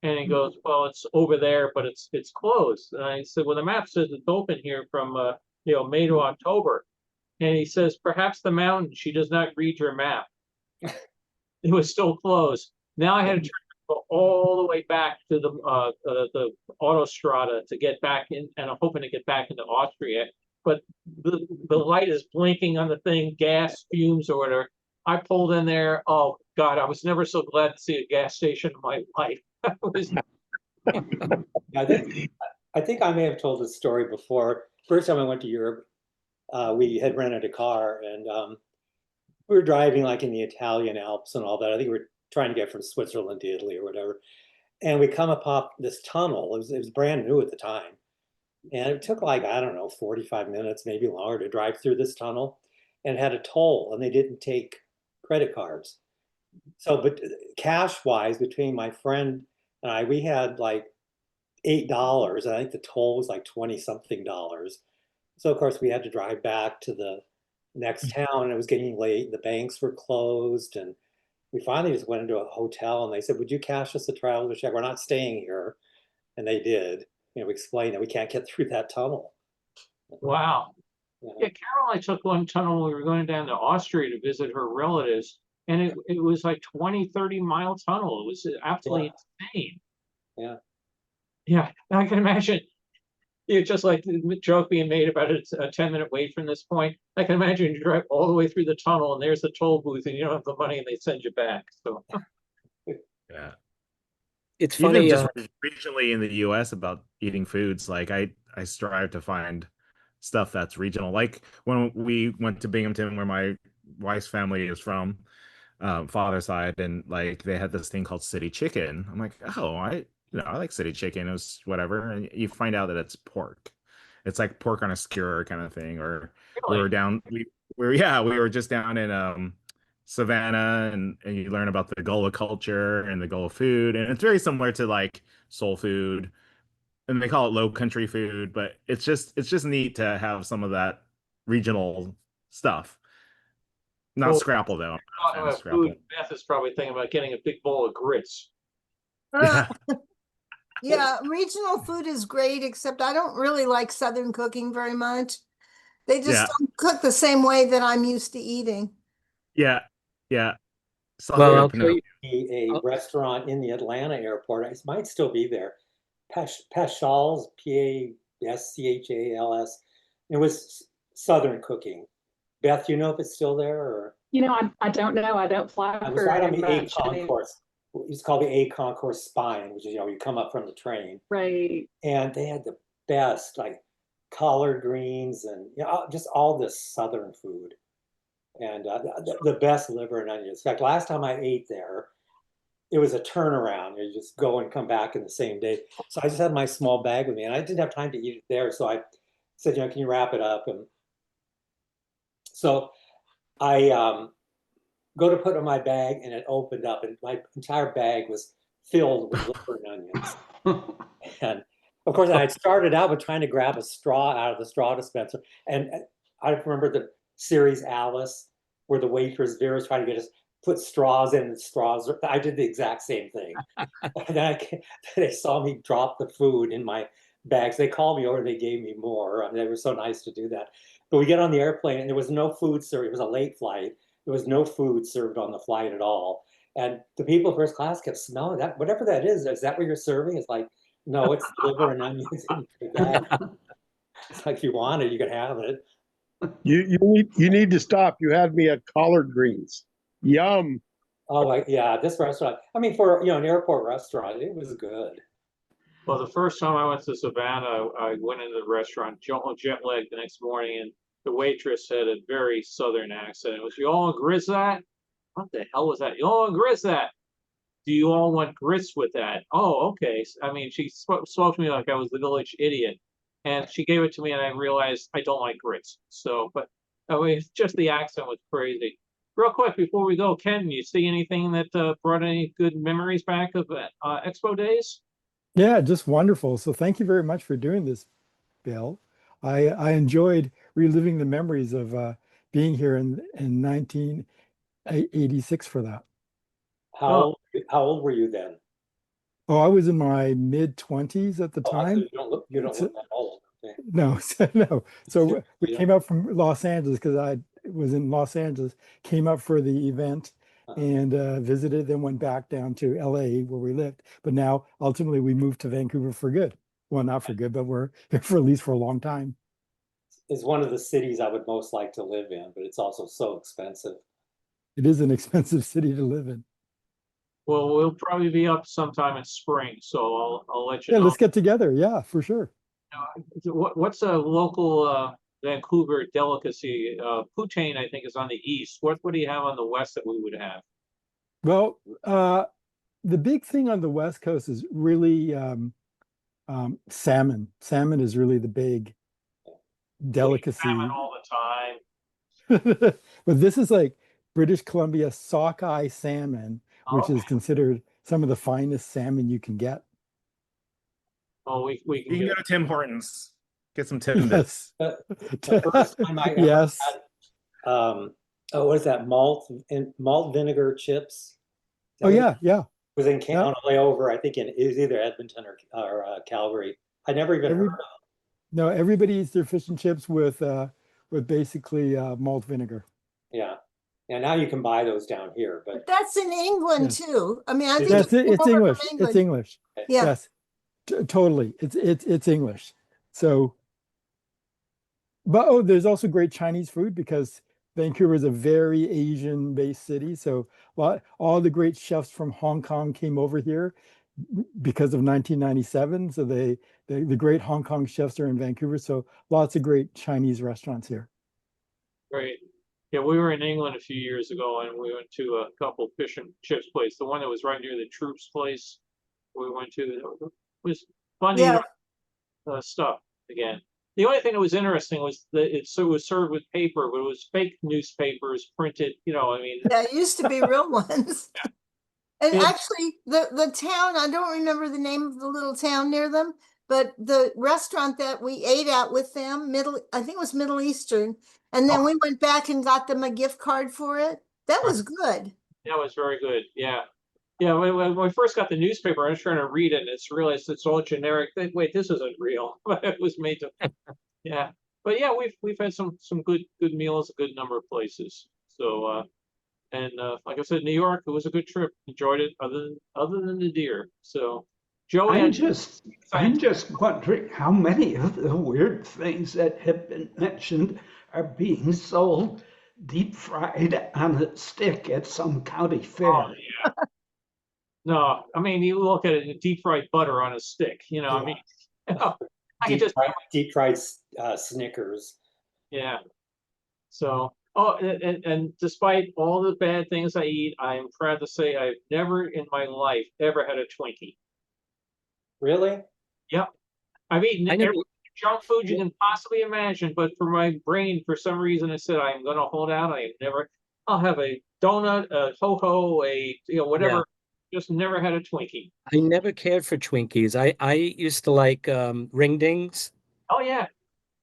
And he goes, "Well, it's over there, but it's closed." And I said, "Well, the map says it's open here from May to October." And he says, "Perhaps the mountain, she does not read your map." It was still closed. Now I had to go all the way back to the autostrada to get back in, and I'm hoping to get back into Austria. But the light is blinking on the thing, gas, fumes, or whatever. I pulled in there. Oh God, I was never so glad to see a gas station in my life. I think I may have told this story before. First time I went to Europe, we had rented a car, and we were driving like in the Italian Alps and all that. I think we were trying to get from Switzerland to Italy or whatever. And we come upon this tunnel. It was brand new at the time. And it took like, I don't know, 45 minutes, maybe longer to drive through this tunnel, and had a toll, and they didn't take credit cards. So, but cash wise, between my friend and I, we had like $8. And I think the toll was like 20 something dollars. So of course we had to drive back to the next town, and it was getting late. The banks were closed, and we finally just went into a hotel, and they said, "Would you cash us a traveler's check? We're not staying here." And they did. We explained that we can't get through that tunnel. Wow. Yeah. Yeah, Carol and I took one tunnel when we were going down to Austria to visit her relatives, and it was like 20, 30-mile tunnel. It was absolutely insane. Yeah. Yeah, I can imagine. Just like the joke being made about it's a 10-minute wait from this point. I can imagine you drive all the way through the tunnel, and there's the toll booth, and you don't have the money, and they send you back. So Yeah. It's Even funny. just regionally in the US about eating foods, like I strive to find stuff that's regional. Like when we went to Binghamton, where my wife's family is from, father's side, and like they had this thing called city chicken. I'm like, oh, I like city chicken. It was whatever, and you find out that it's pork. It's like pork on a skewer kind of thing. Or we really, were down, we were just down in Savannah, and you learn about the Gullah culture and the Gullah food, and it's very similar to like soul food, and they call it low country food, but it's just neat to have some of that regional stuff. Not Well, scrapple though. I'm not a Talking fan of about scrapple. food, Beth is probably thinking about getting a big bowl of grits. Yeah. Yeah, regional food is great, except I don't really like Southern cooking very much. They just Yeah. don't cook the same way that I'm used to eating. Yeah. Yeah. Still have Well, to go I'll to tell you. A Oh. restaurant in the Atlanta airport. It might still be there. Paschal's, Paschals. It was Southern cooking. Beth, you know if it's still there or? You know, I don't know. I don't fly It was right on the A concourse. It's called the A concourse spine, which is, you come up from the train. Right. And they had the best, like collard greens and just all this Southern food. And the best liver and onions. In fact, last time I ate there, it was a turnaround. You just go and come back in the same day. So I just had my small bag with me, and I didn't have time to eat it there. So I said, can you wrap it up? And so I go to put it in my bag, and it opened up, and my entire bag was filled with liver and onions. And of course, I had started out with trying to grab a straw out of the straw dispenser. And I remember the series Alice, where the waitress Vera was trying to get us put straws in, and straws. I did the exact same thing. And then they saw me drop the food in my bags. They called me over and they gave me more. I mean, they were so nice to do that. But we get on the airplane and there was no food served. It was a late flight. There was no food served on the flight at all. And the people in first class kept smelling that. Whatever that is that what you're serving? It's like, no, it's liver and onions in your bag. It's like, if you want it, you can have it. You need to stop. You had me at collard greens. Yum. Oh, like, yeah, this restaurant. I mean, for an airport restaurant, it was good. Well, the first time I went to Savannah, I went into the restaurant, jet lagged the next morning, and the waitress had a very Southern accent. It was, "You all want grits that? What the hell was that? You all want grits that? Do you all want grits with that?" Oh, okay. I mean, she spoke to me like I was the village idiot, and she gave it to me, and I realized I don't like grits. So, but I mean, just the accent was crazy. Real quick before we go, Ken, you see anything that brought any good memories back of Expo days? Yeah, just wonderful. So thank you very much for doing this, Bill. I enjoyed reliving the memories of being here in 1986 for that. How old were you then? Oh, I was in my mid-20s at the Oh, so time. you don't look that old. Okay. No, no. So we Yeah. came up from Los Angeles because I was in Los Angeles, came up for the event and visited, then went back down to LA where we lived. But now ultimately we moved to Vancouver for good. Well, not for good, but we're here for at least for a long time. It's one of the cities I would most like to live in, but it's also so expensive. It is an expensive city to live in. Well, we'll probably be up sometime in spring, so I'll let you Yeah, know. let's get together. Yeah, for sure. What's a local Vancouver delicacy? Poutine, I think, is on the east. What do you have on the west that we would have? Well, the big thing on the West Coast is really salmon. Salmon is really the big delicacy. Salmon all the time. But this is like British Columbia sockeye salmon, which is considered some of the finest salmon you can get. Oh, we You can can get go to Tim Hortons, get some Timbits. Yes. The first time I ever Yes. had, what is that? Malt vinegar chips. Oh yeah, yeah. Was in Yeah. on the way over. I think it was either Edmonton or Calgary. I never even heard of. No, everybody eats their fish and chips with basically malt vinegar. Yeah. Yeah, now you can buy those down here, but That's in England too. I mean, I think That's it. came It's over from English. It's England. English. Yeah. Yes. Totally. It's English. So, but there's also great Chinese food because Vancouver is a very Asian-based city. So all the great chefs from Hong Kong came over here because of 1997. So the great Hong Kong chefs are in Vancouver. So lots of great Chinese restaurants here. Great. Yeah, we were in England a few years ago and we went to a couple fish and chips place. The one that was right near the Troops place we went to was fun to eat stuff again. The only thing that was interesting was that it was served with paper, but it was fake newspapers printed, I mean. Yeah, it used to be real ones. And actually the town, I don't remember the name of the little town near them, but the restaurant that we ate at with them, I think it was Middle Eastern, and then we went back and got them a gift card for it. That was good. That was very good. Yeah. Yeah, when we first got the newspaper, I was trying to read it and it's realized it's all generic. Wait, this isn't real. It was made to, yeah. But yeah, we've had some good meals, a good number of places. So and like I said, New York, it was a good trip. Enjoyed it, other than the deer. So Joey, I'm just wondering how many of the weird things that have been mentioned are being sold deep fried on a stick at some county fair. Oh, yeah. No, I mean, you look at it, deep fried butter on a stick, you know, I mean, I can just, Deep fried Snickers. yeah. So, oh, and despite all the bad things I eat, I am proud to say I've never in my life ever had a Twinkie. Really? Yep. I've eaten I never, every junk food you can possibly imagine, but for my brain, for some reason, I said I'm going to hold out. I'll have a donut, a ho-ho, whatever. Just never had a Twinkie. I never cared for Twinkies. I used to like ring dings. Oh yeah.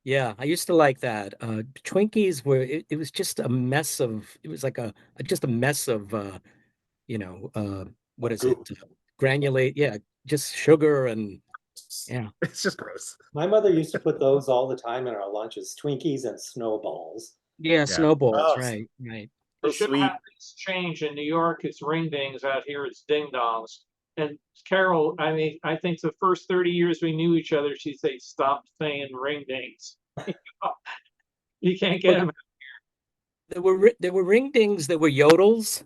Yeah, I used to like that. Twinkies it was just a mess of it was like just a mess of you know, what is it? Granulate, yeah, just sugar and yeah. It's just gross. My mother used to put those all the time in our lunches, Twinkies and snowballs. Yeah, Yeah. snowballs, Oh, right, right. You So should sweet. have things change. In New York, it's ring dings. Out here, it's ding dongs. And Carol, I mean, I think the first 30 years we knew each other, she'd say, stop saying ring dings. You can't get Well, them. there were ring dings that were yodels,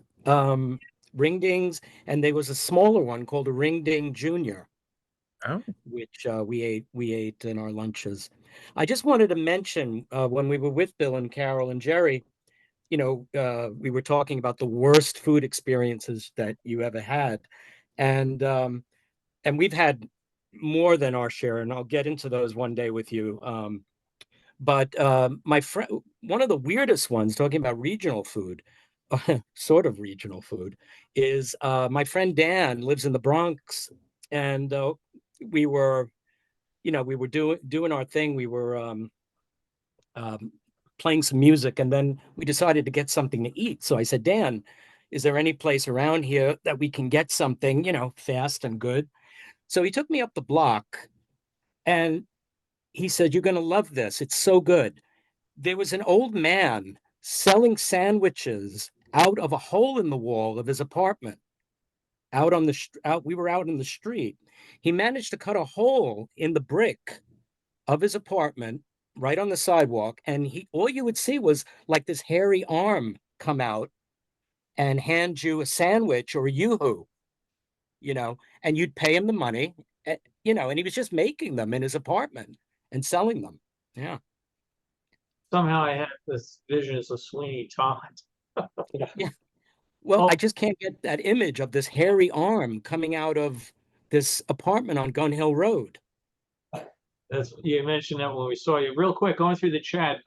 ring dings, and there was a smaller one called a ring ding junior, Oh, which we ate in our lunches. I just wanted to mention when we were with Bill and Carol and Jerry, you know, we were talking about the worst food experiences that you ever had, and we've had more than our share, and I'll get into those one day with you. But my friend, one of the weirdest ones, talking about regional food, sort of regional food, is my friend Dan lives in the Bronx, and we were, you know, we were doing our thing. We were um, playing some music, and then we decided to get something to eat. So I said, Dan, is there any place around here that we can get something, you know, fast and good? So he took me up the block, and he said, "You're going to love this. It's so good." There was an old man selling sandwiches out of a hole in the wall of his apartment. We were out in the street. He managed to cut a hole in the brick of his apartment right on the sidewalk, and all you would see was like this hairy arm come out and hand you a sandwich or a yoo-hoo, you know, and you'd pay him the money, you know, and he was just making them in his apartment and selling them. Yeah. Somehow I had this vision as a Sweeney Todd. Yeah. Well, Oh, I just can't get that image of this hairy arm coming out of this apartment on Gun Hill Road. you mentioned that when we saw you. Real quick, going through the chat,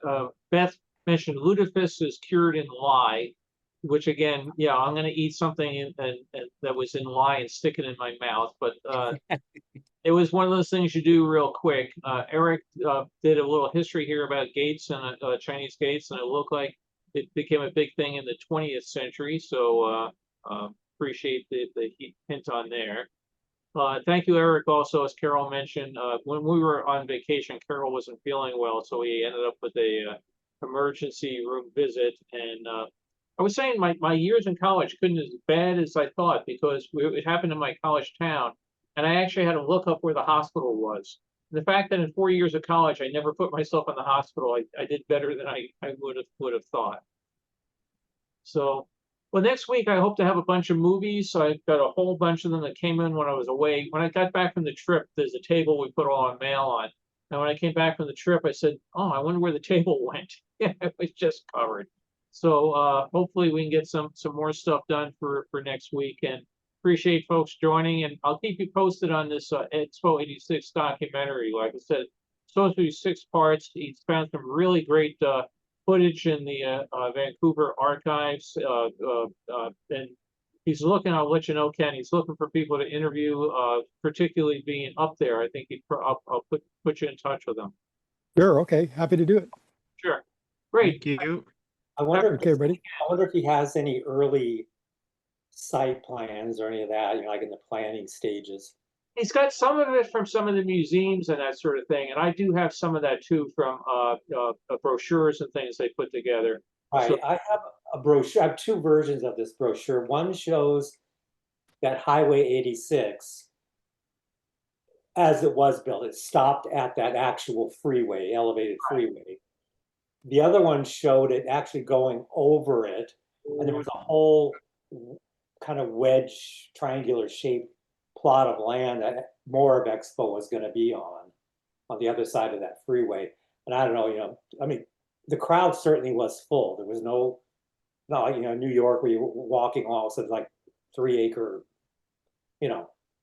Beth mentioned lutefisk is cured in lye, which again, yeah, I'm going to eat something and that was in lye and stick it in my mouth. But it was one of those things you do real quick. Eric did a little history here about gates and Chinese gates, and it looked like it became a big thing in the 20th century. So appreciate the hint on there. Thank you, Eric. Also, as Carol mentioned, when we were on vacation, Carol wasn't feeling well, so we ended up with a emergency room visit. And I was saying my years in college couldn't as bad as I thought because it happened in my college town, and I actually had to look up where the hospital was. The fact that in 4 years of college I never put myself in the hospital, I did better than I would have thought. So, well, next week I hope to have a bunch of movies. So I've got a whole bunch of them that came in when I was away. When I got back from the trip, there's a table we put all our mail on. And when I came back from the trip, I said, "Oh, I wonder where the table went." Yeah, it was just covered. So hopefully we can get some more stuff done for next week. And appreciate folks joining. And I'll keep you posted on this Expo 86 documentary. Like I said, it's supposed to be 6 parts. He's found some really great footage in the Vancouver archives, and he's looking, I'll let you know, Ken, he's looking for people to interview, particularly being up there. I think I'll put you in touch with him. Sure, okay, happy to do it. Sure. Great. Thank you. I wonder, Okay, everybody. I wonder if he has any early site plans or any of that, like in the planning stages. He's got some of it from some of the museums and that sort of thing, and I do have some of that too from brochures and things they put together. Right, So- I have a brochure, I have two versions of this brochure. One shows that Highway 86 as it was built. It stopped at that actual freeway, elevated freeway. The other one showed it actually going over it, and there was a whole kind of wedge, triangular shaped plot of land that more of Expo was going to be on the other side of that freeway. And I don't know, I mean, the crowd certainly was full. There was not like, New York where you're walking along, so like 3-acre,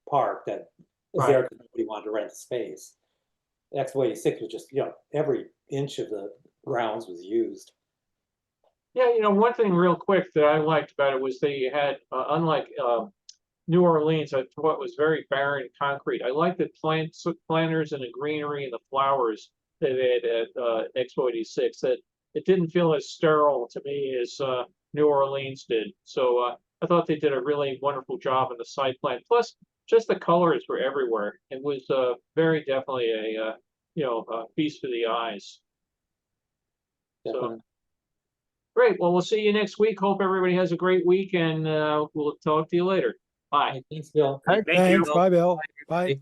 park that was there because nobody wanted to rent the space. Expo 86 was just, every inch of the grounds was used. Yeah, one thing real quick that I liked about it was they had, unlike New Orleans, I thought was very barren concrete. I like the planters and the greenery and the flowers that they had at Expo 86. That it didn't feel as sterile to me as New Orleans did. So I thought they did a really wonderful job in the site plan. Plus, just the colors were everywhere. It was very definitely a feast for the eyes. Definitely. So great. Well, we'll see you next week. Hope everybody has a great week, and we'll talk to you later. Bye. Thanks, Bill. All right, Thank you. thanks, bye, Bill, bye.